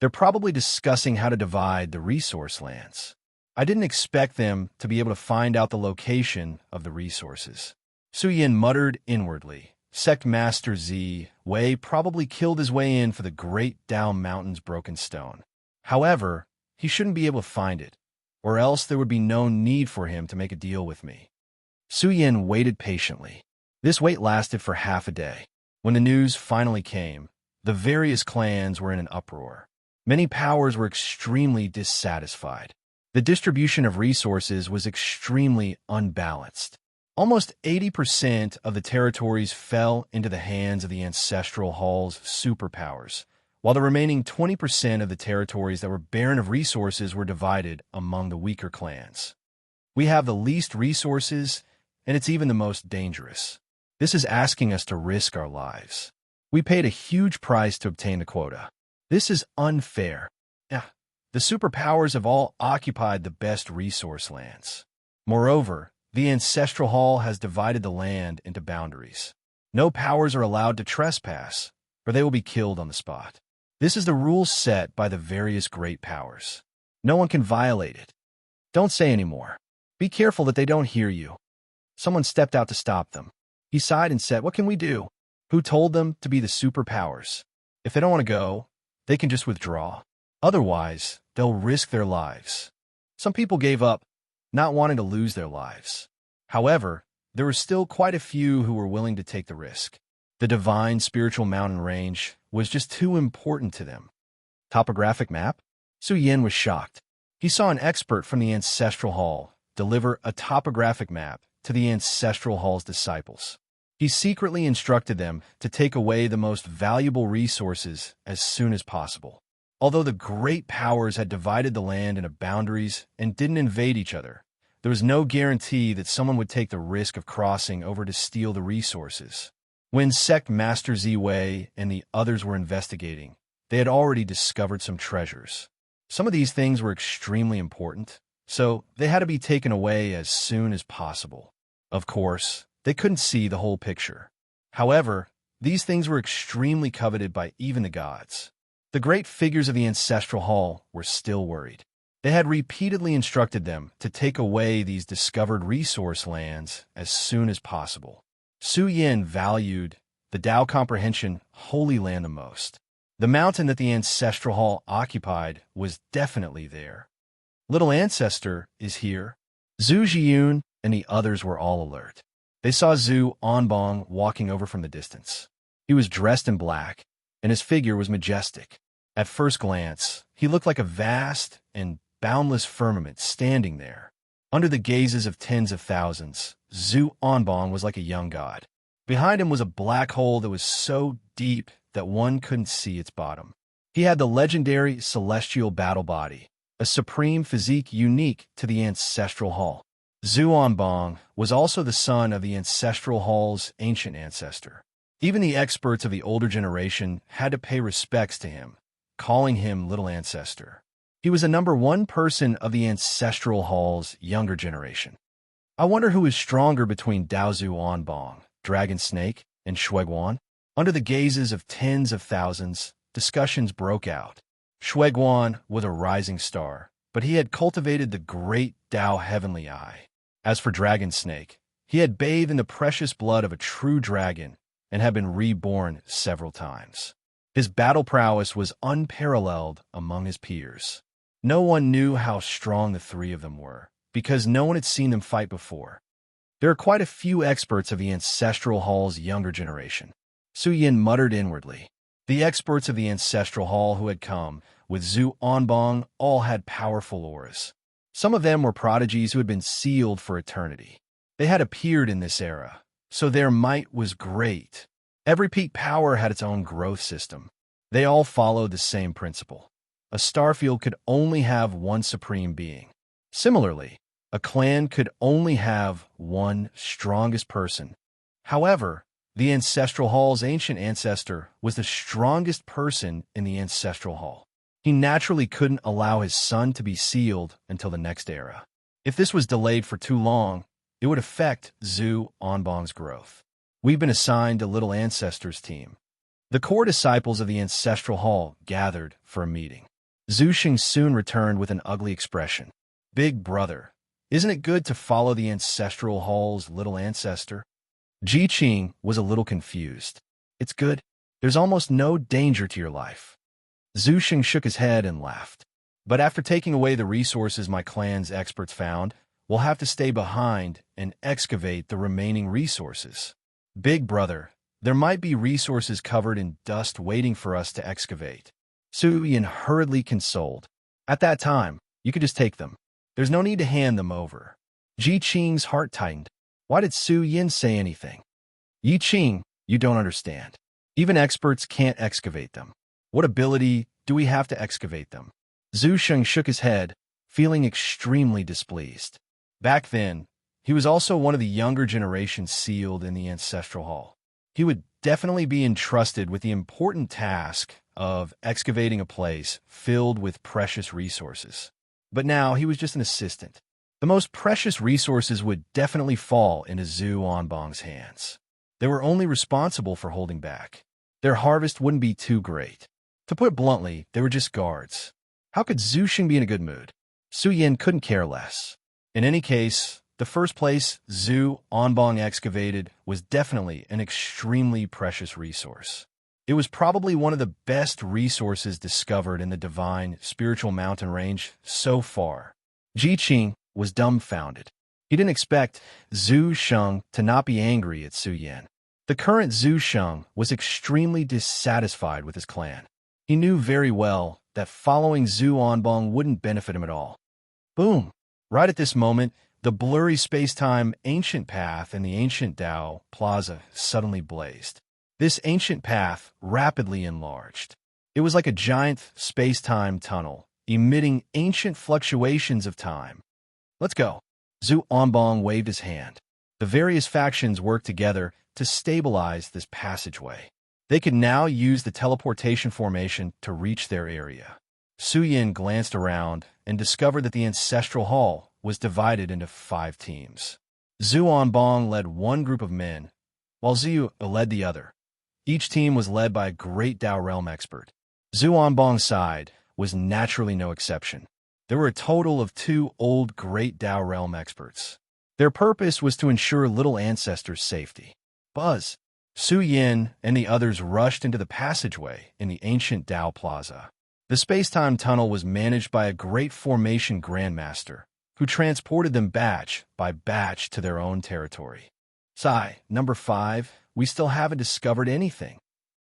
They're probably discussing how to divide the resource lands. I didn't expect them to be able to find out the location of the resources. Su Yin muttered inwardly. Sect Master Z Wei probably killed his way in for the Great Dao Mountain's broken stone. However, he shouldn't be able to find it, or else there would be no need for him to make a deal with me. Su Yin waited patiently. This wait lasted for half a day. When the news finally came, the various clans were in an uproar. Many powers were extremely dissatisfied. The distribution of resources was extremely unbalanced. Almost 80% of the territories fell into the hands of the Ancestral Hall's superpowers, while the remaining 20% of the territories that were barren of resources were divided among the weaker clans. We have the least resources, and it's even the most dangerous. This is asking us to risk our lives. We paid a huge price to obtain the quota. This is unfair. The superpowers have all occupied the best resource lands. Moreover, the Ancestral Hall has divided the land into boundaries. No powers are allowed to trespass, or they will be killed on the spot. This is the rule set by the various great powers. No one can violate it. Don't say any more. Be careful that they don't hear you. Someone stepped out to stop them. He sighed and said, "What can we do?" Who told them to be the superpowers? If they don't want to go, they can just withdraw. Otherwise, they'll risk their lives. Some people gave up, not wanting to lose their lives. However, there were still quite a few who were willing to take the risk. The divine spiritual mountain range was just too important to them. Topographic map? Su Yin was shocked. He saw an expert from the Ancestral Hall deliver a topographic map to the Ancestral Hall's disciples. He secretly instructed them to take away the most valuable resources as soon as possible. Although the great powers had divided the land into boundaries and didn't invade each other, there was no guarantee that someone would take the risk of crossing over to steal the resources. When Sect Master Z Wei and the others were investigating, they had already discovered some treasures. Some of these things were extremely important, so they had to be taken away as soon as possible. Of course, they couldn't see the whole picture. However, these things were extremely coveted by even the gods. The great figures of the Ancestral Hall were still worried. They had repeatedly instructed them to take away these discovered resource lands as soon as possible. Su Yin valued the Tao Comprehension Holy Land the most. The mountain that the Ancestral Hall occupied was definitely there. Little Ancestor is here. Zhu Jiyun and the others were all alert. They saw Zhu Onbong walking over from the distance. He was dressed in black, and his figure was majestic. At first glance, he looked like a vast and boundless firmament standing there. Under the gazes of tens of thousands, Zhu Onbong was like a young god. Behind him was a black hole that was so deep that one couldn't see its bottom. He had the legendary celestial battle body, a supreme physique unique to the Ancestral Hall. Zhu Onbong was also the son of the Ancestral Hall's ancient ancestor. Even the experts of the older generation had to pay respects to him, calling him Little Ancestor. He was the #1 person of the Ancestral Hall's younger generation. I wonder who is stronger between Daozu Onbong, Dragon Snake, and Shueguan. Under the gazes of tens of thousands, discussions broke out. Shueguan was a rising star, but he had cultivated the great Dao Heavenly Eye. As for Dragon Snake, he had bathed in the precious blood of a true dragon and had been reborn several times. His battle prowess was unparalleled among his peers. No one knew how strong the three of them were, because no one had seen them fight before. There are quite a few experts of the Ancestral Hall's younger generation. Su Yin muttered inwardly. The experts of the Ancestral Hall who had come with Zhu Onbong all had powerful auras. Some of them were prodigies who had been sealed for eternity. They had appeared in this era, so their might was great. Every peak power had its own growth system. They all followed the same principle. A starfield could only have one supreme being. Similarly, A clan could only have one strongest person. However, the Ancestral Hall's ancient ancestor was the strongest person in the Ancestral Hall. He naturally couldn't allow his son to be sealed until the next era. If this was delayed for too long, it would affect Zhu Onbong's growth. We've been assigned a little ancestors team. The core disciples of the Ancestral Hall gathered for a meeting. Zhu Xing soon returned with an ugly expression. Big brother, isn't it good to follow the Ancestral Hall's little ancestor? Ji Qing was a little confused. It's good. There's almost no danger to your life. Zhu Xing shook his head and laughed. But after taking away the resources my clan's experts found, we'll have to stay behind and excavate the remaining resources. Big brother, there might be resources covered in dust waiting for us to excavate. Su Yin hurriedly consoled. At that time, you could just take them. There's no need to hand them over. Ji Qing's heart tightened. Why did Su Yin say anything? Yi Qing, you don't understand. Even experts can't excavate them. What ability do we have to excavate them? Zhu Xing shook his head, feeling extremely displeased. Back then, he was also one of the younger generation sealed in the Ancestral Hall. He would definitely be entrusted with the important task of excavating a place filled with precious resources. But now he was just an assistant. The most precious resources would definitely fall into Zhu Onbong's hands. They were only responsible for holding back. Their harvest wouldn't be too great. To put it bluntly, they were just guards. How could Zhu Xing be in a good mood? Su Yin couldn't care less. In any case, the first place Zhu Onbong excavated was definitely an extremely precious resource. It was probably one of the best resources discovered in the divine spiritual mountain range so far. Ji Qing was dumbfounded. He didn't expect Zhu Sheng to not be angry at Su Yin. The current Zhu Sheng was extremely dissatisfied with his clan. He knew very well that following Zhu Onbong wouldn't benefit him at all. Boom! Right at this moment, the blurry space-time ancient path in the ancient Dao Plaza suddenly blazed. This ancient path rapidly enlarged. It was like a giant space-time tunnel, emitting ancient fluctuations of time. Let's go. Zhu Onbong waved his hand. The various factions worked together to stabilize this passageway. They could now use the teleportation formation to reach their area. Su Yin glanced around and discovered that the Ancestral Hall was divided into 5 teams. Zhu Onbong led one group of men, while Zhu led the other. Each team was led by a great Dao Realm expert. Zhu Onbong's side was naturally no exception. There were a total of 2 old Great Dao Realm experts. Their purpose was to ensure little ancestors' safety. Buzz! Su Yin and the others rushed into the passageway in the ancient Dao Plaza. The space-time tunnel was managed by a great formation grandmaster, who transported them batch by batch to their own territory. Sigh, number 5, we still haven't discovered anything.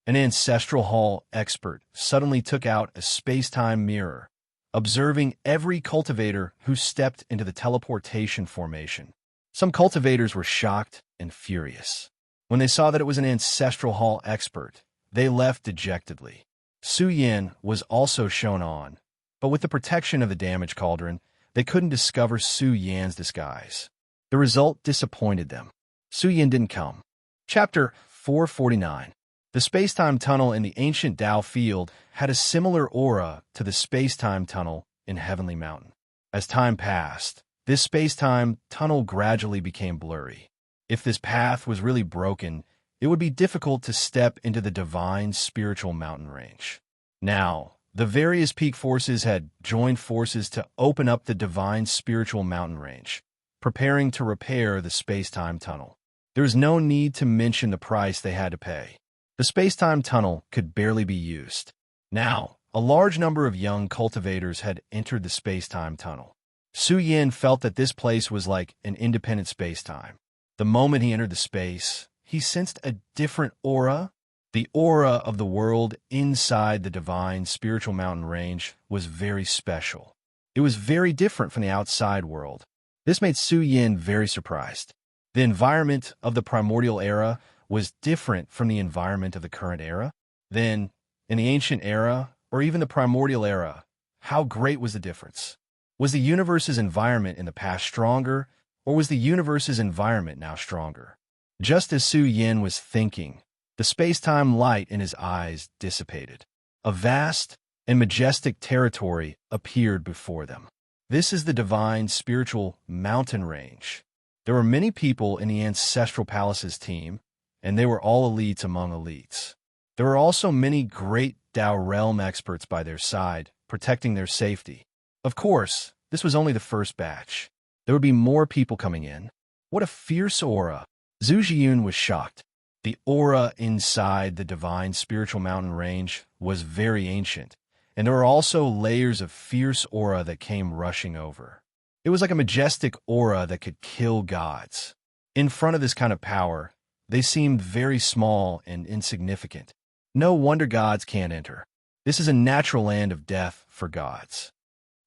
An Ancestral Hall expert suddenly took out a space-time mirror, observing every cultivator who stepped into the teleportation formation. Some cultivators were shocked and furious. When they saw that it was an Ancestral Hall expert, they left dejectedly. Su Yin was also shown on, but with the protection of the damage cauldron, they couldn't discover Su Yan's disguise. The result disappointed them. Su Yin didn't come. Chapter 449. The space-time tunnel in the ancient Dao field had a similar aura to the space-time tunnel in Heavenly Mountain. As time passed, this space-time tunnel gradually became blurry. If this path was really broken, it would be difficult to step into the divine spiritual mountain range. Now, the various peak forces had joined forces to open up the divine spiritual mountain range, preparing to repair the space-time tunnel. There was no need to mention the price they had to pay. The space-time tunnel could barely be used. Now, a large number of young cultivators had entered the space-time tunnel. Su Yin felt that this place was like an independent space-time. The moment he entered the space, he sensed a different aura. The aura of the world inside the divine spiritual mountain range was very special. It was very different from the outside world. This made Su Yin very surprised. The environment of the primordial era was different from the environment of the current era. Then, in the ancient era, or even the primordial era, how great was the difference? Was the universe's environment in the past stronger, or was the universe's environment now stronger? Just as Su Yin was thinking, the space-time light in his eyes dissipated. A vast and majestic territory appeared before them. This is the divine spiritual mountain range. There were many people in the Ancestral Palace's team, and they were all elites among elites. There were also many great Dao realm experts by their side, protecting their safety. Of course, this was only the first batch. There would be more people coming in. What a fierce aura! Zhu Jiyun was shocked. The aura inside the divine spiritual mountain range was very ancient, and there were also layers of fierce aura that came rushing over. It was like a majestic aura that could kill gods. In front of this kind of power, they seemed very small and insignificant. No wonder gods can't enter. This is a natural land of death for gods.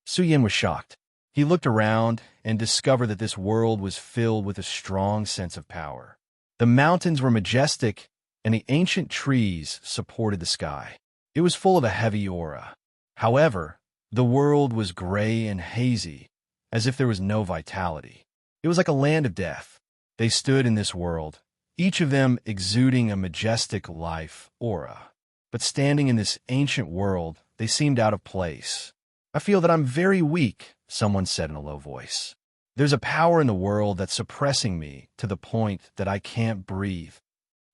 Su Yin was shocked. He looked around and discovered that this world was filled with a strong sense of power. The mountains were majestic, and the ancient trees supported the sky. It was full of a heavy aura. However, the world was gray and hazy, as if there was no vitality. It was like a land of death. They stood in this world, each of them exuding a majestic life aura. But standing in this ancient world, they seemed out of place. "I feel that I'm very weak," someone said in a low voice. "There's a power in the world that's suppressing me to the point that I can't breathe."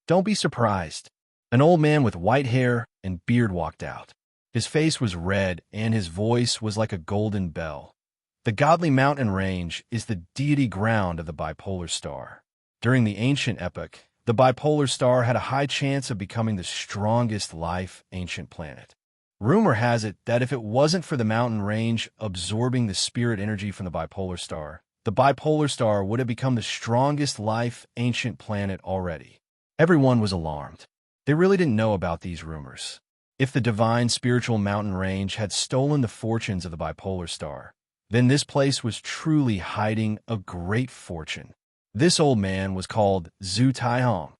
Don't be surprised. An old man with white hair and beard walked out. His face was red, and his voice was like a golden bell. The godly mountain range is the deity ground of the bipolar star. During the ancient epoch, the bipolar star had a high chance of becoming the strongest life ancient planet. Rumor has it that if it wasn't for the mountain range absorbing the spirit energy from the bipolar star would have become the strongest life ancient planet already. Everyone was alarmed. They really didn't know about these rumors. If the divine spiritual mountain range had stolen the fortunes of the bipolar star, then this place was truly hiding a great fortune. This old man was called Zhu Taihong,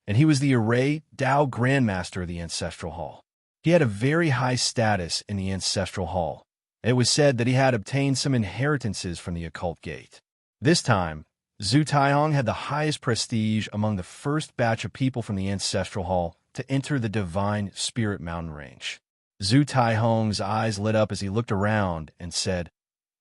and he was the Array Dao Grandmaster of the Ancestral Hall. He had a very high status in the Ancestral Hall. It was said that he had obtained some inheritances from the occult gate. This time, Zhu Taihong had the highest prestige among the first batch of people from the Ancestral Hall to enter the divine spirit mountain range. Zhu Taihong's eyes lit up as he looked around and said,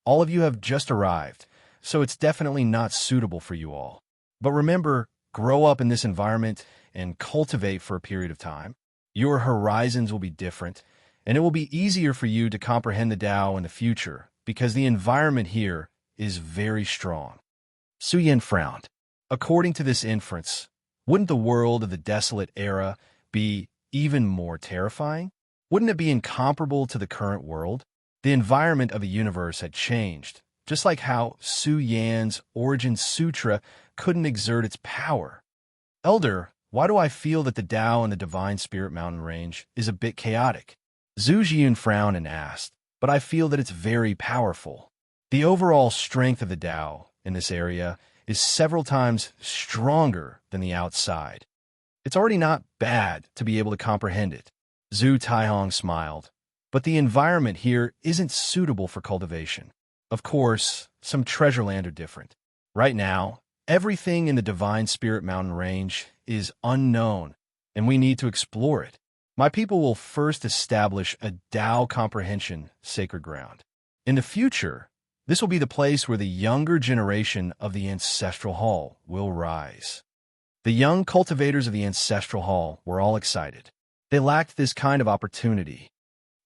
"All of you have just arrived, so it's definitely not suitable for you all. But remember, grow up in this environment and cultivate for a period of time. Your horizons will be different, and it will be easier for you to comprehend the Tao in the future because the environment here is very strong." Su Yin frowned. According to this inference, wouldn't the world of the desolate era be even more terrifying? Wouldn't it be incomparable to the current world? The environment of the universe had changed, just like how Su Yan's Origin Sutra couldn't exert its power. "Elder, why do I feel that the Tao in the Divine Spirit Mountain Range is a bit chaotic?" Zhu Jiyun frowned and asked, "But I feel that it's very powerful. The overall strength of the Tao in this area is several times stronger than the outside. It's already not bad to be able to comprehend it." Zhu Taihong smiled, "But the environment here isn't suitable for cultivation. Of course, some treasure land are different. Right now, everything in the Divine Spirit Mountain Range is unknown, and we need to explore it. My people will first establish a Tao comprehension sacred ground. In the future, this will be the place where the younger generation of the Ancestral Hall will rise." The young cultivators of the Ancestral Hall were all excited. They lacked this kind of opportunity.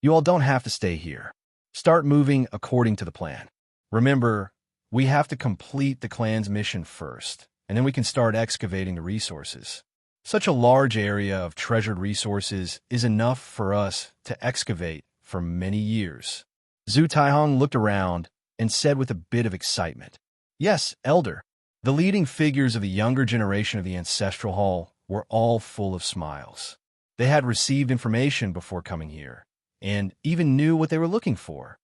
"You all don't have to stay here. Start moving according to the plan. Remember, we have to complete the clan's mission first, and then we can start excavating the resources. Such a large area of treasured resources is enough for us to excavate for many years." Zhu Taihong looked around and said with a bit of excitement, "Yes, Elder." The leading figures of the younger generation of the Ancestral Hall were all full of smiles. They had received information before coming here, and even knew what they were looking for.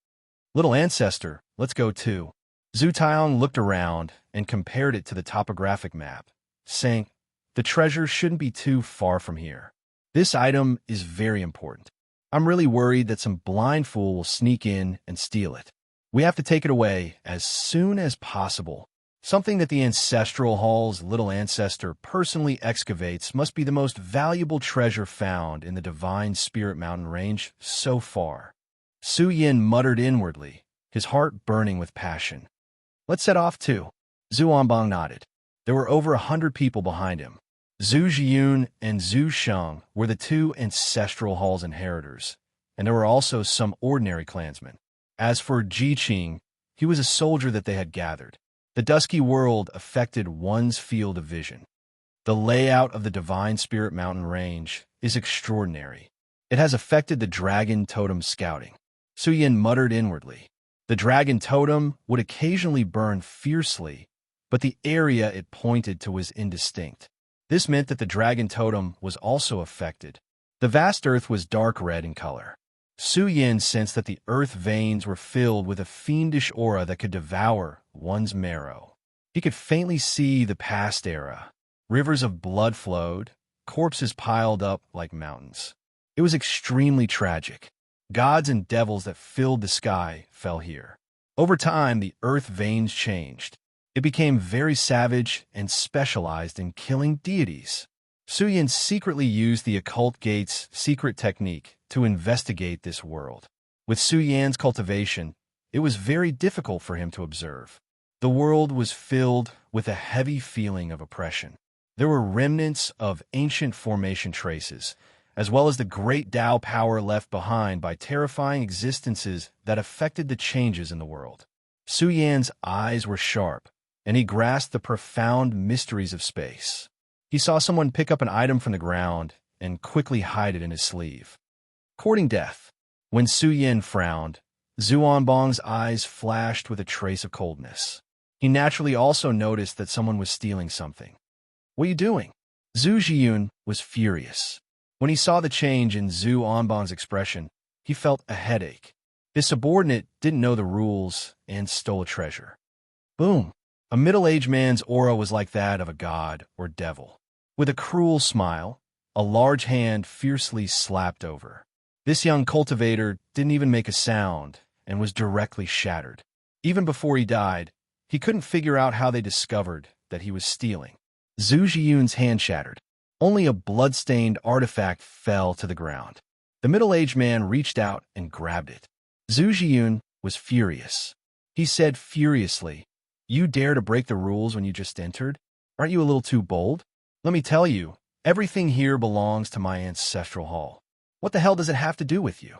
"Little ancestor, let's go too." Zhu Taihong looked around and compared it to the topographic map, saying, "The treasure shouldn't be too far from here. This item is very important. I'm really worried that some blind fool will sneak in and steal it. We have to take it away as soon as possible. Something that the ancestral hall's little ancestor personally excavates must be the most valuable treasure found in the Divine Spirit Mountain range so far. Su Yin muttered inwardly, his heart burning with passion. Let's set off too. Zhu Onbong nodded. There were over 100 people behind him. Zhu Jiyun and Zhu Sheng were the two ancestral hall's inheritors, and there were also some ordinary clansmen. As for Ji Qing, he was a soldier that they had gathered. The dusky world affected one's field of vision. The layout of the Divine Spirit Mountain range is extraordinary. It has affected the dragon totem scouting. Su Yin muttered inwardly. The dragon totem would occasionally burn fiercely, but the area it pointed to was indistinct. This meant that the dragon totem was also affected. The vast earth was dark red in color. Su Yin sensed that the earth veins were filled with a fiendish aura that could devour one's marrow. He could faintly see the past era. Rivers of blood flowed, corpses piled up like mountains. It was extremely tragic. Gods and devils that filled the sky fell here. Over time, the earth veins changed. It became very savage and specialized in killing deities. Su Yin secretly used the occult gate's secret technique to investigate this world. With Su Yan's cultivation, it was very difficult for him to observe. The world was filled with a heavy feeling of oppression. There were remnants of ancient formation traces, as well as the great Tao power left behind by terrifying existences that affected the changes in the world. Su Yan's eyes were sharp, and he grasped the profound mysteries of space. He saw someone pick up an item from the ground and quickly hide it in his sleeve. Courting death. When Su Yin frowned, Zhu Onbong's eyes flashed with a trace of coldness. He naturally also noticed that someone was stealing something. What are you doing? Zhu Jiyun was furious. When he saw the change in Zhu Onbong's expression, he felt a headache. His subordinate didn't know the rules and stole a treasure. Boom! A middle-aged man's aura was like that of a god or devil. With a cruel smile, a large hand fiercely slapped over. This young cultivator didn't even make a sound and was directly shattered. Even before he died, he couldn't figure out how they discovered that he was stealing. Zhu Jiyun's hand shattered. Only a blood-stained artifact fell to the ground. The middle-aged man reached out and grabbed it. Zhu Jiyun was furious. He said furiously, "You dare to break the rules when you just entered? Aren't you a little too bold? Let me tell you, everything here belongs to my ancestral hall. What the hell does it have to do with you?"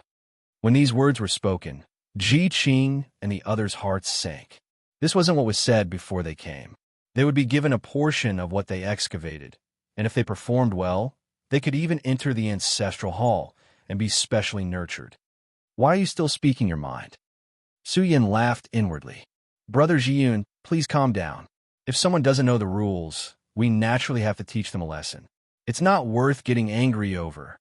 When these words were spoken, Ji Qing and the others' hearts sank. This wasn't what was said before they came. They would be given a portion of what they excavated, and if they performed well, they could even enter the ancestral hall and be specially nurtured. Why are you still speaking your mind? Su Yin laughed inwardly. Brother Jiyun, please calm down. If someone doesn't know the rules, we naturally have to teach them a lesson. It's not worth getting angry over.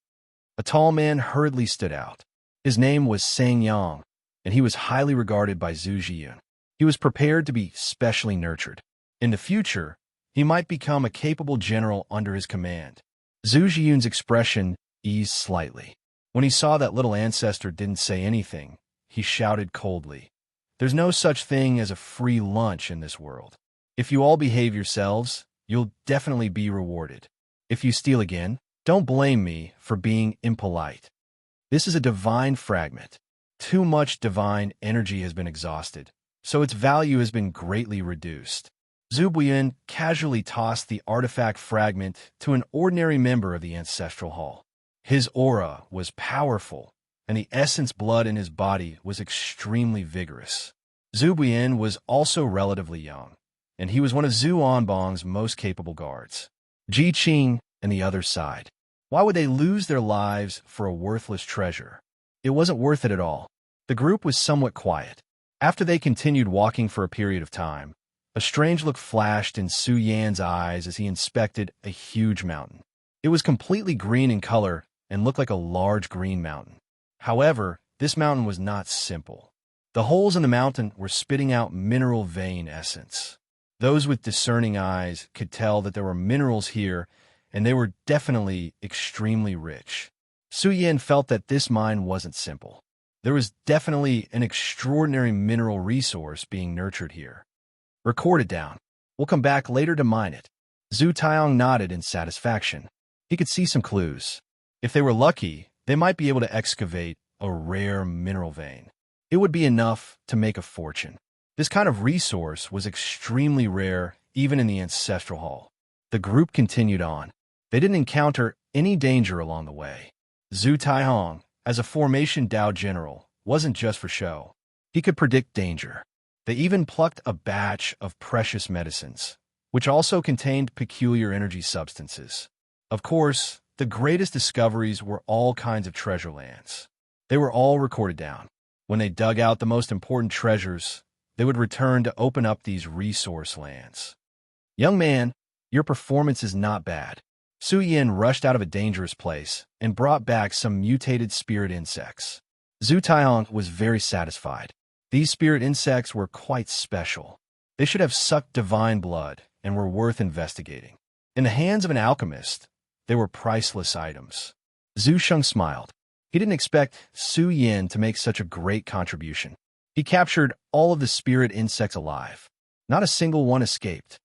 A tall man hurriedly stood out. His name was Sang Yang, and he was highly regarded by Zhu Jiyun. He was prepared to be specially nurtured. In the future, he might become a capable general under his command. Zhu Jiyun's expression eased slightly. When he saw that little ancestor didn't say anything, he shouted coldly, "There's no such thing as a free lunch in this world. If you all behave yourselves, you'll definitely be rewarded. If you steal again, don't blame me for being impolite. This is a divine fragment. Too much divine energy has been exhausted, so its value has been greatly reduced." Zhu Buyan casually tossed the artifact fragment to an ordinary member of the ancestral hall. His aura was powerful, and the essence blood in his body was extremely vigorous. Zhu Buyan was also relatively young, and he was one of Zhu Onbong's most capable guards. Ji Qing and the other side. Why would they lose their lives for a worthless treasure? It wasn't worth it at all. The group was somewhat quiet. After they continued walking for a period of time, a strange look flashed in Su Yan's eyes as he inspected a huge mountain. It was completely green in color and looked like a large green mountain. However, this mountain was not simple. The holes in the mountain were spitting out mineral vein essence. Those with discerning eyes could tell that there were minerals here, and they were definitely extremely rich. Su Yan felt that this mine wasn't simple. There was definitely an extraordinary mineral resource being nurtured here. Record it down. We'll come back later to mine it. Zhu Taiyong nodded in satisfaction. He could see some clues. If they were lucky, they might be able to excavate a rare mineral vein. It would be enough to make a fortune. This kind of resource was extremely rare even in the ancestral hall. The group continued on. They didn't encounter any danger along the way. Zhu Taihong, as a formation Dao general, wasn't just for show. He could predict danger. They even plucked a batch of precious medicines, which also contained peculiar energy substances. Of course, the greatest discoveries were all kinds of treasure lands. They were all recorded down. When they dug out the most important treasures, they would return to open up these resource lands. Young man, your performance is not bad. Su Yin rushed out of a dangerous place and brought back some mutated spirit insects. Zhu Taiyong was very satisfied. These spirit insects were quite special. They should have sucked divine blood and were worth investigating. In the hands of an alchemist, they were priceless items. Zhu Sheng smiled. He didn't expect Su Yin to make such a great contribution. He captured all of the spirit insects alive. Not a single one escaped.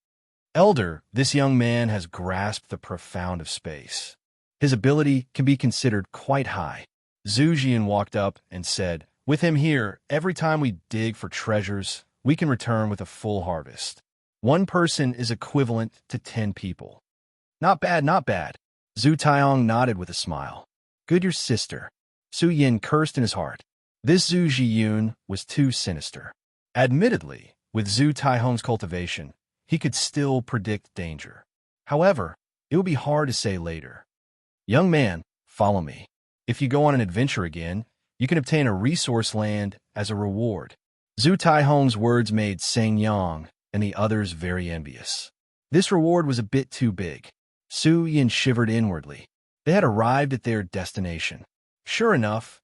Elder, this young man has grasped the profound of space. His ability can be considered quite high. Zhu Jian walked up and said, with him here, every time we dig for treasures, we can return with a full harvest. One person is equivalent to 10 people. Not bad, not bad. Zhu Taiyong nodded with a smile. Good your sister. Su Yin cursed in his heart. This Zhu Jiyun was too sinister. Admittedly, with Zhu Taihong's cultivation, he could still predict danger. However, it would be hard to say later. Young man, follow me. If you go on an adventure again, you can obtain a resource land as a reward. Zhu Taihong's words made Sang Yang and the others very envious. This reward was a bit too big. Su Yin shivered inwardly. They had arrived at their destination. Sure enough,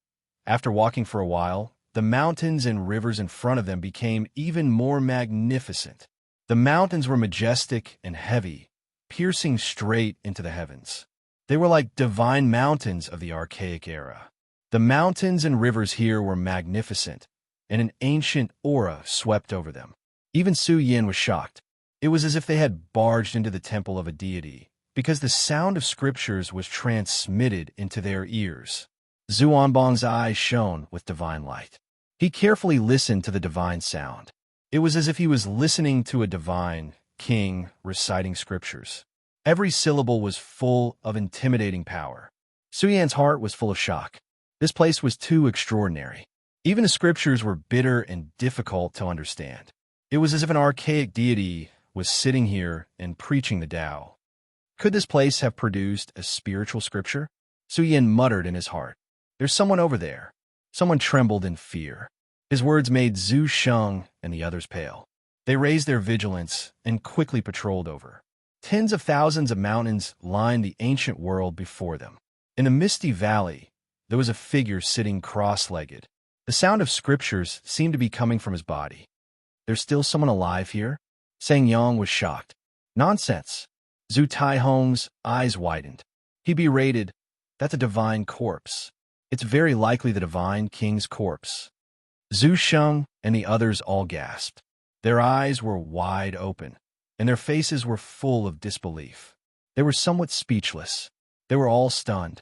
after walking for a while, the mountains and rivers in front of them became even more magnificent. The mountains were majestic and heavy, piercing straight into the heavens. They were like divine mountains of the archaic era. The mountains and rivers here were magnificent, and an ancient aura swept over them. Even Su Yin was shocked. It was as if they had barged into the temple of a deity, because the sound of scriptures was transmitted into their ears. Zuanbong's eyes shone with divine light. He carefully listened to the divine sound. It was as if he was listening to a divine king reciting scriptures. Every syllable was full of intimidating power. Su Yan's heart was full of shock. This place was too extraordinary. Even the scriptures were bitter and difficult to understand. It was as if an archaic deity was sitting here and preaching the Tao. Could this place have produced a spiritual scripture? Su Yan muttered in his heart. There's someone over there. Someone trembled in fear. His words made Zhu Sheng and the others pale. They raised their vigilance and quickly patrolled over. Tens of thousands of mountains lined the ancient world before them. In a misty valley, there was a figure sitting cross-legged. The sound of scriptures seemed to be coming from his body. There's still someone alive here? Sang Yang was shocked. Nonsense. Zhu Taihong's eyes widened. He berated, that's a divine corpse. It's very likely the divine king's corpse. Zhu Sheng and the others all gasped. Their eyes were wide open, and their faces were full of disbelief. They were somewhat speechless. They were all stunned.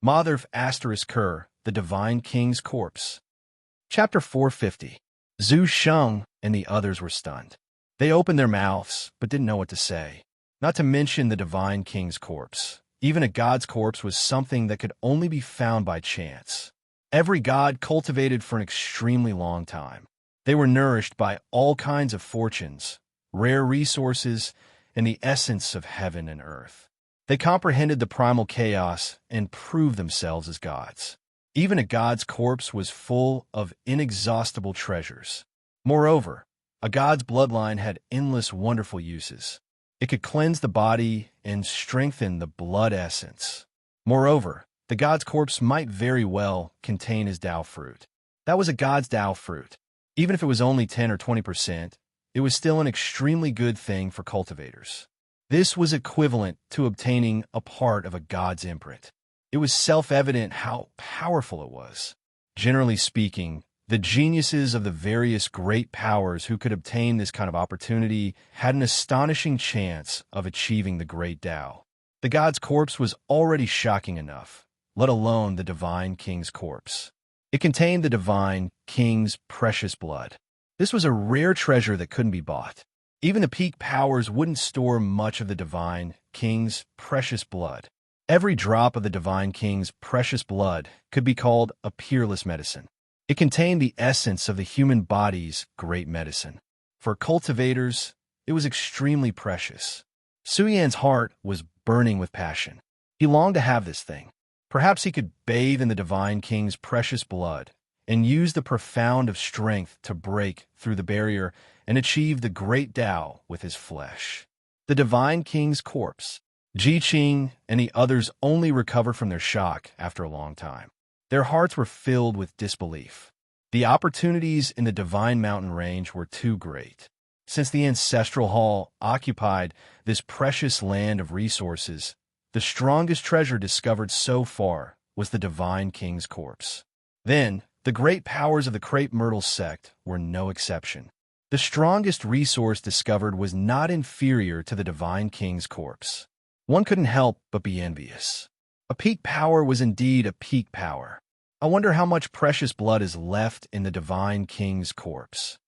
Mother ****, the divine king's corpse. Chapter 450. Zhu Sheng and the others were stunned. They opened their mouths, but didn't know what to say. Not to mention the divine king's corpse. Even a god's corpse was something that could only be found by chance. Every god cultivated for an extremely long time. They were nourished by all kinds of fortunes, rare resources, and the essence of heaven and earth. They comprehended the primal chaos and proved themselves as gods. Even a god's corpse was full of inexhaustible treasures. Moreover, a god's bloodline had endless wonderful uses. It could cleanse the body and strengthen the blood essence. Moreover, the god's corpse might very well contain his Tao fruit. That was a god's Tao fruit. Even if it was only 10 or 20%, it was still an extremely good thing for cultivators. This was equivalent to obtaining a part of a god's imprint. It was self-evident how powerful it was. Generally speaking, the geniuses of the various great powers who could obtain this kind of opportunity had an astonishing chance of achieving the great Tao. The god's corpse was already shocking enough, let alone the divine king's corpse. It contained the divine king's precious blood. This was a rare treasure that couldn't be bought. Even the peak powers wouldn't store much of the divine king's precious blood. Every drop of the divine king's precious blood could be called a peerless medicine. It contained the essence of the human body's great medicine. For cultivators, it was extremely precious. Su Yan's heart was burning with passion. He longed to have this thing. Perhaps he could bathe in the divine king's precious blood and use the profound of strength to break through the barrier and achieve the great Tao with his flesh. The divine king's corpse. Ji Qing and the others only recovered from their shock after a long time. Their hearts were filled with disbelief. The opportunities in the divine mountain range were too great. Since the ancestral hall occupied this precious land of resources, the strongest treasure discovered so far was the divine king's corpse. Then, the great powers of the crepe myrtle sect were no exception. The strongest resource discovered was not inferior to the divine king's corpse. One couldn't help but be envious. A peak power was indeed a peak power. I wonder how much precious blood is left in the divine king's corpse.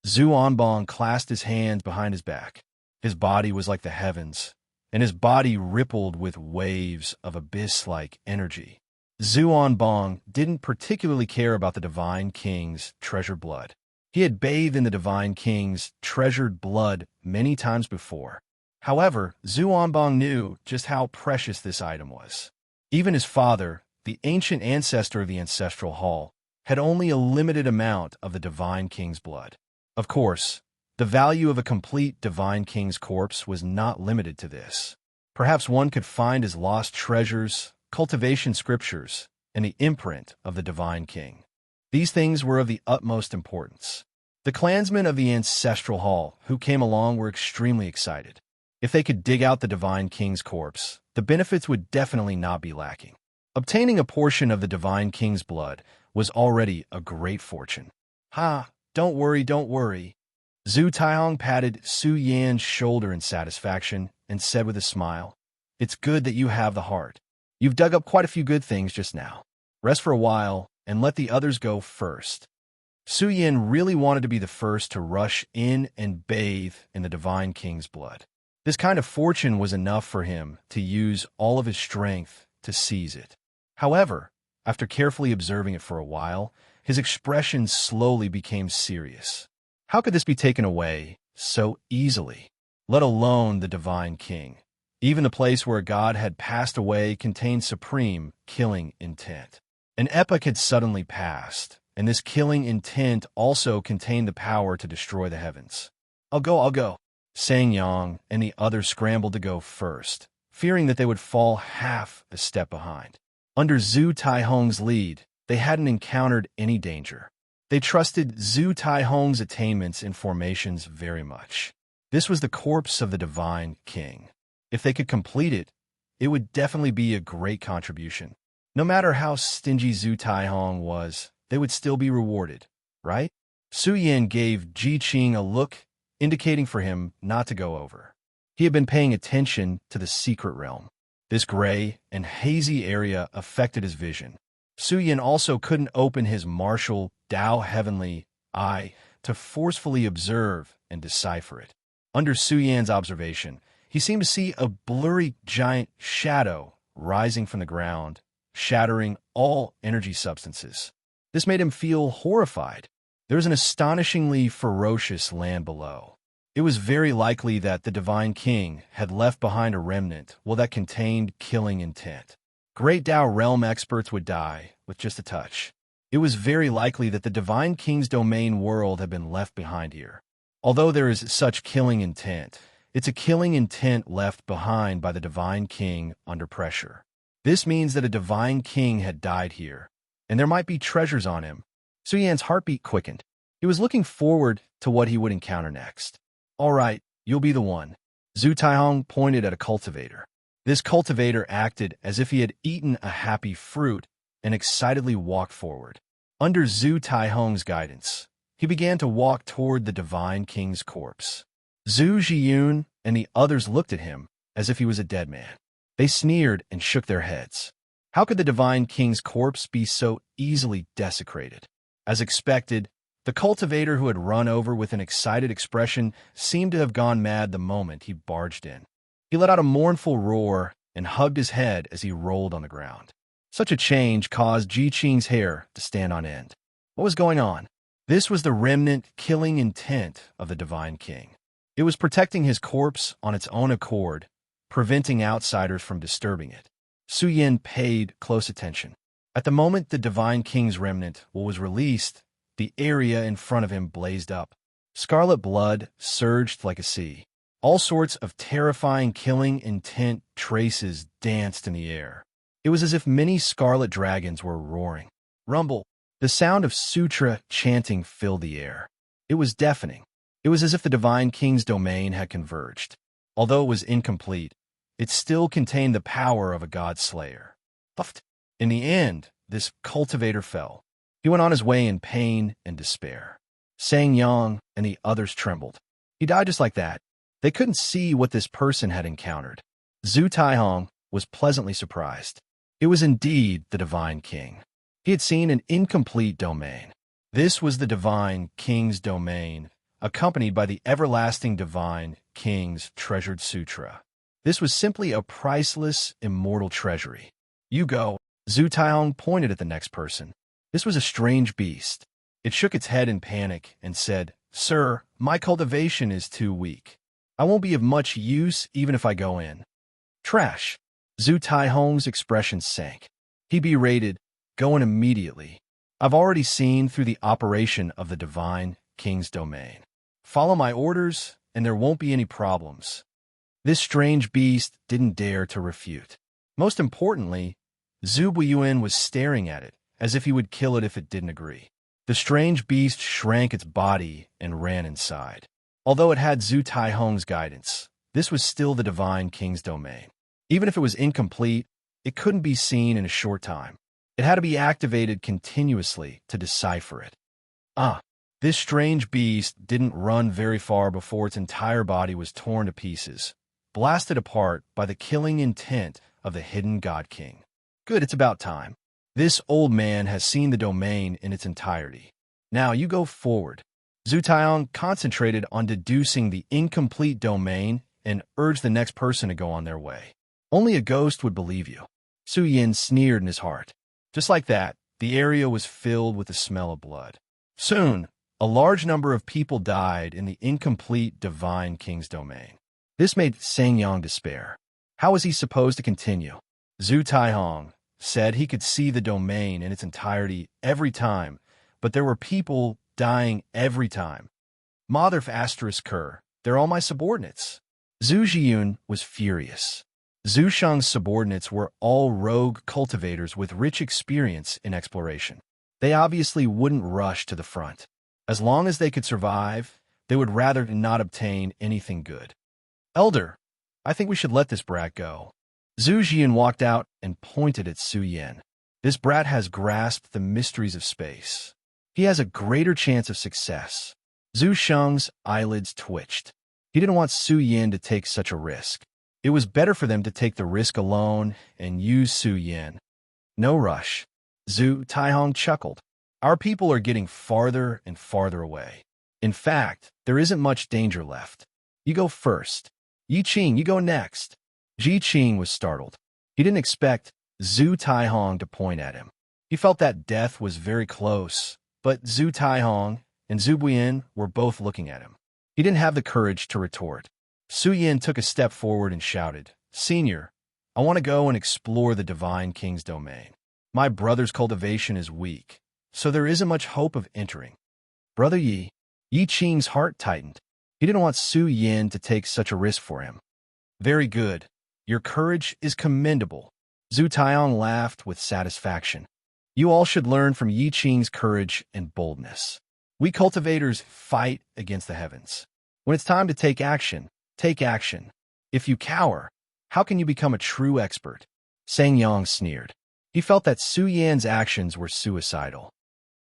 Zhu Anbong clasped his hands behind his back. His body was like the heavens, and his body rippled with waves of abyss-like energy. Zhu Anbong didn't particularly care about the divine king's treasured blood. He had bathed in the divine king's treasured blood many times before. However, Zhu Anbong knew just how precious this item was. Even his father, the ancient ancestor of the ancestral hall, had only a limited amount of the divine king's blood. Of course, the value of a complete divine king's corpse was not limited to this. Perhaps one could find his lost treasures, cultivation scriptures, and the imprint of the divine king. These things were of the utmost importance. The clansmen of the ancestral hall who came along were extremely excited. If they could dig out the divine king's corpse, the benefits would definitely not be lacking. Obtaining a portion of the divine king's blood was already a great fortune. Ha, don't worry, don't worry. Zhu Taihong patted Su Yan's shoulder in satisfaction and said with a smile, "It's good that you have the heart. You've dug up quite a few good things just now. Rest for a while and let the others go first." Su Yan really wanted to be the first to rush in and bathe in the divine king's blood. This kind of fortune was enough for him to use all of his strength to seize it. However, after carefully observing it for a while, his expression slowly became serious. How could this be taken away so easily? Let alone the divine king. Even the place where a god had passed away contained supreme killing intent. An epoch had suddenly passed, and this killing intent also contained the power to destroy the heavens. I'll go. Sang Yang and the others scrambled to go first, fearing that they would fall half a step behind. Under Zhu Taihong's lead, they hadn't encountered any danger. They trusted Zhu Taihong's attainments and formations very much. This was the corpse of the divine king. If they could complete it, it would definitely be a great contribution. No matter how stingy Zhu Taihong was, they would still be rewarded, right? Su Yan gave Ji Qing a look, indicating for him not to go over. He had been paying attention to the secret realm. This gray and hazy area affected his vision. Su Yan also couldn't open his martial Tao heavenly eye to forcefully observe and decipher it. Under Su Yan's observation, he seemed to see a blurry giant shadow rising from the ground, shattering all energy substances. This made him feel horrified. There was an astonishingly ferocious land below. It was very likely that the divine king had left behind a remnant that contained killing intent. Great Tao realm experts would die with just a touch. It was very likely that the divine king's domain world had been left behind here. Although there is such killing intent, it's a killing intent left behind by the divine king under pressure. This means that a divine king had died here, and there might be treasures on him. Su Yan's heartbeat quickened. He was looking forward to what he would encounter next. All right, you'll be the one. Zhu Taihong pointed at a cultivator. This cultivator acted as if he had eaten a happy fruit and excitedly walked forward. Under Zhu Taihong's guidance, he began to walk toward the divine king's corpse. Zhu Zhiyun and the others looked at him as if he was a dead man. They sneered and shook their heads. How could the divine king's corpse be so easily desecrated? As expected, the cultivator who had run over with an excited expression seemed to have gone mad the moment he barged in. He let out a mournful roar and hugged his head as he rolled on the ground. Such a change caused Ji Qing's hair to stand on end. What was going on? This was the remnant killing intent of the divine king. It was protecting his corpse on its own accord, preventing outsiders from disturbing it. Su Yin paid close attention. At the moment the divine king's remnant was released, the area in front of him blazed up. Scarlet blood surged like a sea. All sorts of terrifying killing intent traces danced in the air. It was as if many scarlet dragons were roaring. Rumble. The sound of sutra chanting filled the air. It was deafening. It was as if the divine king's domain had converged. Although it was incomplete, it still contained the power of a god slayer. Puffed. In the end, this cultivator fell. He went on his way in pain and despair. Sang Yang and the others trembled. He died just like that. They couldn't see what this person had encountered. Zhu Taihong was pleasantly surprised. It was indeed the divine king. He had seen an incomplete domain. This was the divine king's domain, accompanied by the everlasting divine king's treasured sutra. This was simply a priceless, immortal treasury. You go. Zhu Taihong pointed at the next person. This was a strange beast. It shook its head in panic and said, "Sir, my cultivation is too weak. I won't be of much use even if I go in." Trash. Zhu Taihong's expression sank. He berated, "Go in immediately. I've already seen through the operation of the divine king's domain. Follow my orders, and there won't be any problems." This strange beast didn't dare to refute. Most importantly, Zhu Buiyuan was staring at it, as if he would kill it if it didn't agree. The strange beast shrank its body and ran inside. Although it had Zhu Taihong's guidance, this was still the divine king's domain. Even if it was incomplete, it couldn't be seen in a short time. It had to be activated continuously to decipher it. This strange beast didn't run very far before its entire body was torn to pieces, blasted apart by the killing intent of the hidden God King. Good, it's about time. This old man has seen the domain in its entirety. Now you go forward. Zhu Taihong concentrated on deducing the incomplete domain and urged the next person to go on their way. Only a ghost would believe you. Su Yin sneered in his heart. Just like that, the area was filled with the smell of blood. Soon, a large number of people died in the incomplete divine king's domain. This made Sang Yang despair. How was he supposed to continue? Zhu Taihong said he could see the domain in its entirety every time, but there were people dying every time. Mother asterisk Kerr, they're all my subordinates. Zhu Zhiyun was furious. Zhu Sheng's subordinates were all rogue cultivators with rich experience in exploration. They obviously wouldn't rush to the front. As long as they could survive, they would rather not obtain anything good. Elder, I think we should let this brat go. Zhu Zhiyun walked out and pointed at Su Yin. This brat has grasped the mysteries of space. He has a greater chance of success. Zhu Sheng's eyelids twitched. He didn't want Su Yin to take such a risk. It was better for them to take the risk alone and use Su Yin. No rush. Zhu Taihong chuckled. Our people are getting farther and farther away. In fact, there isn't much danger left. You go first. Yi Qing, you go next. Ji Qing was startled. He didn't expect Zhu Taihong to point at him. He felt that death was very close, but Zhu Taihong and Zhu Buiyin were both looking at him. He didn't have the courage to retort. Su Yin took a step forward and shouted, "Senior, I want to go and explore the divine king's domain. My brother's cultivation is weak, so there isn't much hope of entering." Brother Yi Qing's heart tightened. He didn't want Su Yin to take such a risk for him. Very good. Your courage is commendable. Zhu Taihong laughed with satisfaction. You all should learn from Yi Qing's courage and boldness. We cultivators fight against the heavens. When it's time to take action, take action. If you cower, how can you become a true expert? Sang Yang sneered. He felt that Su Yan's actions were suicidal.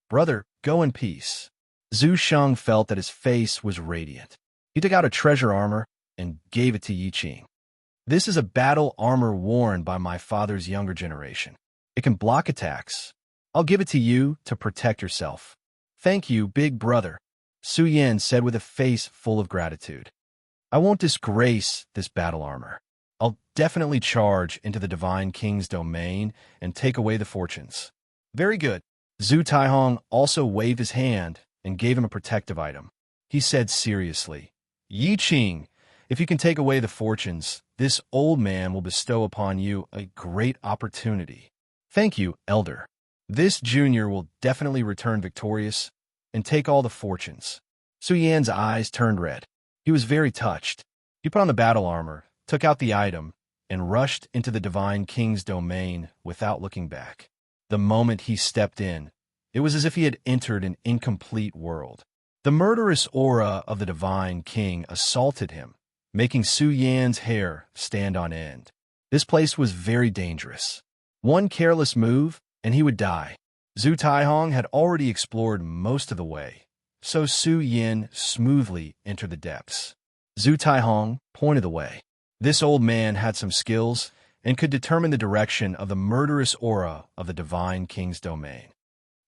Brother, go in peace. Zhu Sheng felt that his face was radiant. He took out a treasure armor and gave it to Yi Qing. This is a battle armor worn by my father's younger generation. It can block attacks. I'll give it to you to protect yourself. Thank you, big brother, Su Yan said with a face full of gratitude. I won't disgrace this battle armor. I'll definitely charge into the Divine King's domain and take away the fortunes. Very good. Zhu Taihong also waved his hand and gave him a protective item. He said seriously, Yi Qing, if you can take away the fortunes, this old man will bestow upon you a great opportunity. Thank you, elder. This junior will definitely return victorious and take all the fortunes. Su Yan's eyes turned red. He was very touched. He put on the battle armor, took out the item, and rushed into the Divine King's domain without looking back. The moment he stepped in, it was as if he had entered an incomplete world. The murderous aura of the Divine King assaulted him, making Su Yan's hair stand on end. This place was very dangerous. One careless move, and he would die. Zhu Taihong had already explored most of the way, so Su Yan smoothly entered the depths. Zhu Taihong pointed the way. This old man had some skills and could determine the direction of the murderous aura of the Divine King's domain.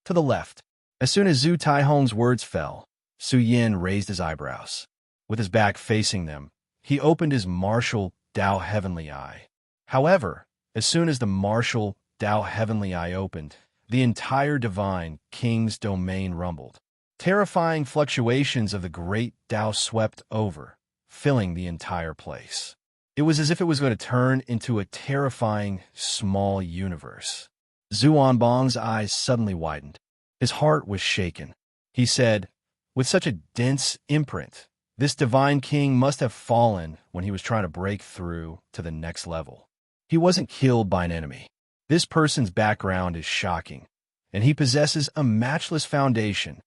To the left. As soon as Zhu Taihong's words fell, Su Yan raised his eyebrows. With his back facing them, he opened his martial Dao Heavenly Eye. However, as soon as the martial Dao Heavenly Eye opened, the entire Divine King's domain rumbled. Terrifying fluctuations of the great Dao swept over, filling the entire place. It was as if it was going to turn into a terrifying, small universe. Zhu Onbong's eyes suddenly widened. His heart was shaken. He said, with such a dense imprint, this Divine King must have fallen when he was trying to break through to the next level. He wasn't killed by an enemy. This person's background is shocking, and he possesses a matchless foundation.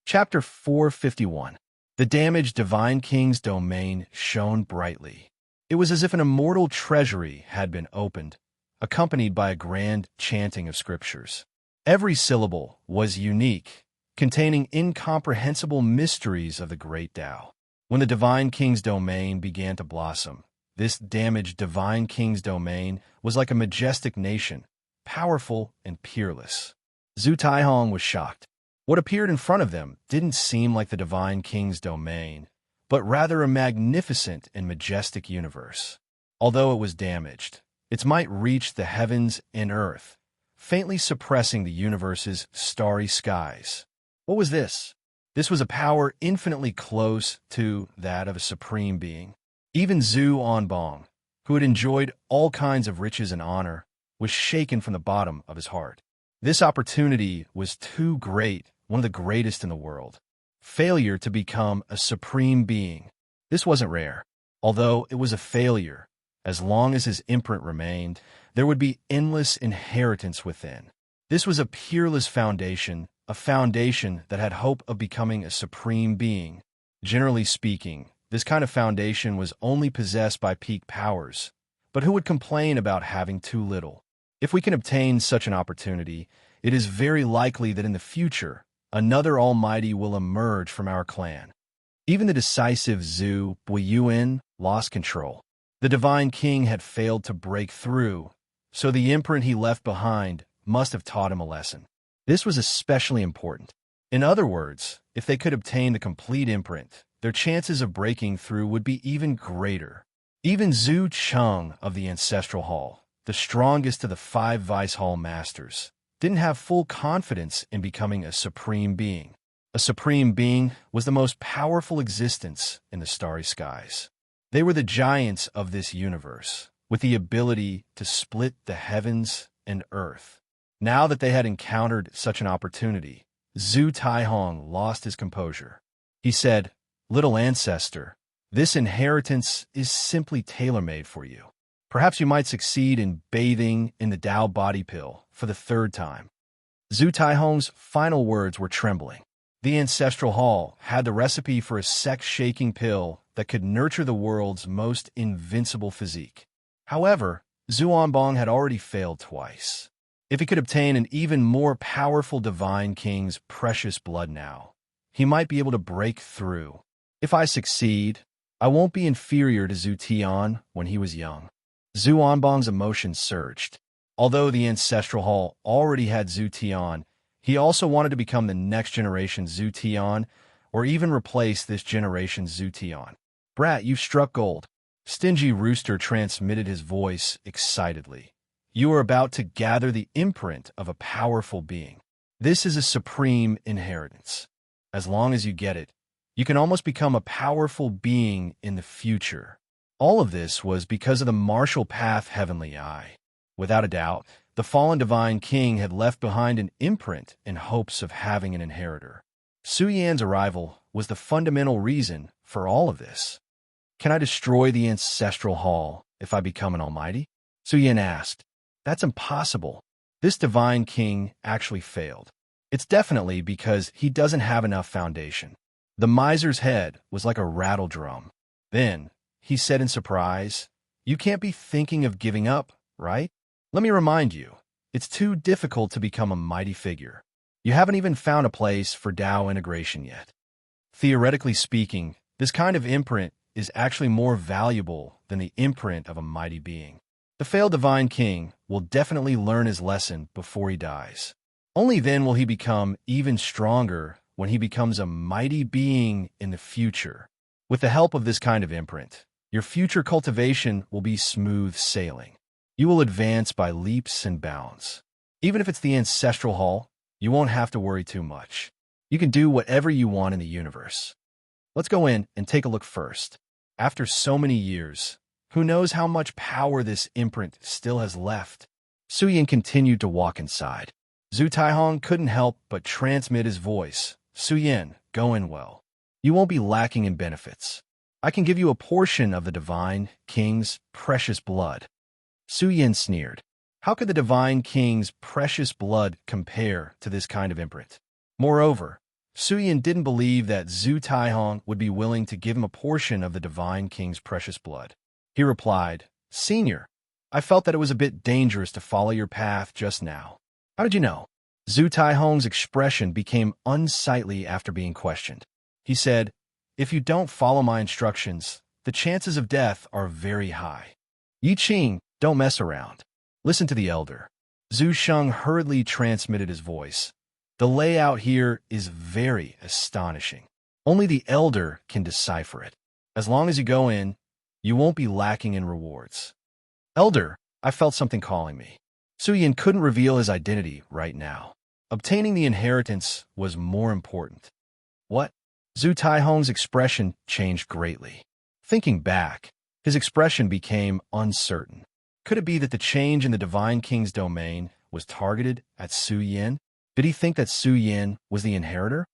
Chapter 451. The damaged Divine King's domain shone brightly. It was as if an immortal treasury had been opened, accompanied by a grand chanting of scriptures. Every syllable was unique, containing incomprehensible mysteries of the great Tao. When the Divine King's domain began to blossom, this damaged Divine King's domain was like a majestic nation, powerful and peerless. Zhu Taihong was shocked. What appeared in front of them didn't seem like the Divine King's domain, but rather a magnificent and majestic universe. Although it was damaged, its might reached the heavens and earth, faintly suppressing the universe's starry skies. What was this? This was a power infinitely close to that of a supreme being. Even Zhu Onbong, who had enjoyed all kinds of riches and honor, was shaken from the bottom of his heart. This opportunity was too great, one of the greatest in the world. Failure to become a supreme being. This wasn't rare. Although it was a failure, as long as his imprint remained, there would be endless inheritance within. This was a peerless foundation, a foundation that had hope of becoming a supreme being. Generally speaking, this kind of foundation was only possessed by peak powers, but who would complain about having too little? If we can obtain such an opportunity, it is very likely that in the future, another Almighty will emerge from our clan. Even the decisive Zhu Buiyuan lost control. The Divine King had failed to break through, so the imprint he left behind must have taught him a lesson. This was especially important. In other words, if they could obtain the complete imprint, their chances of breaking through would be even greater. Even Zhu Cheng of the Ancestral Hall, the strongest of the 5 Vice Hall Masters, didn't have full confidence in becoming a supreme being. A supreme being was the most powerful existence in the starry skies. They were the giants of this universe, with the ability to split the heavens and earth. Now that they had encountered such an opportunity, Zhu Taihong lost his composure. He said, "Little ancestor, this inheritance is simply tailor-made for you. Perhaps you might succeed in bathing in the Tao body pill for the 3rd time." Zhu Taihong's final words were trembling. The Ancestral Hall had the recipe for a sex-shaking pill that could nurture the world's most invincible physique. However, Zhu Onbong had already failed twice. If he could obtain an even more powerful divine king's precious blood now, he might be able to break through. If I succeed, I won't be inferior to Zhu Tian when he was young. Zhu Anbang's emotions surged. Although the Ancestral Hall already had Zhu Tian, he also wanted to become the next generation Zhu Tian, or even replace this generation's Zhu Tian. Brat, you've struck gold. Stingy Rooster transmitted his voice excitedly. You are about to gather the imprint of a powerful being. This is a supreme inheritance. As long as you get it, you can almost become a powerful being in the future. All of this was because of the martial path Heavenly Eye. Without a doubt, the fallen divine king had left behind an imprint in hopes of having an inheritor. Su Yan's arrival was the fundamental reason for all of this. Can I destroy the Ancestral Hall if I become an almighty? Su Yan asked. That's impossible. This divine king actually failed. It's definitely because he doesn't have enough foundation. The miser's head was like a rattle drum. Then, he said in surprise, you can't be thinking of giving up, right? Let me remind you, it's too difficult to become a mighty figure. You haven't even found a place for Tao integration yet. Theoretically speaking, this kind of imprint is actually more valuable than the imprint of a mighty being. The failed divine king will definitely learn his lesson before he dies. Only then will he become even stronger when he becomes a mighty being in the future. With the help of this kind of imprint, your future cultivation will be smooth sailing. You will advance by leaps and bounds. Even if it's the Ancestral Hall, you won't have to worry too much. You can do whatever you want in the universe. Let's go in and take a look first. After so many years, who knows how much power this imprint still has left? Su Yan continued to walk inside. Zhu Taihong couldn't help but transmit his voice. Su Yan, go in well. You won't be lacking in benefits. I can give you a portion of the divine king's precious blood. Su Yan sneered. How could the divine king's precious blood compare to this kind of imprint? Moreover, Su Yan didn't believe that Zhu Taihong would be willing to give him a portion of the divine king's precious blood. He replied, Senior, I felt that it was a bit dangerous to follow your path just now. How did you know? Zhu Taihong's expression became unsightly after being questioned. He said, If you don't follow my instructions, the chances of death are very high. Yi Qing, don't mess around. Listen to the elder. Zhu Sheng hurriedly transmitted his voice. The layout here is very astonishing. Only the elder can decipher it. As long as you go in, you won't be lacking in rewards. Elder, I felt something calling me. Su Yan couldn't reveal his identity right now. Obtaining the inheritance was more important. What? Zhu Taihong's expression changed greatly. Thinking back, his expression became uncertain. Could it be that the change in the Divine King's domain was targeted at Su Yan? Did he think that Su Yan was the inheritor?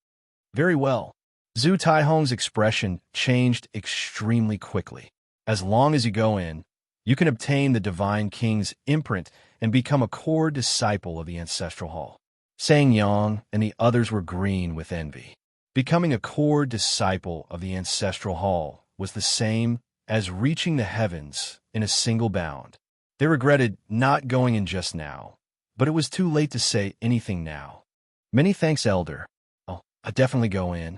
Very well. Zhu Taihong's expression changed extremely quickly. As long as you go in, you can obtain the Divine King's imprint and become a core disciple of the Ancestral Hall. Sang Yang and the others were green with envy. Becoming a core disciple of the Ancestral Hall was the same as reaching the heavens in a single bound. They regretted not going in just now, but it was too late to say anything now. Many thanks, Elder. I'll definitely go in.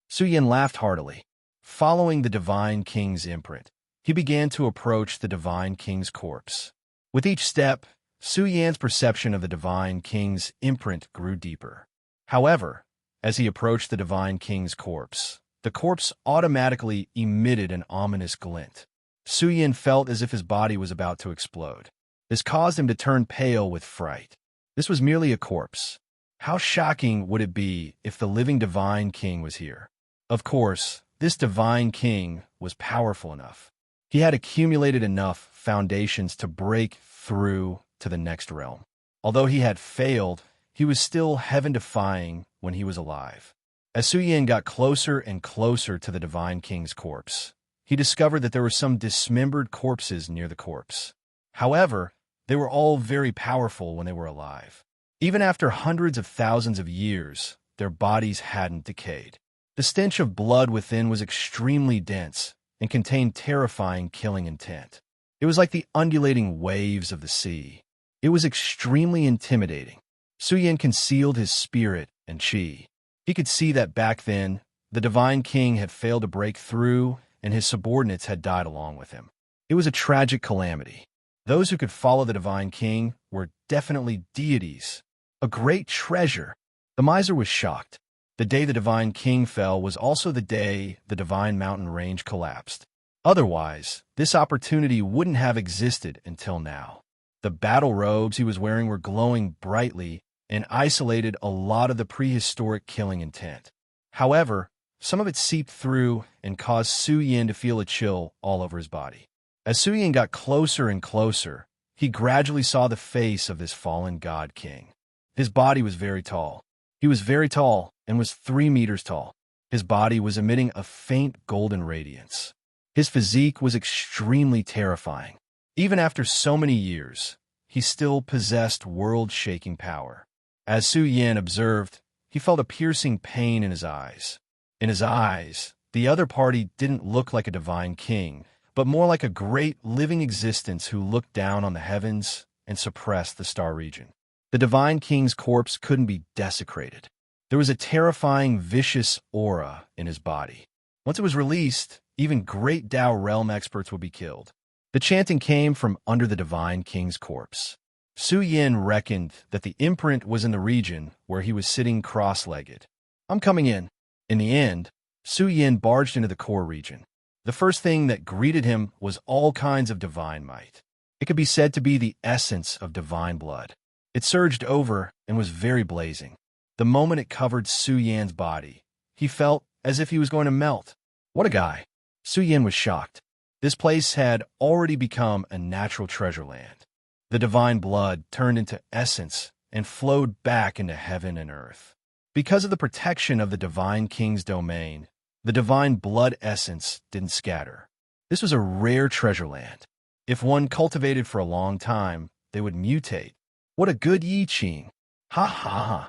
Su Yan laughed heartily. Following the Divine King's imprint, he began to approach the Divine King's corpse. With each step, Su Yan's perception of the Divine King's imprint grew deeper. However, as he approached the Divine King's corpse, the corpse automatically emitted an ominous glint. Su Yan felt as if his body was about to explode. This caused him to turn pale with fright. This was merely a corpse. How shocking would it be if the living Divine King was here? Of course, this Divine King was powerful enough. He had accumulated enough foundations to break through to the next realm. Although he had failed, he was still heaven-defying when he was alive. As Su Yan got closer and closer to the Divine King's corpse, he discovered that there were some dismembered corpses near the corpse. However, they were all very powerful when they were alive. Even after hundreds of thousands of years, their bodies hadn't decayed. The stench of blood within was extremely dense and contained terrifying killing intent. It was like the undulating waves of the sea. It was extremely intimidating. Su Yin concealed his spirit and qi. He could see that back then, the Divine King had failed to break through, and his subordinates had died along with him. It was a tragic calamity. Those who could follow the Divine King were definitely deities, a great treasure. The miser was shocked. The day the Divine King fell was also the day the Divine Mountain Range collapsed. Otherwise, this opportunity wouldn't have existed until now. The battle robes he was wearing were glowing brightly and isolated a lot of the prehistoric killing intent. However, some of it seeped through and caused Su Yin to feel a chill all over his body. As Su Yin got closer and closer, he gradually saw the face of this fallen god king. His body was very tall. He was very tall and was 3 meters tall. His body was emitting a faint golden radiance. His physique was extremely terrifying. Even after so many years, he still possessed world-shaking power. As Su Yin observed, he felt a piercing pain in his eyes. In his eyes, the other party didn't look like a divine king, but more like a great living existence who looked down on the heavens and suppressed the star region. The divine king's corpse couldn't be desecrated. There was a terrifying, vicious aura in his body. Once it was released, even great Tao realm experts would be killed. The chanting came from under the divine king's corpse. Su Yin reckoned that the imprint was in the region where he was sitting cross-legged. "I'm coming in." In the end, Su Yin barged into the core region. The first thing that greeted him was all kinds of divine might. It could be said to be the essence of divine blood. It surged over and was very blazing. The moment it covered Su Yin's body, he felt as if he was going to melt. What a guy! Su Yin was shocked. This place had already become a natural treasure land. The divine blood turned into essence and flowed back into heaven and earth. Because of the protection of the divine king's domain, the divine blood essence didn't scatter. This was a rare treasure land. If one cultivated for a long time, they would mutate. What a good Yi Qing! Ha ha ha!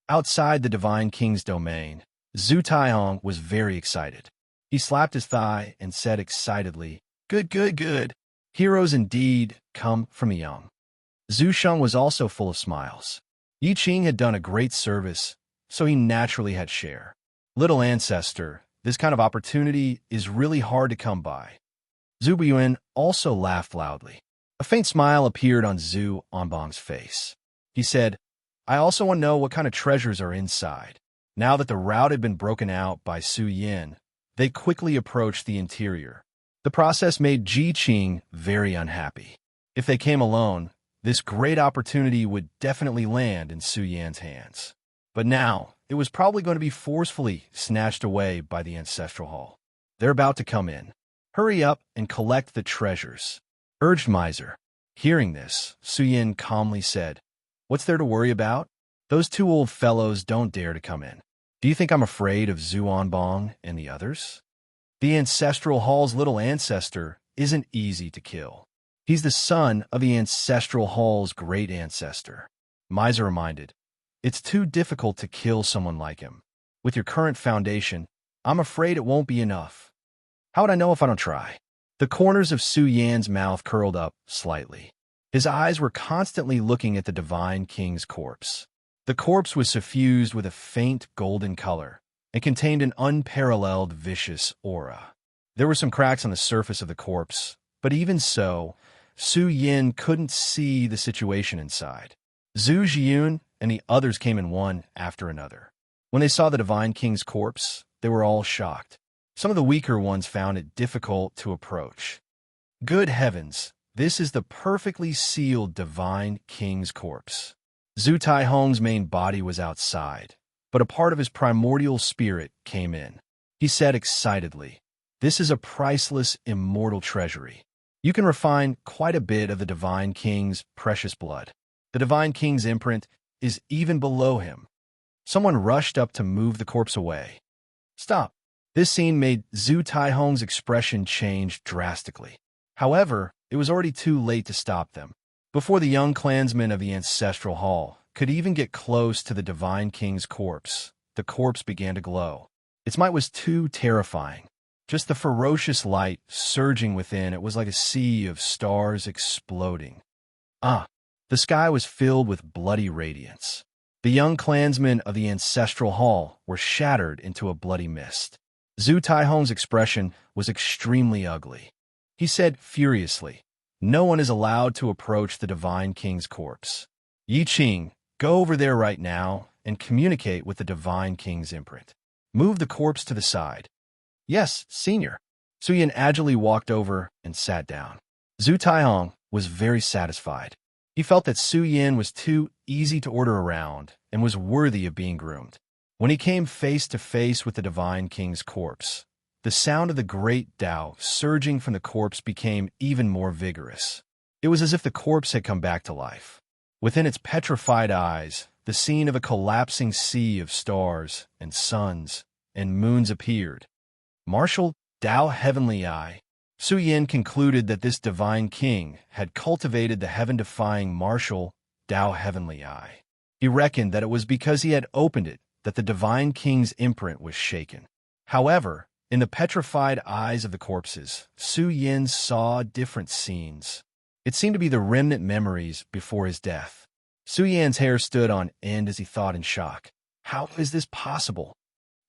Outside the divine king's domain, Zhu Taihong was very excited. He slapped his thigh and said excitedly, "Good, good, good. Heroes indeed come from the young." Zhu Sheng was also full of smiles. Yi Qing had done a great service, so he naturally had share. Little ancestor, this kind of opportunity is really hard to come by. Zhu Biyuan also laughed loudly. A faint smile appeared on Zhu Onbong's face. He said, "I also want to know what kind of treasures are inside." Now that the rout had been broken out by Su Yin, they quickly approached the interior. The process made Ji Qing very unhappy. If they came alone, this great opportunity would definitely land in Su Yan's hands. But now, it was probably going to be forcefully snatched away by the ancestral hall. They're about to come in. "Hurry up and collect the treasures," urged Miser. Hearing this, Su Yin calmly said, "What's there to worry about? Those 2 old fellows don't dare to come in. Do you think I'm afraid of Zhu Onbong and the others? The ancestral hall's little ancestor isn't easy to kill. He's the son of the ancestral hall's great ancestor." Miser reminded, "It's too difficult to kill someone like him. With your current foundation, I'm afraid it won't be enough." "How would I know if I don't try?" The corners of Su Yan's mouth curled up slightly. His eyes were constantly looking at the divine king's corpse. The corpse was suffused with a faint golden color and contained an unparalleled vicious aura. There were some cracks on the surface of the corpse, but even so, Su Yin couldn't see the situation inside. Zhu Zhiyun and the others came in one after another. When they saw the divine king's corpse, they were all shocked. Some of the weaker ones found it difficult to approach. Good heavens, this is the perfectly sealed divine king's corpse. Zhu Taihong's main body was outside, but a part of his primordial spirit came in. He said excitedly, "This is a priceless, immortal treasury. You can refine quite a bit of the divine king's precious blood. The divine king's imprint is even below him." Someone rushed up to move the corpse away. "Stop." This scene made Zhu Taihong's expression change drastically. However, it was already too late to stop them. Before the young clansmen of the ancestral hall could even get close to the divine king's corpse, the corpse began to glow. Its might was too terrifying. Just the ferocious light surging within it was like a sea of stars exploding. "Ah, The sky was filled with bloody radiance. The young clansmen of the ancestral hall were shattered into a bloody mist. Zhu Taihong's expression was extremely ugly. He said furiously, "No one is allowed to approach the Divine King's corpse. Yi Qing, go over there right now and communicate with the Divine King's imprint. Move the corpse to the side." "Yes, senior." Su Yin agilely walked over and sat down. Zhu Taihong was very satisfied. He felt that Su Yin was too easy to order around and was worthy of being groomed. When he came face to face with the Divine King's corpse, the sound of the great Tao surging from the corpse became even more vigorous. It was as if the corpse had come back to life. Within its petrified eyes, the scene of a collapsing sea of stars and suns and moons appeared. Martial Tao Heavenly Eye. Su Yin concluded that this Divine King had cultivated the heaven-defying martial Tao Heavenly Eye. He reckoned that it was because he had opened it that the Divine King's imprint was shaken. However, in the petrified eyes of the corpses, Su Yin saw different scenes. It seemed to be the remnant memories before his death. Su Yin's hair stood on end as he thought in shock. How is this possible?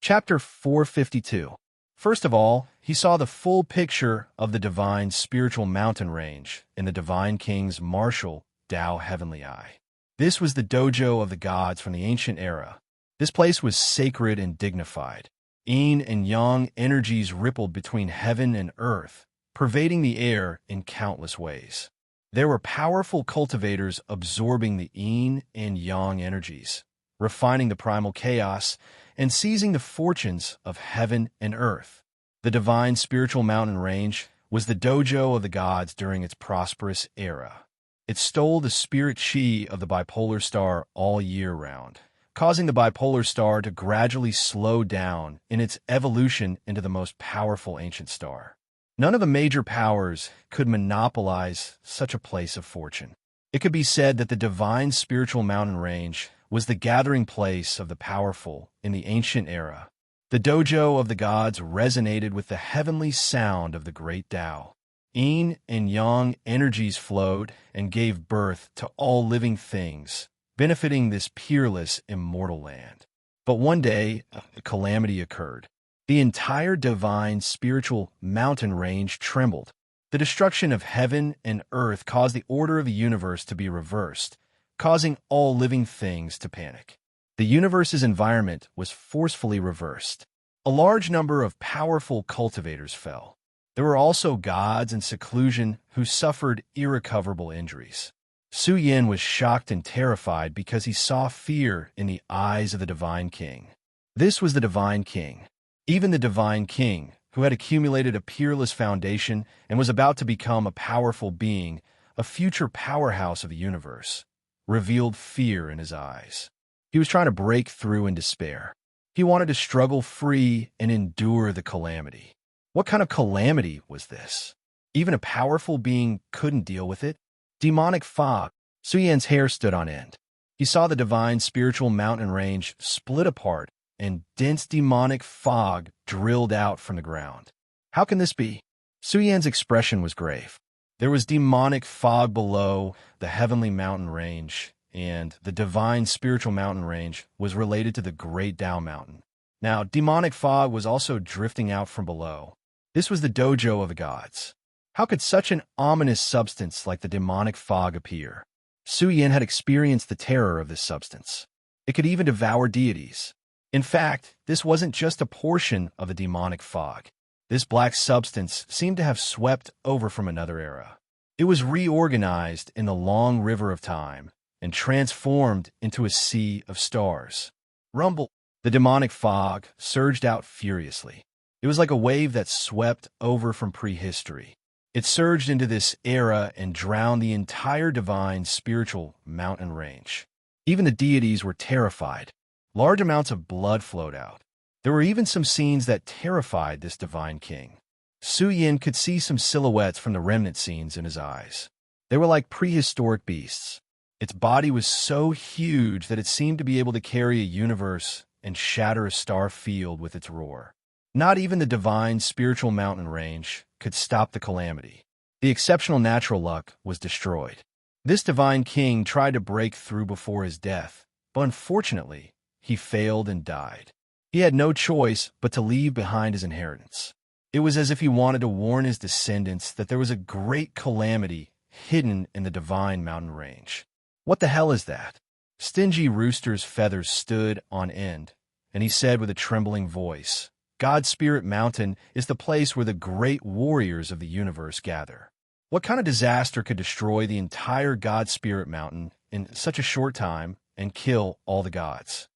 Chapter 452. First of all, he saw the full picture of the divine spiritual mountain range in the Divine King's martial Tao Heavenly Eye. This was the dojo of the gods from the ancient era. This place was sacred and dignified. Yin and yang energies rippled between heaven and earth, pervading the air in countless ways. There were powerful cultivators absorbing the yin and yang energies, refining the primal chaos, and seizing the fortunes of heaven and earth. The divine spiritual mountain range was the dojo of the gods during its prosperous era. It stole the spirit chi of the bipolar star all year round, causing the bipolar star to gradually slow down in its evolution into the most powerful ancient star. None of the major powers could monopolize such a place of fortune. It could be said that the divine spiritual mountain range was the gathering place of the powerful in the ancient era. The dojo of the gods resonated with the heavenly sound of the great Tao. Yin and yang energies flowed and gave birth to all living things, benefiting this peerless, immortal land. But one day, a calamity occurred. The entire divine spiritual mountain range trembled. The destruction of heaven and earth caused the order of the universe to be reversed, causing all living things to panic. The universe's environment was forcefully reversed. A large number of powerful cultivators fell. There were also gods in seclusion who suffered irrecoverable injuries. Su Yin was shocked and terrified because he saw fear in the eyes of the Divine King. This was the Divine King. Even the Divine King, who had accumulated a peerless foundation and was about to become a powerful being, a future powerhouse of the universe, revealed fear in his eyes. He was trying to break through in despair. He wanted to struggle free and endure the calamity. What kind of calamity was this? Even a powerful being couldn't deal with it. Demonic fog. Su Yan's hair stood on end. He saw the divine spiritual mountain range split apart and dense demonic fog drilled out from the ground. How can this be? Su Yan's expression was grave. There was demonic fog below the heavenly mountain range, and the divine spiritual mountain range was related to the great Tao mountain. Now, demonic fog was also drifting out from below. This was the dojo of the gods. How could such an ominous substance like the demonic fog appear? Su Yin had experienced the terror of this substance. It could even devour deities. In fact, this wasn't just a portion of the demonic fog. This black substance seemed to have swept over from another era. It was reorganized in the long river of time and transformed into a sea of stars. Rumble! The demonic fog surged out furiously. It was like a wave that swept over from prehistory. It surged into this era and drowned the entire divine spiritual mountain range. Even the deities were terrified. Large amounts of blood flowed out. There were even some scenes that terrified this divine king. Su Yin could see some silhouettes from the remnant scenes in his eyes. They were like prehistoric beasts. Its body was so huge that it seemed to be able to carry a universe and shatter a star field with its roar. Not even the divine spiritual mountain range could stop the calamity. The exceptional natural luck was destroyed. This divine king tried to break through before his death, but unfortunately, he failed and died. He had no choice but to leave behind his inheritance. It was as if he wanted to warn his descendants that there was a great calamity hidden in the divine mountain range. What the hell is that? Stingy Rooster's feathers stood on end, and he said with a trembling voice, God's Spirit Mountain is the place where the great warriors of the universe gather. What kind of disaster could destroy the entire God Spirit Mountain in such a short time and kill all the gods?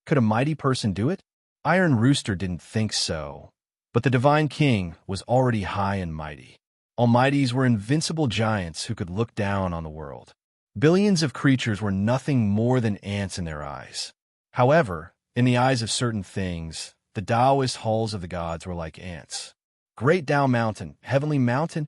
Could a mighty person do it? Iron Rooster didn't think so, but the divine king was already high and mighty. Almighties were invincible giants who could look down on the world. Billions of creatures were nothing more than ants in their eyes. However, in the eyes of certain things, the Taoist halls of the gods were like ants. Great Tao Mountain, Heavenly Mountain?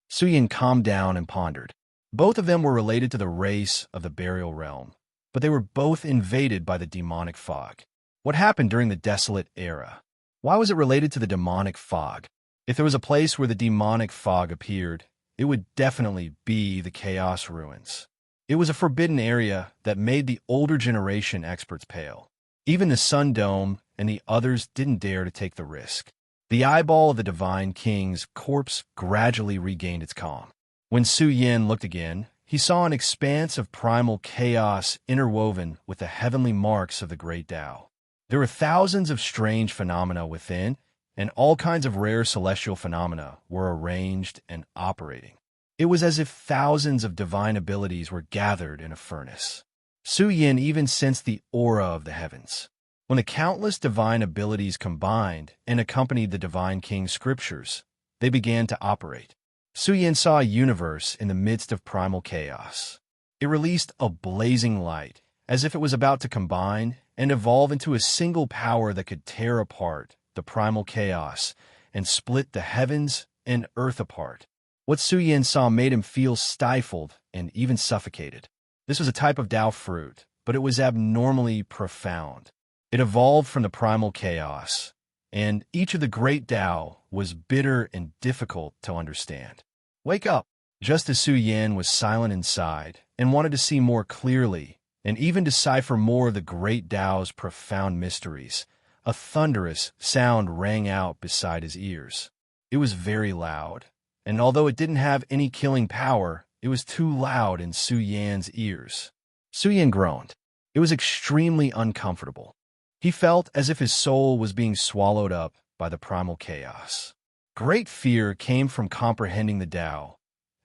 Suyin calmed down and pondered. Both of them were related to the race of the burial realm, but they were both invaded by the demonic fog. What happened during the desolate era? Why was it related to the demonic fog? If there was a place where the demonic fog appeared, it would definitely be the Chaos Ruins. It was a forbidden area that made the older generation experts pale. Even the Sun Dome and the others didn't dare to take the risk. The eyeball of the divine king's corpse gradually regained its calm. When Su Yin looked again, he saw an expanse of primal chaos interwoven with the heavenly marks of the great Tao. There were thousands of strange phenomena within, and all kinds of rare celestial phenomena were arranged and operating. It was as if thousands of divine abilities were gathered in a furnace. Su Yin even sensed the aura of the heavens. When the countless divine abilities combined and accompanied the divine king's scriptures, they began to operate. Su Yin saw a universe in the midst of primal chaos. It released a blazing light, as if it was about to combine and evolve into a single power that could tear apart the primal chaos and split the heavens and earth apart. What Su Yin saw made him feel stifled and even suffocated. This was a type of Tao fruit, but it was abnormally profound. It evolved from the primal chaos, and each of the great Tao was bitter and difficult to understand. Wake up! Just as Su Yin was silent inside and wanted to see more clearly and even decipher more of the great Tao's profound mysteries, a thunderous sound rang out beside his ears. It was very loud, and although it didn't have any killing power, it was too loud in Su Yin's ears. Su Yin groaned. It was extremely uncomfortable. He felt as if his soul was being swallowed up by the primal chaos. Great fear came from comprehending the Tao,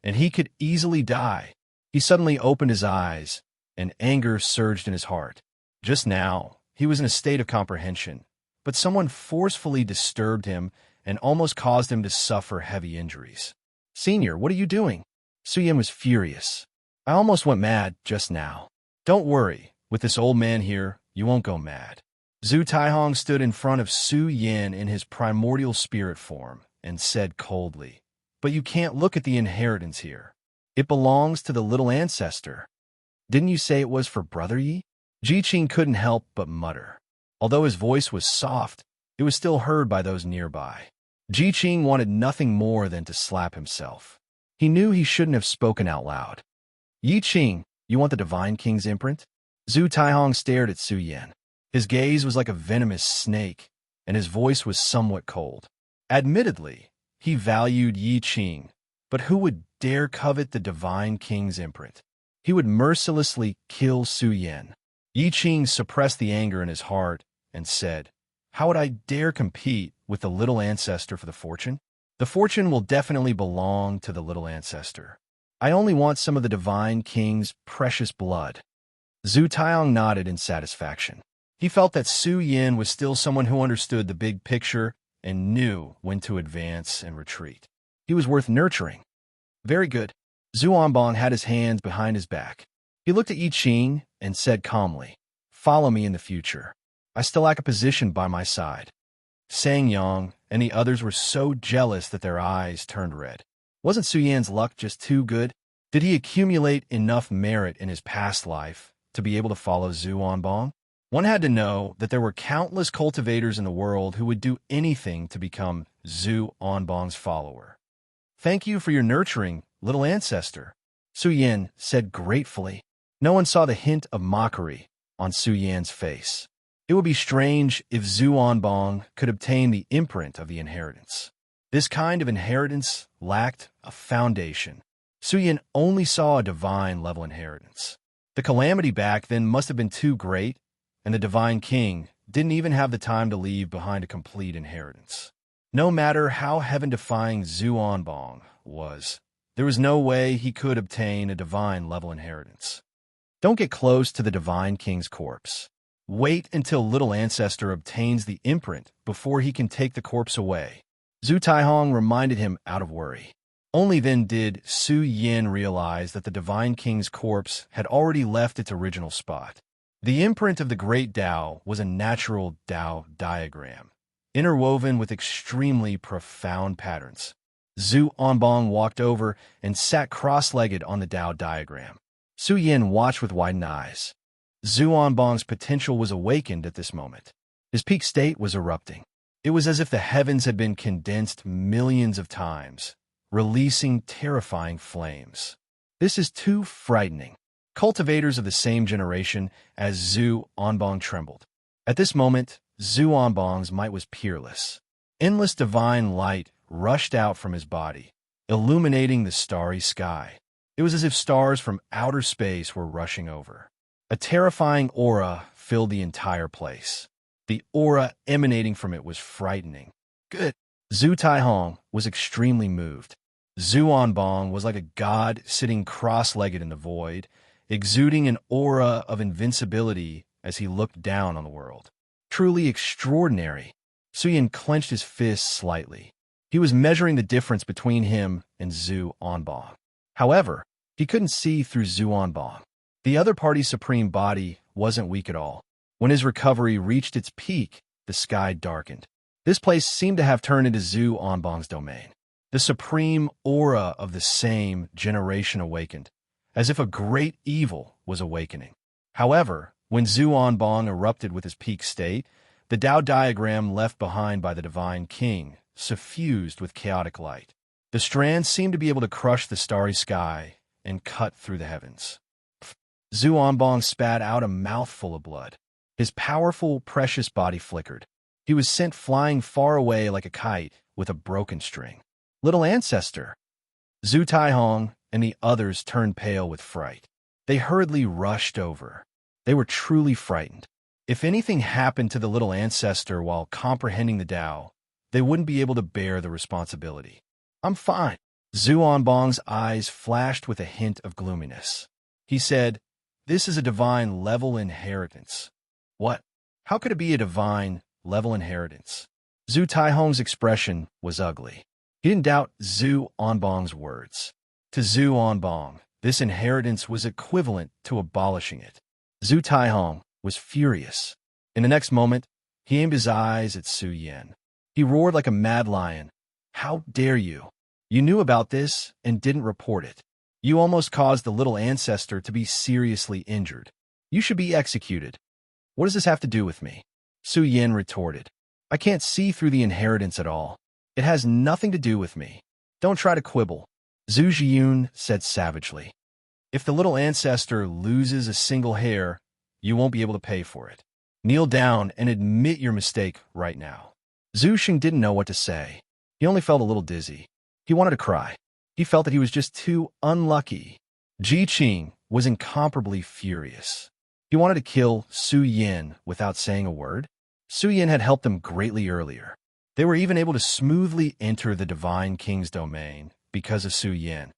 and he could easily die. He suddenly opened his eyes, and anger surged in his heart. Just now, he was in a state of comprehension, but someone forcefully disturbed him and almost caused him to suffer heavy injuries. Senior, what are you doing? Su Yin was furious. I almost went mad just now. Don't worry, with this old man here, you won't go mad. Zhu Taihong stood in front of Su Yin in his primordial spirit form and said coldly, But you can't look at the inheritance here. It belongs to the little ancestor. Didn't you say it was for Brother Yi? Ji Qing couldn't help but mutter. Although his voice was soft, it was still heard by those nearby. Ji Qing wanted nothing more than to slap himself. He knew he shouldn't have spoken out loud. Yi Qing, you want the Divine King's imprint? Zhu Taihong stared at Su Yin. His gaze was like a venomous snake, and his voice was somewhat cold. Admittedly, he valued Yi Qing, but who would dare covet the Divine King's imprint? He would mercilessly kill Su Yin. Yi Qing suppressed the anger in his heart and said, How would I dare compete with the little ancestor for the fortune? The fortune will definitely belong to the little ancestor. I only want some of the Divine King's precious blood. Zhu Taihong nodded in satisfaction. He felt that Su Yin was still someone who understood the big picture and knew when to advance and retreat. He was worth nurturing. Very good. Zhu Onbong had his hands behind his back. He looked at Yi Qing and said calmly, Follow me in the future. I still lack a position by my side. Sang Yang and the others were so jealous that their eyes turned red. Wasn't Su Yin's luck just too good? Did he accumulate enough merit in his past life to be able to follow Zhu Onbong? One had to know that there were countless cultivators in the world who would do anything to become Zhu Onbong's follower. Thank you for your nurturing, little ancestor. Su Yin said gratefully. No one saw the hint of mockery on Su Yan's face. It would be strange if Zhu Onbong could obtain the imprint of the inheritance. This kind of inheritance lacked a foundation. Su Yin only saw a divine-level inheritance. The calamity back then must have been too great, and the Divine King didn't even have the time to leave behind a complete inheritance. No matter how heaven-defying Zhu Onbong was, there was no way he could obtain a divine-level inheritance. Don't get close to the Divine King's corpse. Wait until Little Ancestor obtains the imprint before he can take the corpse away. Zhu Taihong reminded him out of worry. Only then did Su Yin realize that the Divine King's corpse had already left its original spot. The imprint of the Great Tao was a natural Tao diagram, interwoven with extremely profound patterns. Zhu Onbong walked over and sat cross-legged on the Tao diagram. Su Yin watched with widened eyes. Zhu Onbong's potential was awakened at this moment. His peak state was erupting. It was as if the heavens had been condensed millions of times, releasing terrifying flames. This is too frightening. Cultivators of the same generation as Zhu Onbong trembled. At this moment, Zhu Onbong's might was peerless. Endless divine light rushed out from his body, illuminating the starry sky. It was as if stars from outer space were rushing over. A terrifying aura filled the entire place. The aura emanating from it was frightening. Good. Zhu Taihong was extremely moved. Zhu Onbong was like a god sitting cross-legged in the void, exuding an aura of invincibility as he looked down on the world. Truly extraordinary. Su Yin clenched his fists slightly. He was measuring the difference between him and Zhu Onbong. However, he couldn't see through Zhu Onbong. The other party's supreme body wasn't weak at all. When his recovery reached its peak, the sky darkened. This place seemed to have turned into Zhu Onbong's domain. The supreme aura of the same generation awakened, as if a great evil was awakening. However, when Zhu Onbong erupted with his peak state, the Tao diagram left behind by the Divine King suffused with chaotic light. The strands seemed to be able to crush the starry sky and cut through the heavens. Zhu Onbong spat out a mouthful of blood. His powerful, precious body flickered. He was sent flying far away like a kite with a broken string. Little Ancestor! Zhu Taihong and the others turned pale with fright. They hurriedly rushed over. They were truly frightened. If anything happened to the Little Ancestor while comprehending the Tao, they wouldn't be able to bear the responsibility. I'm fine. Zhu Onbong's eyes flashed with a hint of gloominess. He said, "This is a divine-level inheritance." What? How could it be a divine-level inheritance? Zhu Taihong's expression was ugly. He didn't doubt Zhu Onbong's words. To Zhu Onbong, this inheritance was equivalent to abolishing it. Zhu Taihong was furious. In the next moment, he aimed his eyes at Su Yin. He roared like a mad lion. How dare you? You knew about this and didn't report it. You almost caused the Little Ancestor to be seriously injured. You should be executed. What does this have to do with me? Su Yin retorted. I can't see through the inheritance at all. It has nothing to do with me. Don't try to quibble. Zhu Zhiyun said savagely. If the Little Ancestor loses a single hair, you won't be able to pay for it. Kneel down and admit your mistake right now. Zhu Xing didn't know what to say. He only felt a little dizzy. He wanted to cry. He felt that he was just too unlucky. Ji Qing was incomparably furious. He wanted to kill Su Yin without saying a word. Su Yin had helped them greatly earlier. They were even able to smoothly enter the Divine King's domain because of Su Yin.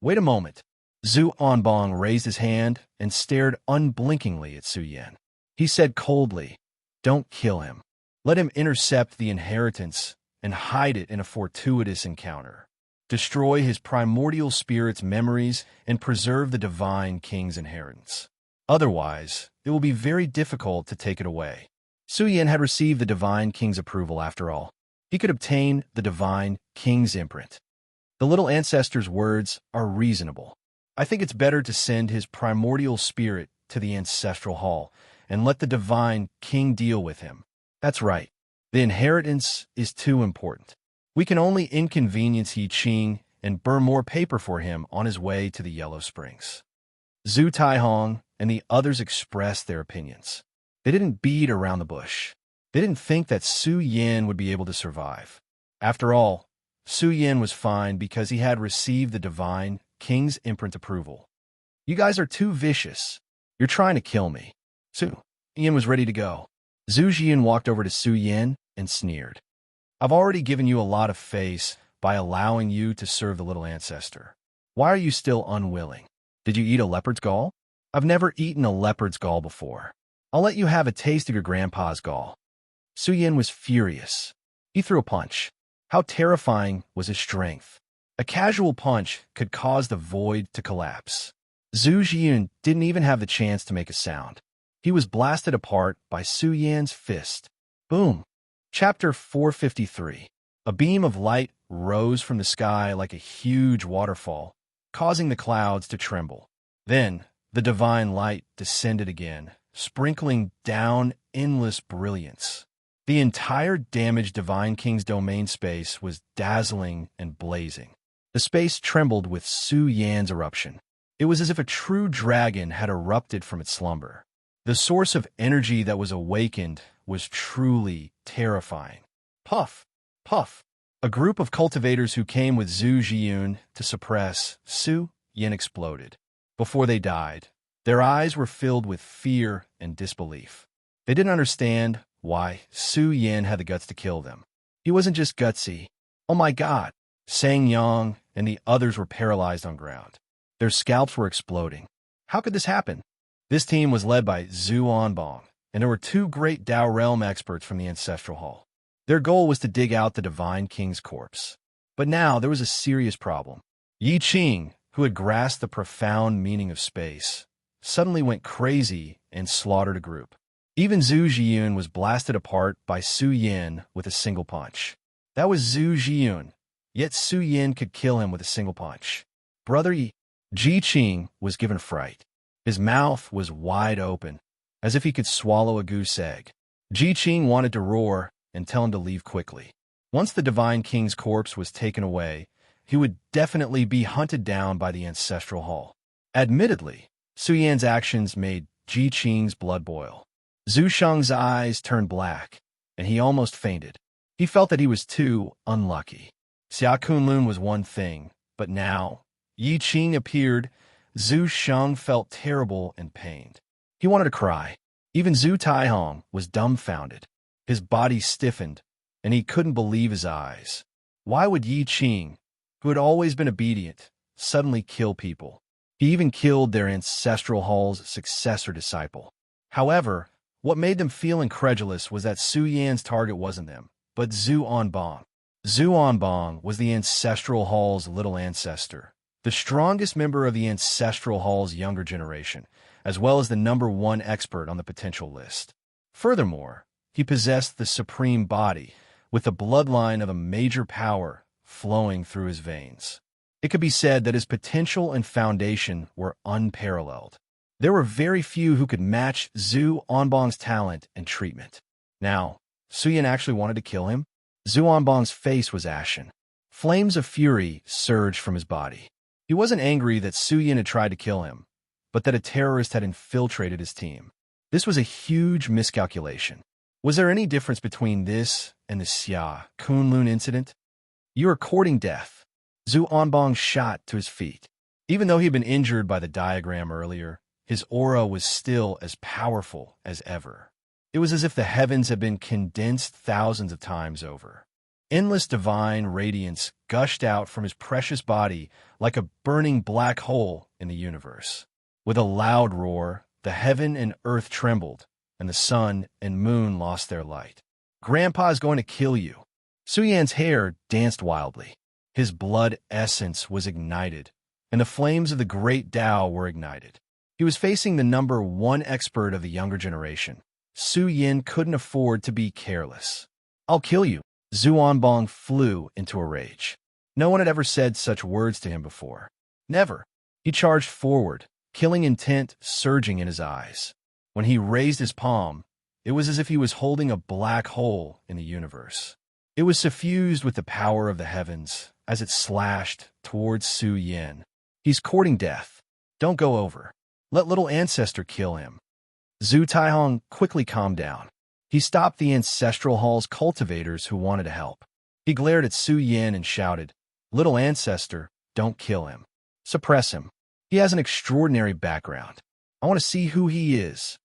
Wait a moment. Zhu Onbong raised his hand and stared unblinkingly at Su Yin. He said coldly, "Don't kill him. Let him intercept the inheritance and hide it in a fortuitous encounter. Destroy his primordial spirit's memories and preserve the Divine King's inheritance. Otherwise, it will be very difficult to take it away." Su Yin had received the Divine King's approval after all. He could obtain the Divine King's imprint. The Little Ancestor's words are reasonable. I think it's better to send his primordial spirit to the Ancestral Hall and let the Divine King deal with him. That's right. The inheritance is too important. We can only inconvenience Yi Qing and burn more paper for him on his way to the Yellow Springs. Zhu Taihong and the others expressed their opinions. They didn't beat around the bush. They didn't think that Su Yin would be able to survive. After all, Su Yin was fine because he had received the divine king's imprint approval. You guys are too vicious. You're trying to kill me. Su Yin was ready to go. Zhu Jian walked over to Su Yin and sneered. I've already given you a lot of face by allowing you to serve the little ancestor. Why are you still unwilling? Did you eat a leopard's gall? I've never eaten a leopard's gall before. I'll let you have a taste of your grandpa's gall. Su Yin was furious. He threw a punch. How terrifying was his strength? A casual punch could cause the void to collapse. Zhu Jian didn't even have the chance to make a sound. He was blasted apart by Su Yan's fist. Boom. Chapter 453. A beam of light rose from the sky like a huge waterfall, causing the clouds to tremble. Then, the divine light descended again, sprinkling down endless brilliance. The entire damaged Divine King's domain space was dazzling and blazing. The space trembled with Su Yan's eruption. It was as if a true dragon had erupted from its slumber. The source of energy that was awakened was truly terrifying. Puff! Puff! A group of cultivators who came with Zhu Jian to suppress Su Yin exploded. Before they died, their eyes were filled with fear and disbelief. They didn't understand why Su Yin had the guts to kill them. He wasn't just gutsy. Oh my God! Sang Yang and the others were paralyzed on ground. Their scalps were exploding. How could this happen? This team was led by Zhu Onbong, and there were two great Dao Realm experts from the Ancestral Hall. Their goal was to dig out the Divine King's corpse. But now there was a serious problem. Yi Qing, who had grasped the profound meaning of space, suddenly went crazy and slaughtered a group. Even Zhu Jian was blasted apart by Su Yin with a single punch. That was Zhu Jian, yet Su Yin could kill him with a single punch. Brother Yi Qing was given fright. His mouth was wide open, as if he could swallow a goose egg. Yi Qing wanted to roar and tell him to leave quickly. Once the Divine King's corpse was taken away, he would definitely be hunted down by the Ancestral Hall. Admittedly, Su Yan's actions made Yi Qing's blood boil. Zhu Sheng's eyes turned black, and he almost fainted. He felt that he was too unlucky. Xia Kunlun was one thing, but now Yi Qing appeared. Zhu Sheng felt terrible and pained. He wanted to cry. Even Zhu Taihong was dumbfounded. His body stiffened, and he couldn't believe his eyes. Why would Yi Qing, who had always been obedient, suddenly kill people? He even killed their Ancestral Hall's successor disciple. However, what made them feel incredulous was that Su Yan's target wasn't them, but Zhu Onbong. Zhu Onbong was the Ancestral Hall's little ancestor, the strongest member of the Ancestral Hall's younger generation, as well as the #1 expert on the potential list. Furthermore, he possessed the supreme body, with the bloodline of a major power flowing through his veins. It could be said that his potential and foundation were unparalleled. There were very few who could match Zhu Onbong's talent and treatment. Now, Su Yin actually wanted to kill him? Zhu Onbong's face was ashen. Flames of fury surged from his body. He wasn't angry that Su Yin had tried to kill him, but that a terrorist had infiltrated his team. This was a huge miscalculation. Was there any difference between this and the Xia Kunlun incident? You are courting death. Zhu Onbong shot to his feet. Even though he had been injured by the diagram earlier, his aura was still as powerful as ever. It was as if the heavens had been condensed thousands of times over. Endless divine radiance gushed out from his precious body like a burning black hole in the universe. With a loud roar, the heaven and earth trembled, and the sun and moon lost their light. Grandpa's going to kill you. Su Yan's hair danced wildly. His blood essence was ignited, and the flames of the great Tao were ignited. He was facing the #1 expert of the younger generation. Su Yin couldn't afford to be careless. I'll kill you. Zhu Onbong flew into a rage. No one had ever said such words to him before. Never. He charged forward, killing intent surging in his eyes. When he raised his palm, it was as if he was holding a black hole in the universe. It was suffused with the power of the heavens, as it slashed towards Su Yin. He's courting death. Don't go over. Let little ancestor kill him. Zhu Taihong quickly calmed down. He stopped the ancestral hall's cultivators who wanted to help. He glared at Su Yin and shouted, "Little ancestor, don't kill him. Suppress him. He has an extraordinary background. I want to see who he is."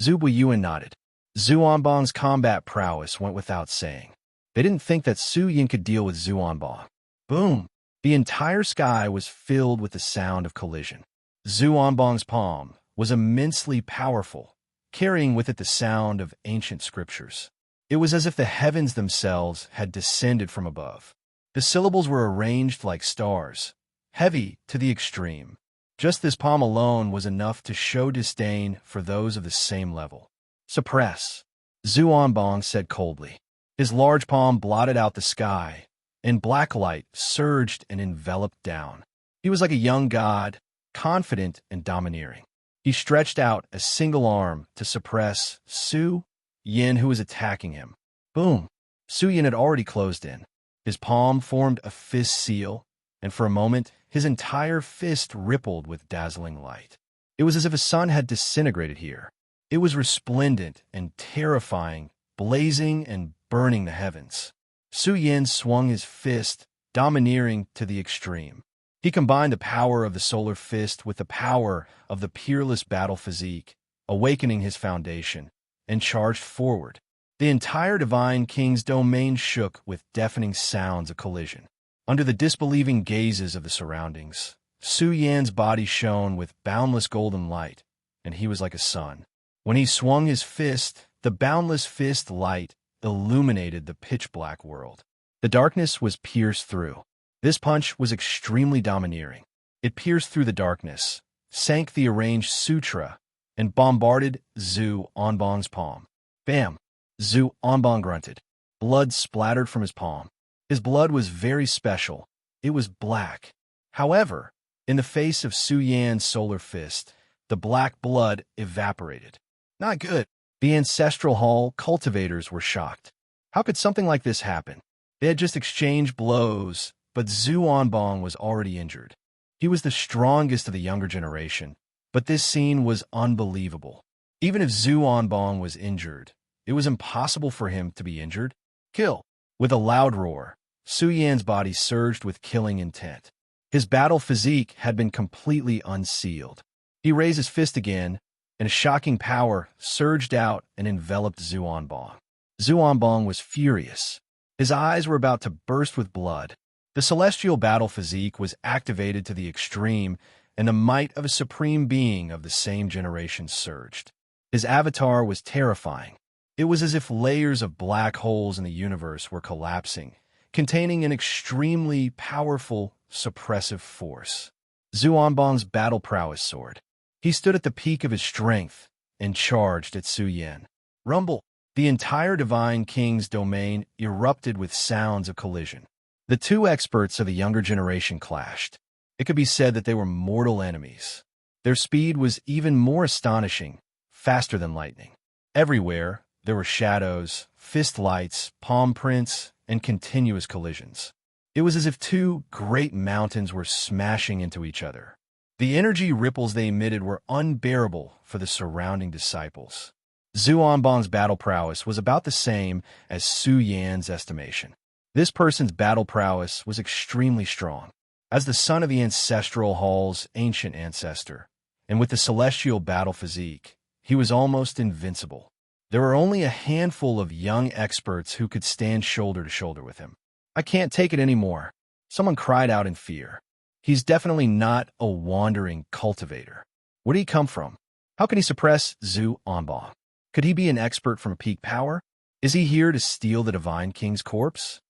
Zhu Buiyuan nodded. Zhu Onbong's combat prowess went without saying. They didn't think that Su Yin could deal with Zhu Onbong. Boom! The entire sky was filled with the sound of collision. Zhu Onbong's palm was immensely powerful, carrying with it the sound of ancient scriptures. It was as if the heavens themselves had descended from above. The syllables were arranged like stars, heavy to the extreme. Just this palm alone was enough to show disdain for those of the same level. "Suppress," Zhu Onbong said coldly. His large palm blotted out the sky, and black light surged and enveloped down. He was like a young god, confident and domineering. He stretched out a single arm to suppress Su Yin, who was attacking him. Boom! Su Yin had already closed in. His palm formed a fist seal, and for a moment, his entire fist rippled with dazzling light. It was as if a sun had disintegrated here. It was resplendent and terrifying, blazing and burning the heavens. Su Yin swung his fist, domineering to the extreme. He combined the power of the solar fist with the power of the peerless battle physique, awakening his foundation, and charged forward. The entire Divine King's domain shook with deafening sounds of collision. Under the disbelieving gazes of the surroundings, Su Yan's body shone with boundless golden light, and he was like a sun. When he swung his fist, the boundless fist light illuminated the pitch-black world. The darkness was pierced through. This punch was extremely domineering. It pierced through the darkness, sank the arranged sutra, and bombarded Zhu Onbong's palm. Bam! Zhu Onbong grunted. Blood splattered from his palm. His blood was very special. It was black. However, in the face of Su Yan's solar fist, the black blood evaporated. Not good. The ancestral hall cultivators were shocked. How could something like this happen? They had just exchanged blows, but Zhu Onbong was already injured. He was the strongest of the younger generation, but this scene was unbelievable. Even if Zhu Onbong was injured, it was impossible for him to be injured. Kill! With a loud roar, Su Yan's body surged with killing intent. His battle physique had been completely unsealed. He raised his fist again, and a shocking power surged out and enveloped Zhu Onbong. Zhu Onbong was furious. His eyes were about to burst with blood. The celestial battle physique was activated to the extreme, and the might of a supreme being of the same generation surged. His avatar was terrifying. It was as if layers of black holes in the universe were collapsing, containing an extremely powerful, suppressive force. Zhu Onbong's battle prowess soared. He stood at the peak of his strength and charged at Su Yin. Rumble! The entire Divine King's domain erupted with sounds of collision. The two experts of the younger generation clashed. It could be said that they were mortal enemies. Their speed was even more astonishing, faster than lightning. Everywhere, there were shadows, fist lights, palm prints, and continuous collisions. It was as if two great mountains were smashing into each other. The energy ripples they emitted were unbearable for the surrounding disciples. Zhu Onbong's battle prowess was about the same as Su Yan's estimation. This person's battle prowess was extremely strong. As the son of the ancestral hall's ancient ancestor, and with the celestial battle physique, he was almost invincible. There were only a handful of young experts who could stand shoulder to shoulder with him. "I can't take it anymore," someone cried out in fear. "He's definitely not a wandering cultivator. Where did he come from? How can he suppress Zhu Onbong? Could he be an expert from peak power? Is he here to steal the Divine King's corpse?"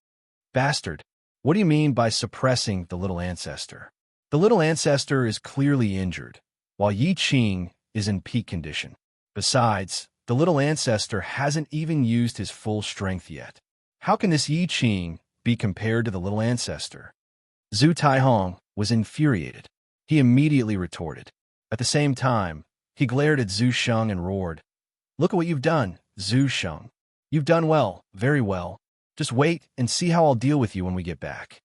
"Bastard, what do you mean by suppressing the little ancestor?" "The little ancestor is clearly injured, while Yi Qing is in peak condition. Besides, the little ancestor hasn't even used his full strength yet. How can this Yi Qing be compared to the little ancestor?" Zhu Taihong was infuriated. He immediately retorted. At the same time, he glared at Zhu Sheng and roared, "Look at what you've done, Zhu Sheng. You've done well, very well. Just wait and see how I'll deal with you when we get back."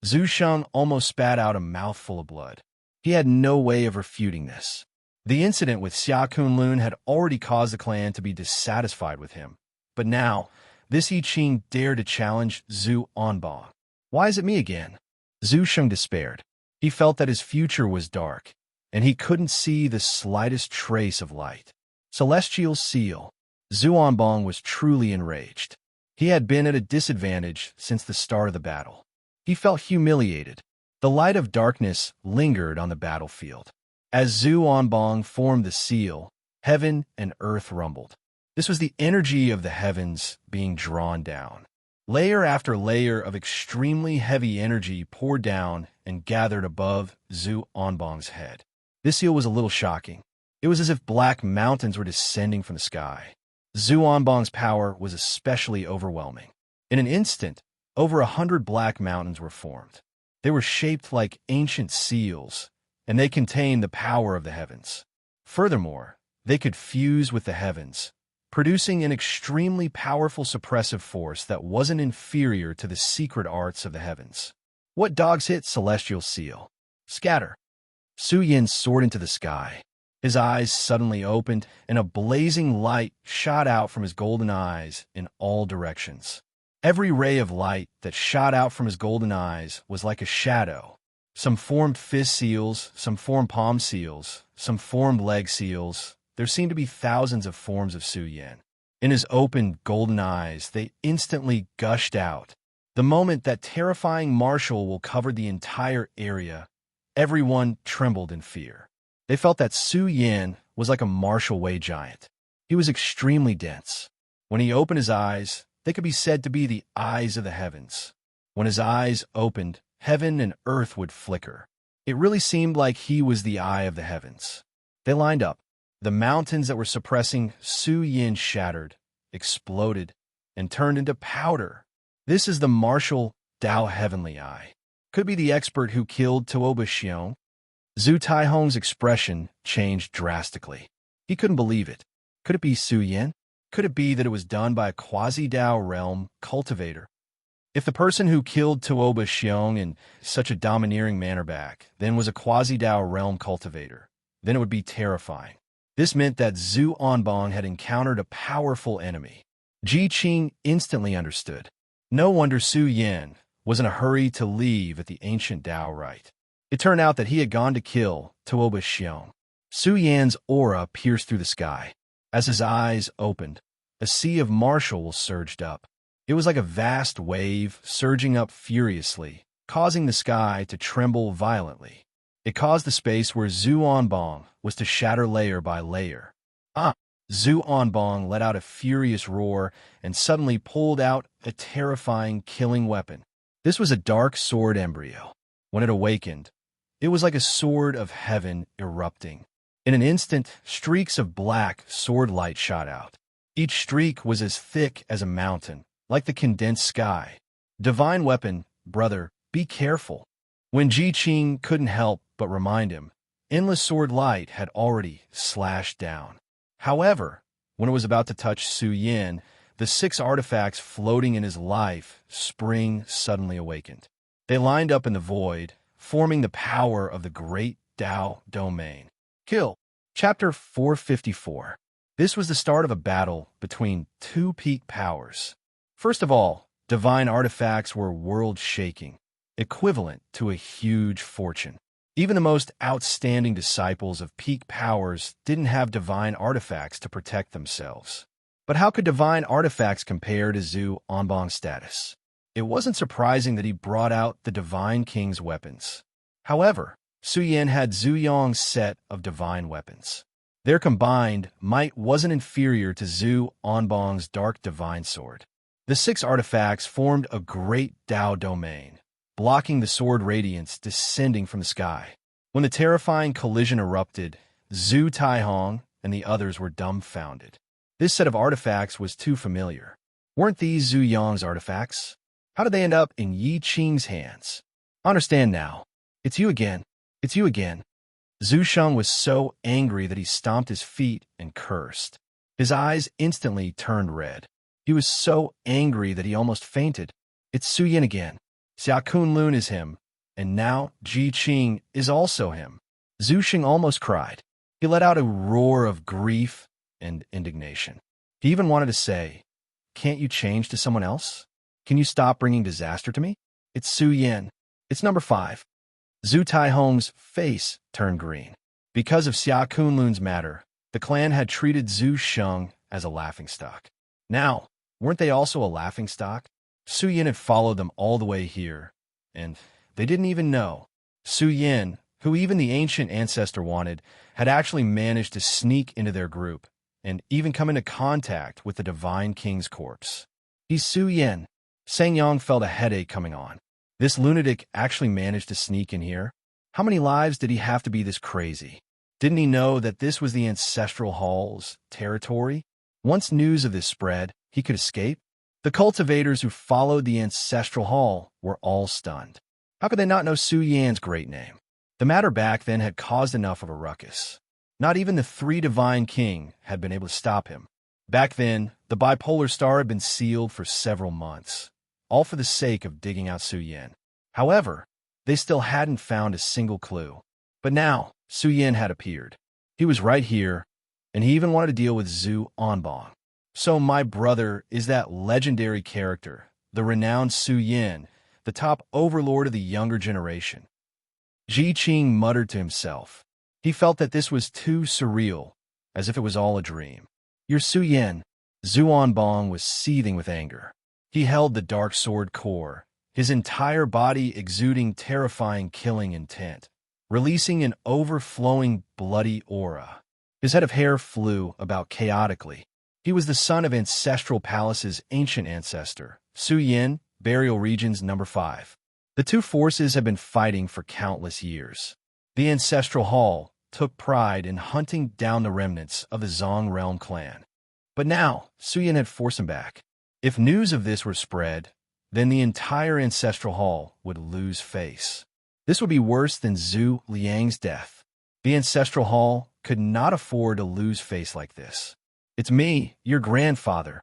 Zhu Sheng almost spat out a mouthful of blood. He had no way of refuting this. The incident with Xia Kunlun had already caused the clan to be dissatisfied with him. But now, this I Ching dared to challenge Zhu Onbong. Why is it me again? Zhu Sheng despaired. He felt that his future was dark, and he couldn't see the slightest trace of light. Celestial Seal. Zhu Onbong was truly enraged. He had been at a disadvantage since the start of the battle. He felt humiliated. The light of darkness lingered on the battlefield. As Zhu Onbong formed the seal, heaven and earth rumbled. This was the energy of the heavens being drawn down. Layer after layer of extremely heavy energy poured down and gathered above Zhu Onbong's head. This seal was a little shocking. It was as if black mountains were descending from the sky. Zhu Onbong's power was especially overwhelming. In an instant, over 100 black mountains were formed. They were shaped like ancient seals, and they contained the power of the heavens. Furthermore, they could fuse with the heavens, producing an extremely powerful suppressive force that wasn't inferior to the secret arts of the heavens. What dogs hit Celestial Seal? Scatter. Su Yin soared into the sky. His eyes suddenly opened, and a blazing light shot out from his golden eyes in all directions. Every ray of light that shot out from his golden eyes was like a shadow. Some formed fist seals, some formed palm seals, some formed leg seals. There seemed to be thousands of forms of Su Yin. In his open golden eyes, they instantly gushed out. The moment that terrifying martial will cover the entire area, everyone trembled in fear. They felt that Su Yin was like a martial way giant. He was extremely dense. When he opened his eyes, they could be said to be the eyes of the heavens. When his eyes opened, heaven and earth would flicker. It really seemed like he was the eye of the heavens. They lined up. The mountains that were suppressing Su Yin shattered, exploded, and turned into powder. This is the martial Dao Heavenly Eye. Could be the expert who killed Tuoba Xiong. Zhu Taihong's expression changed drastically. He couldn't believe it. Could it be Su Yin? Could it be that it was done by a quasi-Dao realm cultivator? If the person who killed Tuoba Xiong in such a domineering manner back then was a quasi-Dao realm cultivator, then it would be terrifying. This meant that Zhu Onbong had encountered a powerful enemy. Ji Qing instantly understood. No wonder Su Yin was in a hurry to leave at the ancient Dao rite. It turned out that he had gone to kill Tuoba Xiong. Su Yan's aura pierced through the sky. As his eyes opened, a sea of martial surged up. It was like a vast wave surging up furiously, causing the sky to tremble violently. It caused the space where Zhu Onbong was to shatter layer by layer. Zhu Onbong let out a furious roar and suddenly pulled out a terrifying killing weapon. This was a dark sword embryo. When it awakened, it was like a sword of heaven erupting. In an instant, streaks of black sword light shot out. Each streak was as thick as a mountain, like the condensed sky. Divine weapon, brother, be careful. When Ji Qing couldn't help but remind him, endless sword light had already slashed down. However, when it was about to touch Su Yin, the 6 artifacts floating in his life spring suddenly awakened. They lined up in the void, forming the power of the great Dao domain. Kill. Chapter 454. This was the start of a battle between 2 peak powers. First of all, divine artifacts were world-shaking, equivalent to a huge fortune. Even the most outstanding disciples of peak powers didn't have divine artifacts to protect themselves. But how could divine artifacts compare to Zhu Onbong's status? It wasn't surprising that he brought out the Divine King's weapons. However, Su Yin had Zhu Yong's set of divine weapons. Their combined might wasn't inferior to Zhu Onbong's dark divine sword. The 6 artifacts formed a great Dao domain, blocking the sword radiance descending from the sky. When the terrifying collision erupted, Zhu Taihong and the others were dumbfounded. This set of artifacts was too familiar. Weren't these Zhu Yong's artifacts? How did they end up in Yi Qing's hands? I understand now. It's you again. It's you again. Zhu Sheng was so angry that he stomped his feet and cursed. His eyes instantly turned red. He was so angry that he almost fainted. It's Su Yin again. Xia Kunlun is him, and now Ji Qing is also him. Zhu Xing almost cried. He let out a roar of grief and indignation. He even wanted to say, "Can't you change to someone else? Can you stop bringing disaster to me? It's Su Yin. It's number 5. Zhu Taihong's face turned green. Because of Xia Kunlun's matter, the clan had treated Zhu Sheng as a laughingstock. Now, weren't they also a laughingstock? Su Yin had followed them all the way here, and they didn't even know. Su Yin, who even the ancient ancestor wanted, had actually managed to sneak into their group and even come into contact with the Divine King's corpse. He's Su Yin. Sang Yang felt a headache coming on. This lunatic actually managed to sneak in here? How many lives did he have to be this crazy? Didn't he know that this was the Ancestral Hall's territory? Once news of this spread, he could escape? The cultivators who followed the Ancestral Hall were all stunned. How could they not know Su Yan's great name? The matter back then had caused enough of a ruckus. Not even the 3 Divine King had been able to stop him. Back then, the bipolar star had been sealed for several months, all for the sake of digging out Su Yin. However, they still hadn't found a single clue. But now, Su Yin had appeared. He was right here, and he even wanted to deal with Zhu Onbong. So my brother is that legendary character, the renowned Su Yin, the top overlord of the younger generation. Ji Qing muttered to himself. He felt that this was too surreal, as if it was all a dream. You're Su Yin. Zhu Onbong was seething with anger. He held the dark sword core, his entire body exuding terrifying killing intent, releasing an overflowing bloody aura. His head of hair flew about chaotically. He was the son of Ancestral Palace's ancient ancestor, Su Yin, Burial Regions number 5. The two forces had been fighting for countless years. The Ancestral Hall took pride in hunting down the remnants of the Zong realm clan. But now, Su Yin had forced him back. If news of this were spread, then the entire Ancestral Hall would lose face. This would be worse than Zhu Liang's death. The Ancestral Hall could not afford to lose face like this. It's me, your grandfather.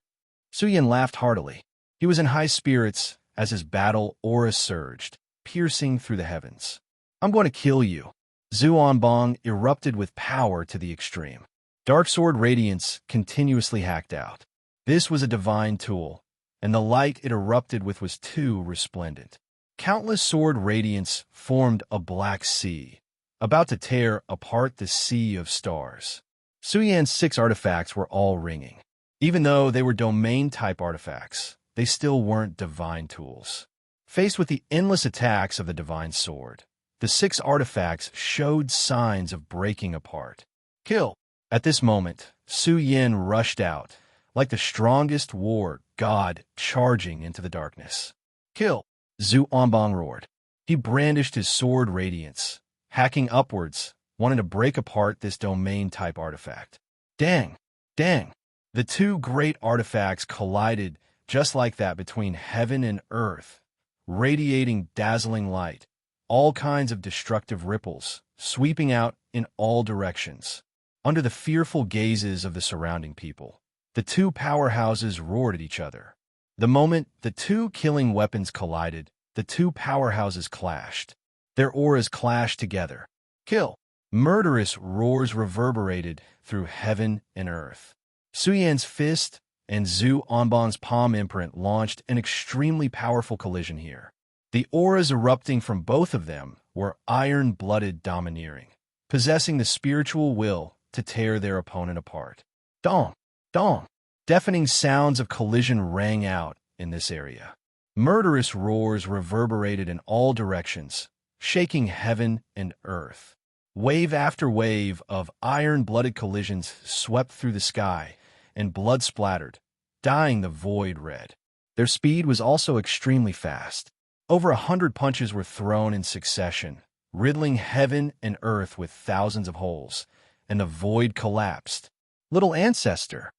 Su Yin laughed heartily. He was in high spirits as his battle aura surged, piercing through the heavens. I'm going to kill you. Zhu Onbong erupted with power to the extreme. Dark sword radiance continuously hacked out. This was a divine tool, and the light it erupted with was too resplendent. Countless sword radiance formed a black sea, about to tear apart the sea of stars. Su Yan's 6 artifacts were all ringing. Even though they were domain-type artifacts, they still weren't divine tools. Faced with the endless attacks of the divine sword, the 6 artifacts showed signs of breaking apart. Kill! At this moment, Su Yin rushed out, like the strongest war god charging into the darkness. Kill! Zhu Onbong roared. He brandished his sword radiance, hacking upwards, wanting to break apart this domain-type artifact. Dang! Dang! The 2 great artifacts collided just like that between heaven and earth, radiating dazzling light, all kinds of destructive ripples, sweeping out in all directions. Under the fearful gazes of the surrounding people, the 2 powerhouses roared at each other. The moment the 2 killing weapons collided, the 2 powerhouses clashed. Their auras clashed together. Kill! Murderous roars reverberated through heaven and earth. Su Yan's fist and Zhu Onbong's palm imprint launched an extremely powerful collision here. The auras erupting from both of them were iron-blooded domineering, possessing the spiritual will to tear their opponent apart. Dong! Dong! Deafening sounds of collision rang out in this area. Murderous roars reverberated in all directions, shaking heaven and earth. Wave after wave of iron-blooded collisions swept through the sky, and blood splattered, dyeing the void red. Their speed was also extremely fast. Over 100 punches were thrown in succession, riddling heaven and earth with thousands of holes, and the void collapsed. Little ancestor!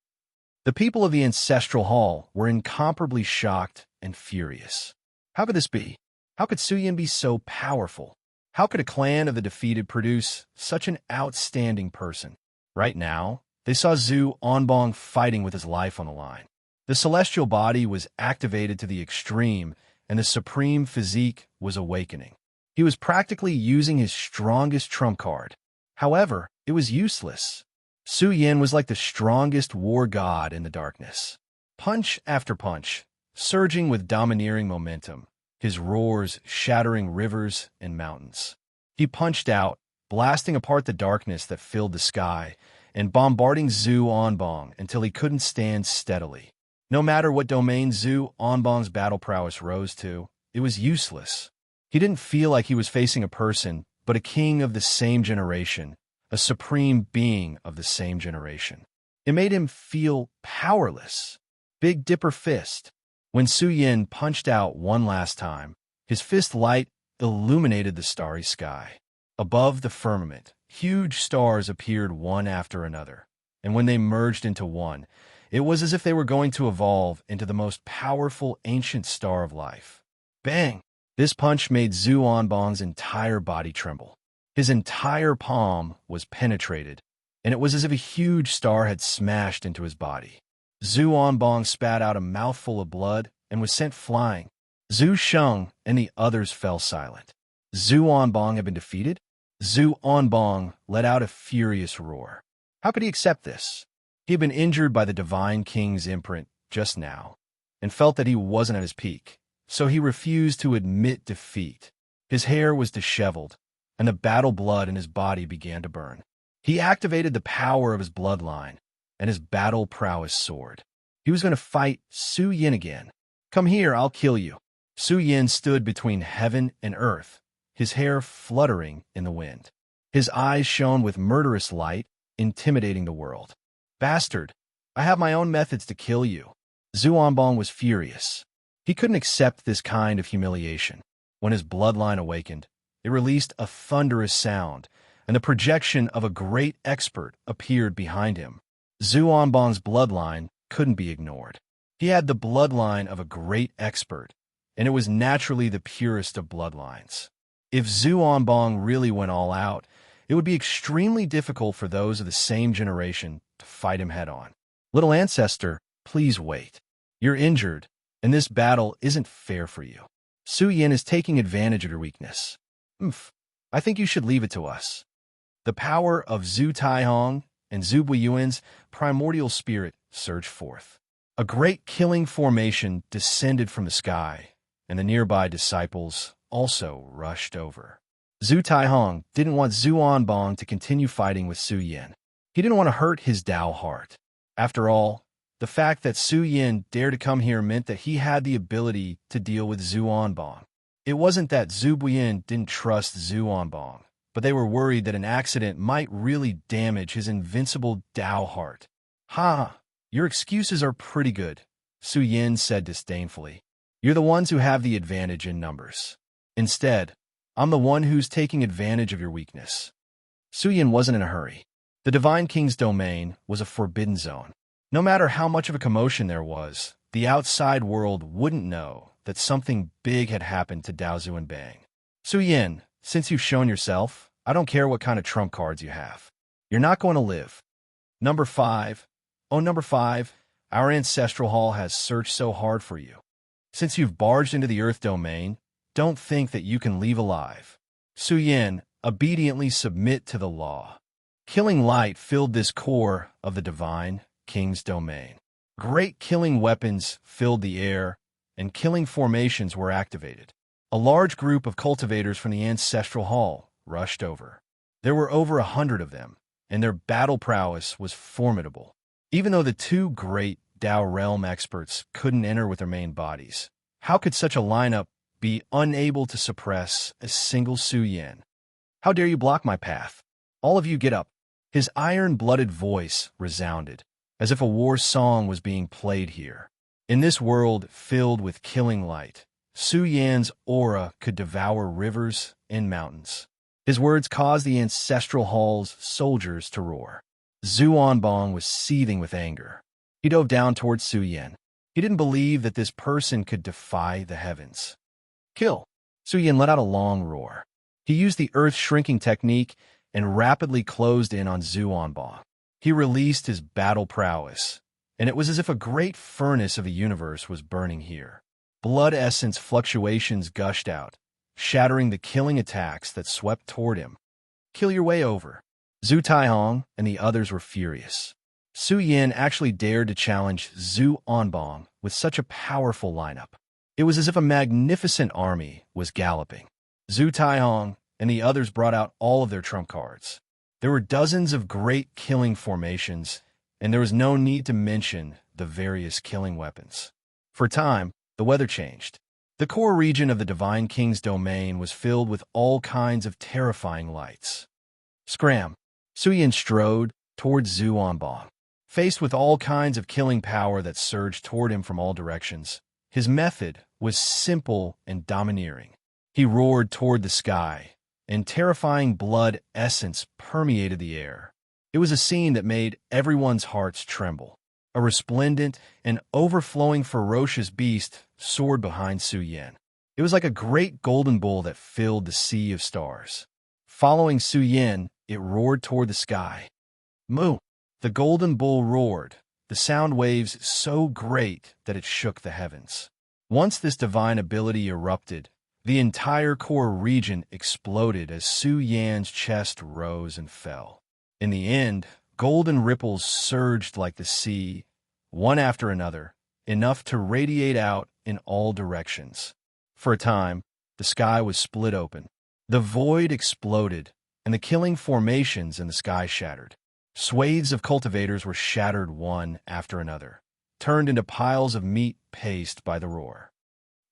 The people of the Ancestral Hall were incomparably shocked and furious. How could this be? How could Su Yin be so powerful? How could a clan of the defeated produce such an outstanding person? Right now, they saw Zhu Onbong fighting with his life on the line. The celestial body was activated to the extreme and the supreme physique was awakening. He was practically using his strongest trump card. However, it was useless. Su Yin was like the strongest war god in the darkness. Punch after punch, surging with domineering momentum, his roars shattering rivers and mountains. He punched out, blasting apart the darkness that filled the sky, and bombarding Zhu Onbong until he couldn't stand steadily. No matter what domain Zhu Onbong's battle prowess rose to, it was useless. He didn't feel like he was facing a person, but a king of the same generation, a supreme being of the same generation. It made him feel powerless. Big Dipper Fist. When Su Yin punched out one last time, his fist light illuminated the starry sky. Above the firmament, huge stars appeared one after another, and when they merged into one, it was as if they were going to evolve into the most powerful ancient star of life. Bang! This punch made Zhu Onbong's entire body tremble. His entire palm was penetrated, and it was as if a huge star had smashed into his body. Zhu Onbong spat out a mouthful of blood and was sent flying. Zhu Sheng and the others fell silent. Zhu Onbong had been defeated? Zhu Onbong let out a furious roar. How could he accept this? He had been injured by the Divine King's imprint just now, and felt that he wasn't at his peak, so he refused to admit defeat. His hair was disheveled, and the battle blood in his body began to burn. He activated the power of his bloodline, and his battle prowess soared. He was going to fight Su Yin again. Come here, I'll kill you. Su Yin stood between heaven and earth, his hair fluttering in the wind. His eyes shone with murderous light, intimidating the world. Bastard, I have my own methods to kill you. Zhu Onbong was furious. He couldn't accept this kind of humiliation. When his bloodline awakened, it released a thunderous sound, and the projection of a great expert appeared behind him. Zhu Onbong's bloodline couldn't be ignored. He had the bloodline of a great expert, and it was naturally the purest of bloodlines. If Zhu Onbong really went all out, it would be extremely difficult for those of the same generation to fight him head-on. Little ancestor, please wait. You're injured, and this battle isn't fair for you. Su Yin is taking advantage of your weakness. I think you should leave it to us. The power of Zhu Taihong and Zhu Buiyuan's primordial spirit surged forth. A great killing formation descended from the sky, and the nearby disciples also rushed over. Zhu Taihong didn't want Zhu Onbong to continue fighting with Su Yin. He didn't want to hurt his Dao heart. After all, the fact that Su Yin dared to come here meant that he had the ability to deal with Zhu Onbong. It wasn't that Zhu Buiyan didn't trust Zhu Onbong, but they were worried that an accident might really damage his invincible Dao heart. Ha! Your excuses are pretty good, Su Yin said disdainfully. You're the ones who have the advantage in numbers. Instead, I'm the one who's taking advantage of your weakness. Su Yin wasn't in a hurry. The Divine King's domain was a forbidden zone. No matter how much of a commotion there was, the outside world wouldn't know that something big had happened to Dao Zhu and Bang. Su Yin, since you've shown yourself, I don't care what kind of trump cards you have. You're not going to live. Number 5. Oh, number 5, our ancestral hall has searched so hard for you. Since you've barged into the Earth domain, don't think that you can leave alive. Su Yin, obediently submit to the law. Killing light filled this core of the Divine King's domain. Great killing weapons filled the air, and killing formations were activated. A large group of cultivators from the Ancestral Hall rushed over. There were over 100 of them, and their battle prowess was formidable. Even though the two great Dao Realm experts couldn't enter with their main bodies, how could such a lineup be unable to suppress a single Su Yin? How dare you block my path? All of you get up. His iron-blooded voice resounded, as if a war song was being played here. In this world filled with killing light, Su Yan's aura could devour rivers and mountains. His words caused the Ancestral Hall's soldiers to roar. Zhu Onbong was seething with anger. He dove down towards Su Yin. He didn't believe that this person could defy the heavens. Kill! Su Yin let out a long roar. He used the earth-shrinking technique and rapidly closed in on Zhu Onbong. He released his battle prowess, and it was as if a great furnace of the universe was burning here. Blood essence fluctuations gushed out, shattering the killing attacks that swept toward him. Kill your way over. Zhu Taihong and the others were furious. Su Yin actually dared to challenge Zhu Onbong with such a powerful lineup. It was as if a magnificent army was galloping. Zhu Taihong and the others brought out all of their trump cards. There were dozens of great killing formations, and there was no need to mention the various killing weapons. For a time, the weather changed. The core region of the Divine King's domain was filled with all kinds of terrifying lights. Scram! Su Yin strode towards Zhu Onbong. Faced with all kinds of killing power that surged toward him from all directions, his method was simple and domineering. He roared toward the sky, and terrifying blood essence permeated the air. It was a scene that made everyone's hearts tremble. A resplendent and overflowing ferocious beast soared behind Su Yin. It was like a great golden bull that filled the sea of stars. Following Su Yin, it roared toward the sky. Moo! The golden bull roared, the sound waves so great that it shook the heavens. Once this divine ability erupted, the entire core region exploded as Su Yan's chest rose and fell. In the end, golden ripples surged like the sea, one after another, enough to radiate out in all directions. For a time, the sky was split open. The void exploded, and the killing formations in the sky shattered. Swathes of cultivators were shattered one after another, turned into piles of meat paste by the roar.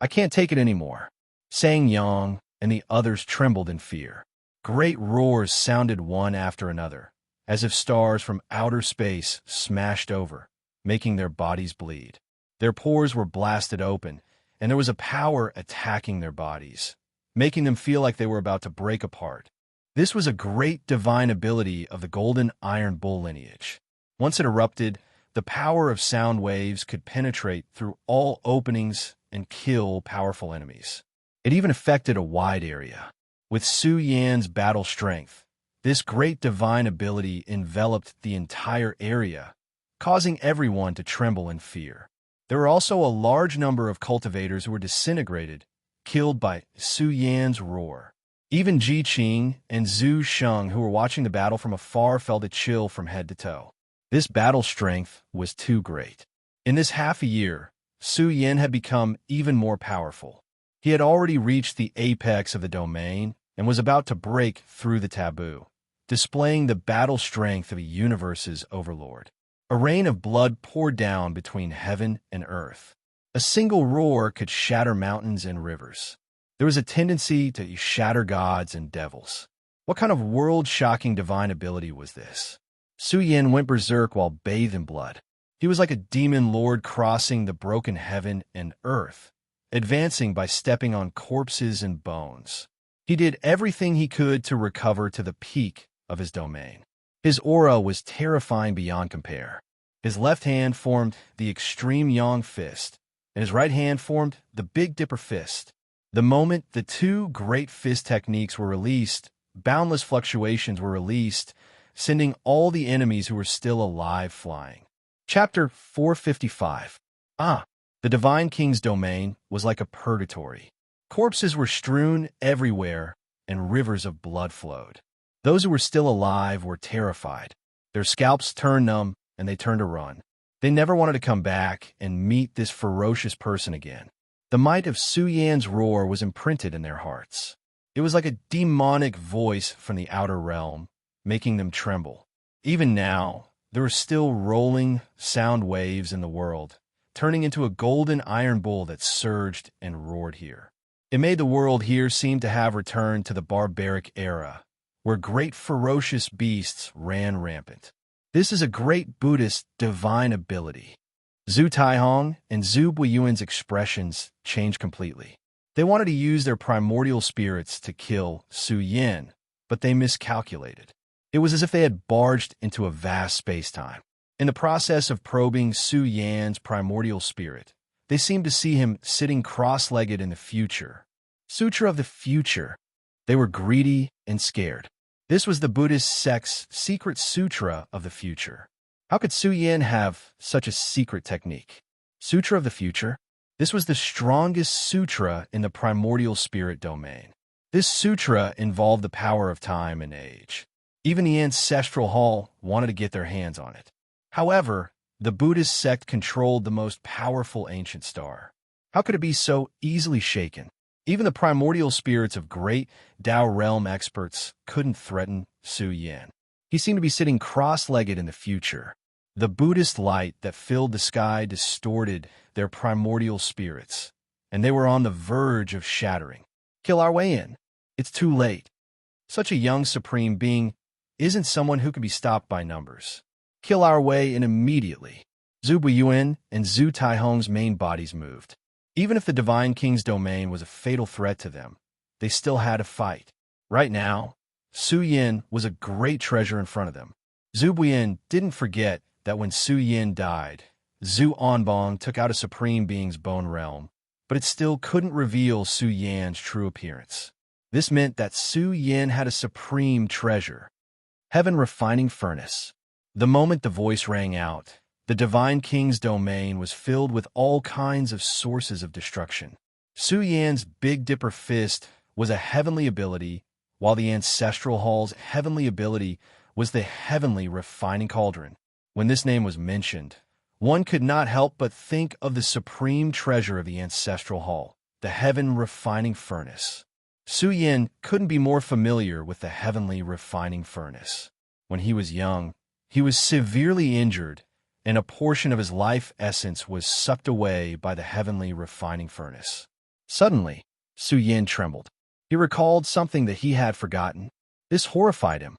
I can't take it anymore. Sang Yang and the others trembled in fear. Great roars sounded one after another, as if stars from outer space smashed over, making their bodies bleed. Their pores were blasted open, and there was a power attacking their bodies, making them feel like they were about to break apart. This was a great divine ability of the Golden Iron Bull lineage. Once it erupted, the power of sound waves could penetrate through all openings and kill powerful enemies. It even affected a wide area. With Su Yan's battle strength, this great divine ability enveloped the entire area, causing everyone to tremble in fear. There were also a large number of cultivators who were disintegrated, killed by Su Yan's roar. Even Ji Qing and Zhu Sheng, who were watching the battle from afar, felt a chill from head to toe. This battle strength was too great. In this half a year, Su Yin had become even more powerful. He had already reached the apex of the domain and was about to break through the taboo, displaying the battle strength of a universe's overlord. A rain of blood poured down between heaven and earth. A single roar could shatter mountains and rivers. There was a tendency to shatter gods and devils. What kind of world-shocking divine ability was this? Su Yin went berserk while bathed in blood. He was like a demon lord crossing the broken heaven and earth, advancing by stepping on corpses and bones. He did everything he could to recover to the peak of his domain. His aura was terrifying beyond compare. His left hand formed the extreme Yang fist, and his right hand formed the Big Dipper fist. The moment the two great fist techniques were released, boundless fluctuations were released, sending all the enemies who were still alive flying. Chapter 455. The Divine King's domain was like a purgatory. Corpses were strewn everywhere, and rivers of blood flowed. Those who were still alive were terrified. Their scalps turned numb, and they turned to run. They never wanted to come back and meet this ferocious person again. The might of Su Yan's roar was imprinted in their hearts. It was like a demonic voice from the outer realm, making them tremble. Even now, there were still rolling sound waves in the world, turning into a golden iron bull that surged and roared here. It made the world here seem to have returned to the barbaric era, where great ferocious beasts ran rampant. This is a great Buddhist divine ability. Zhu Taihong and Zhu Buiyuan's expressions changed completely. They wanted to use their primordial spirits to kill Su Yin, but they miscalculated. It was as if they had barged into a vast space-time. In the process of probing Su Yan's primordial spirit, they seemed to see him sitting cross-legged in the future. Sutra of the future. They were greedy and scared. This was the Buddhist sect's secret sutra of the future. How could Su Yin have such a secret technique? Sutra of the future? This was the strongest sutra in the primordial spirit domain. This sutra involved the power of time and age. Even the ancestral hall wanted to get their hands on it. However, the Buddhist sect controlled the most powerful ancient star. How could it be so easily shaken? Even the primordial spirits of great Tao realm experts couldn't threaten Su Yin. He seemed to be sitting cross-legged in the future. The Buddhist light that filled the sky distorted their primordial spirits, and they were on the verge of shattering. Kill our way in. It's too late. Such a young supreme being isn't someone who can be stopped by numbers. Kill our way in immediately. Zhu Buiyuan and Zhu Taihong's main bodies moved. Even if the Divine King's domain was a fatal threat to them, they still had to fight. Right now, Su Yin was a great treasure in front of them. Zhu Buiyuan didn't forget that when Su Yin died, Zhu Onbong took out a supreme being's bone realm, but it still couldn't reveal Su Yan's true appearance. This meant that Su Yin had a supreme treasure. Heaven Refining Furnace. The moment the voice rang out, the Divine King's domain was filled with all kinds of sources of destruction. Su Yan's Big Dipper Fist was a heavenly ability, while the Ancestral Hall's heavenly ability was the Heavenly Refining Cauldron. When this name was mentioned, one could not help but think of the supreme treasure of the Ancestral Hall, the Heaven Refining Furnace. Su Yin couldn't be more familiar with the Heavenly Refining Furnace. When he was young, he was severely injured, and a portion of his life essence was sucked away by the Heavenly Refining Furnace. Suddenly, Su Yin trembled. He recalled something that he had forgotten. This horrified him.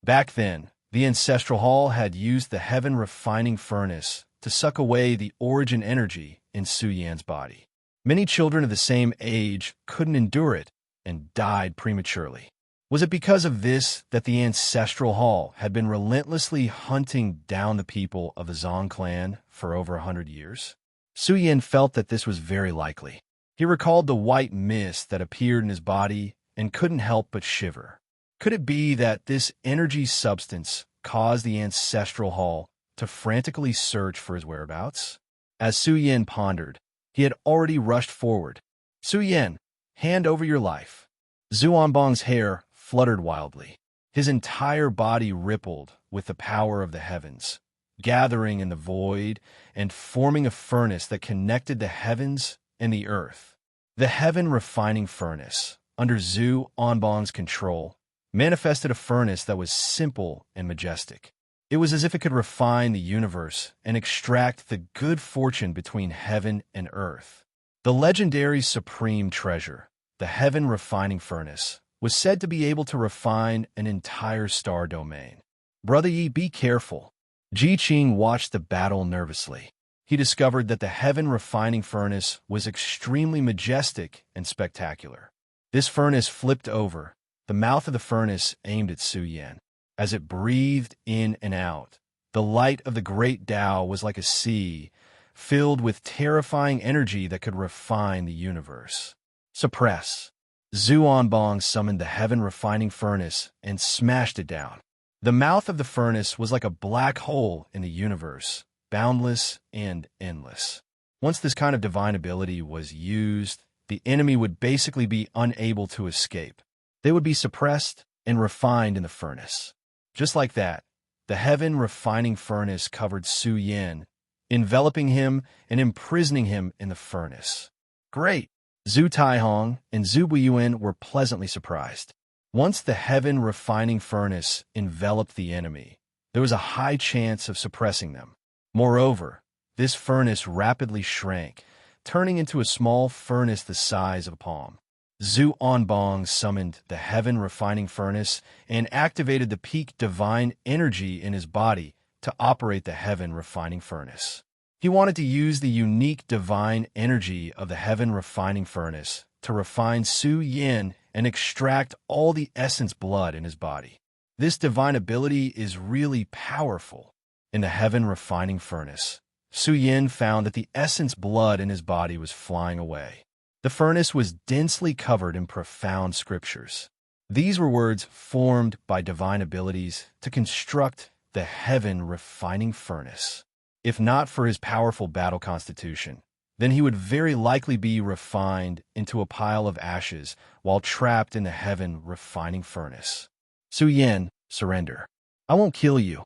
Back then, the Ancestral Hall had used the Heaven Refining Furnace to suck away the origin energy in Su Yan's body. Many children of the same age couldn't endure it and died prematurely. Was it because of this that the Ancestral Hall had been relentlessly hunting down the people of the Zong clan for over 100 years? Su Yin felt that this was very likely. He recalled the white mist that appeared in his body and couldn't help but shiver. Could it be that this energy substance caused the Ancestral Hall to frantically search for his whereabouts? As Su Yin pondered, he had already rushed forward. Su Yin, hand over your life. Zhu Onbong's hair fluttered wildly. His entire body rippled with the power of the heavens, gathering in the void and forming a furnace that connected the heavens and the earth. The Heaven Refining Furnace, under Zhu Onbong's control, manifested a furnace that was simple and majestic. It was as if it could refine the universe and extract the good fortune between heaven and earth. The legendary supreme treasure, the Heaven Refining Furnace, was said to be able to refine an entire star domain. Brother Yi, be careful. Ji Qing watched the battle nervously. He discovered that the Heaven Refining Furnace was extremely majestic and spectacular. This furnace flipped over, the mouth of the furnace aimed at Su Yin. As it breathed in and out, the light of the great Tao was like a sea, filled with terrifying energy that could refine the universe. Suppress. Zhu Onbong summoned the Heaven Refining Furnace and smashed it down. The mouth of the furnace was like a black hole in the universe, boundless and endless. Once this kind of divine ability was used, the enemy would basically be unable to escape. They would be suppressed and refined in the furnace. Just like that, the Heaven Refining Furnace covered Su Yin, enveloping him and imprisoning him in the furnace. Great! Zhu Taihong and Zhu Buiyuan were pleasantly surprised. Once the Heaven Refining Furnace enveloped the enemy, there was a high chance of suppressing them. Moreover, this furnace rapidly shrank, turning into a small furnace the size of a palm. Zhu Onbong summoned the Heaven Refining Furnace and activated the peak divine energy in his body to operate the Heaven Refining Furnace. He wanted to use the unique divine energy of the Heaven Refining Furnace to refine Su Yin and extract all the essence blood in his body. This divine ability is really powerful. In the Heaven Refining Furnace, Su Yin found that the essence blood in his body was flying away. The furnace was densely covered in profound scriptures. These were words formed by divine abilities to construct the Heaven Refining Furnace. If not for his powerful battle constitution, then he would very likely be refined into a pile of ashes while trapped in the heaven refining furnace. Su Yin, surrender. I won't kill you.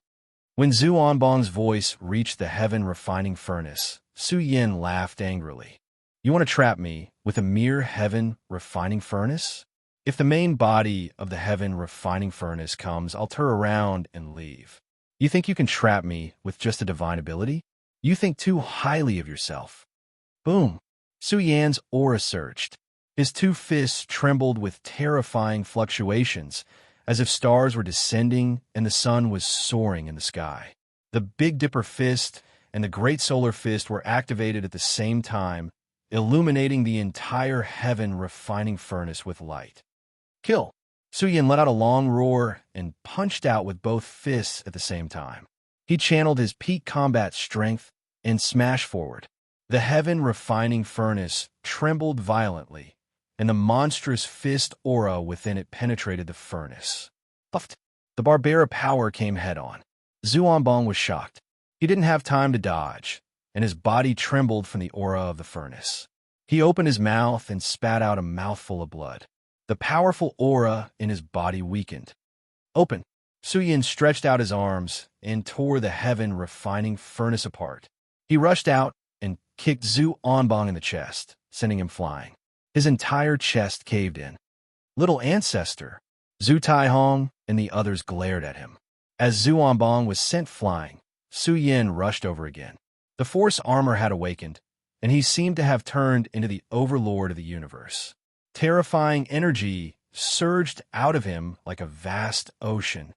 When Zhu Onbong's voice reached the heaven refining furnace, Su Yin laughed angrily. You want to trap me with a mere heaven refining furnace? If the main body of the heaven refining furnace comes, I'll turn around and leave. You think you can trap me with just a divine ability? You think too highly of yourself. Boom! Su Yan's aura surged. His two fists trembled with terrifying fluctuations, as if stars were descending and the sun was soaring in the sky. The Big Dipper Fist and the Great Solar Fist were activated at the same time, illuminating the entire heaven refining furnace with light. Kill! Su Yin let out a long roar and punched out with both fists at the same time. He channeled his peak combat strength and smashed forward. The heaven refining furnace trembled violently, and the monstrous fist aura within it penetrated the furnace. Puffed. The Barbara power came head-on. Zhu Onbong was shocked. He didn't have time to dodge, and his body trembled from the aura of the furnace. He opened his mouth and spat out a mouthful of blood. The powerful aura in his body weakened. Open! Su Yin stretched out his arms and tore the heaven refining furnace apart. He rushed out and kicked Zhu Onbong in the chest, sending him flying. His entire chest caved in. Little ancestor! Zhu Taihong and the others glared at him. As Zhu Onbong was sent flying, Su Yin rushed over again. The force armor had awakened, and he seemed to have turned into the Overlord of the universe. Terrifying energy surged out of him like a vast ocean.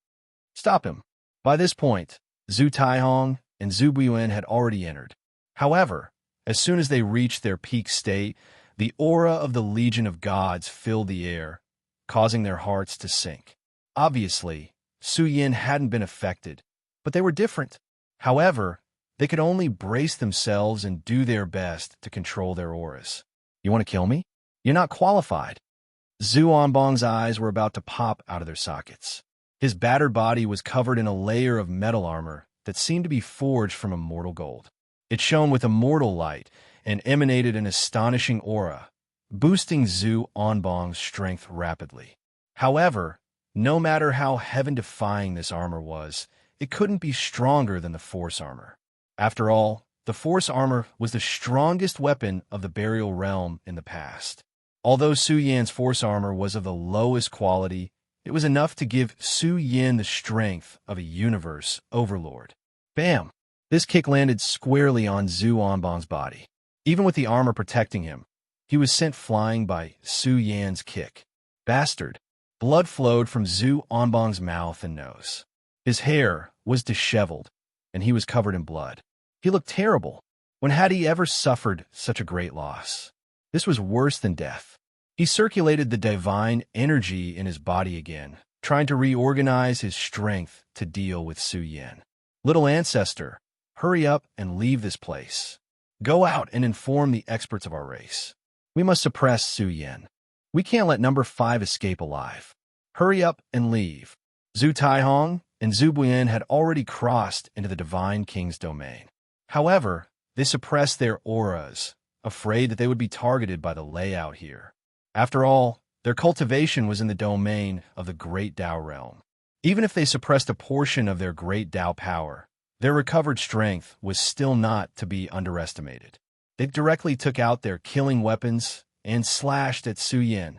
Stop him! By this point, Zhu Taihong and Zhu Buyen had already entered. However, as soon as they reached their peak state, the aura of the Legion of Gods filled the air, causing their hearts to sink. Obviously, Su Yin hadn't been affected, but they were different. However, they could only brace themselves and do their best to control their auras. You want to kill me? You're not qualified. Zhu Onbong's eyes were about to pop out of their sockets. His battered body was covered in a layer of metal armor that seemed to be forged from immortal gold. It shone with immortal light and emanated an astonishing aura, boosting Zhu Onbong's strength rapidly. However, no matter how heaven-defying this armor was, it couldn't be stronger than the Force armor. After all, the Force armor was the strongest weapon of the burial realm in the past. Although Su Yan's Force armor was of the lowest quality, it was enough to give Su Yin the strength of a universe overlord. Bam! This kick landed squarely on Zhu Onbong's body. Even with the armor protecting him, he was sent flying by Su Yan's kick. Bastard! Blood flowed from Zhu Onbong's mouth and nose. His hair was disheveled, and he was covered in blood. He looked terrible. When had he ever suffered such a great loss? This was worse than death. He circulated the divine energy in his body again, trying to reorganize his strength to deal with Su Yin. Little ancestor, hurry up and leave this place. Go out and inform the experts of our race. We must suppress Su Yin. We can't let number 5 escape alive. Hurry up and leave. Zhu Taihong and Zhu Buyen had already crossed into the Divine King's domain. However, they suppressed their auras, afraid that they would be targeted by the layout here. After all, their cultivation was in the domain of the Great Tao realm. Even if they suppressed a portion of their Great Tao power, their recovered strength was still not to be underestimated. They directly took out their killing weapons and slashed at Su Yin.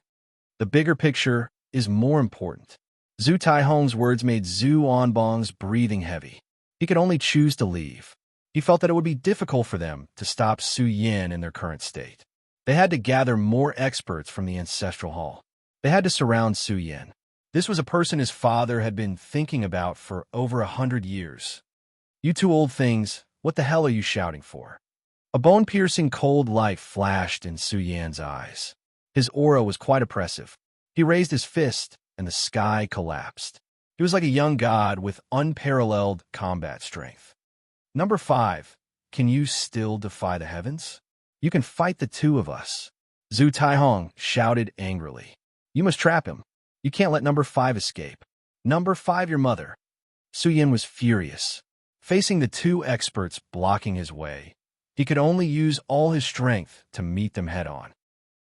The bigger picture is more important. Zhu Taihong's words made Zhu Onbong's breathing heavy. He could only choose to leave. He felt that it would be difficult for them to stop Su Yin in their current state. They had to gather more experts from the Ancestral Hall. They had to surround Su Yin. This was a person his father had been thinking about for over 100 years. You two old things, what the hell are you shouting for? A bone-piercing cold light flashed in Su Yan's eyes. His aura was quite oppressive. He raised his fist, and the sky collapsed. He was like a young god with unparalleled combat strength. Number 5, can you still defy the heavens? You can fight the two of us. Zhu Taihong shouted angrily. You must trap him. You can't let number 5 escape. Number 5, your mother. Su Yin was furious. Facing the two experts blocking his way, He could only use all his strength to meet them head-on.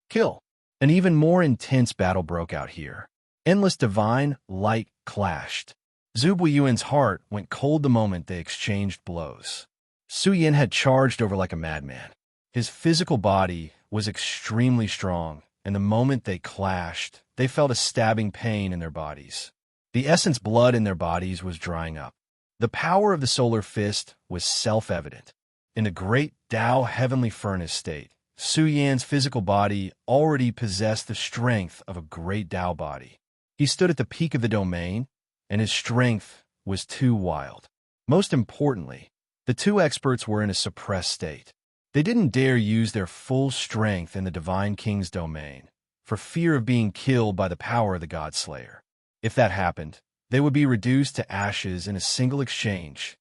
Kill. An even more intense battle broke out here. Endless divine light clashed. Zhu Buiyuan's heart went cold the moment they exchanged blows. Su Yin had charged over like a madman. His physical body was extremely strong, and the moment they clashed, they felt a stabbing pain in their bodies. The essence blood in their bodies was drying up. The power of the solar fist was self-evident. In the great Tao heavenly furnace state, Su Yan's physical body already possessed the strength of a great Tao body. He stood at the peak of the domain, and his strength was too wild. Most importantly, the two experts were in a suppressed state. They didn't dare use their full strength in the Divine King's domain, for fear of being killed by the power of the God Slayer. If that happened, they would be reduced to ashes in a single exchange.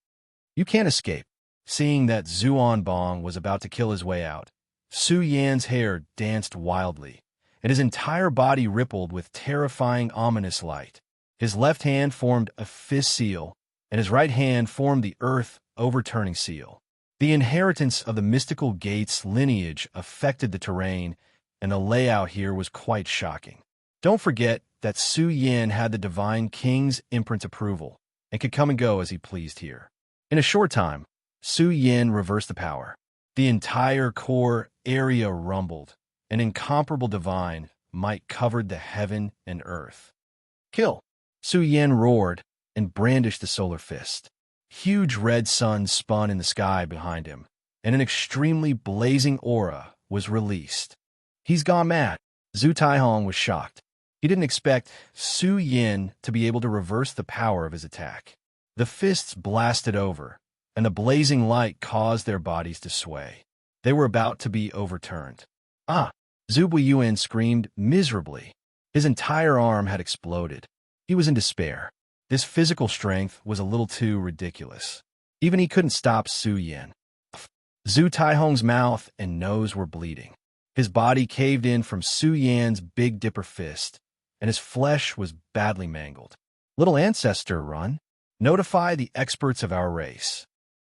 You can't escape. Seeing that Zhuan Bong was about to kill his way out, Su Yan's hair danced wildly, and his entire body rippled with terrifying, ominous light. His left hand formed a fist seal, and his right hand formed the earth overturning seal. The inheritance of the mystical gate's lineage affected the terrain, and the layout here was quite shocking. Don't forget that Su Yan had the Divine King's imprint approval, and could come and go as he pleased here. In a short time, Su Yan reversed the power. The entire core area rumbled. An incomparable divine might covered the heaven and earth. Kill! Su Yan roared and brandished the solar fist. Huge red sun spun in the sky behind him, and an extremely blazing aura was released. He's gone mad. Zhu Taihong was shocked. He didn't expect Su Yan to be able to reverse the power of his attack. The fists blasted over, and the blazing light caused their bodies to sway. They were about to be overturned. Ah! Zhu Buiyuan screamed miserably. His entire arm had exploded. He was in despair. This physical strength was a little too ridiculous. Even he couldn't stop Su Yan. Zhu Taihong's mouth and nose were bleeding. His body caved in from Su Yan's Big Dipper fist, and his flesh was badly mangled. Little ancestor, run. Notify the experts of our race.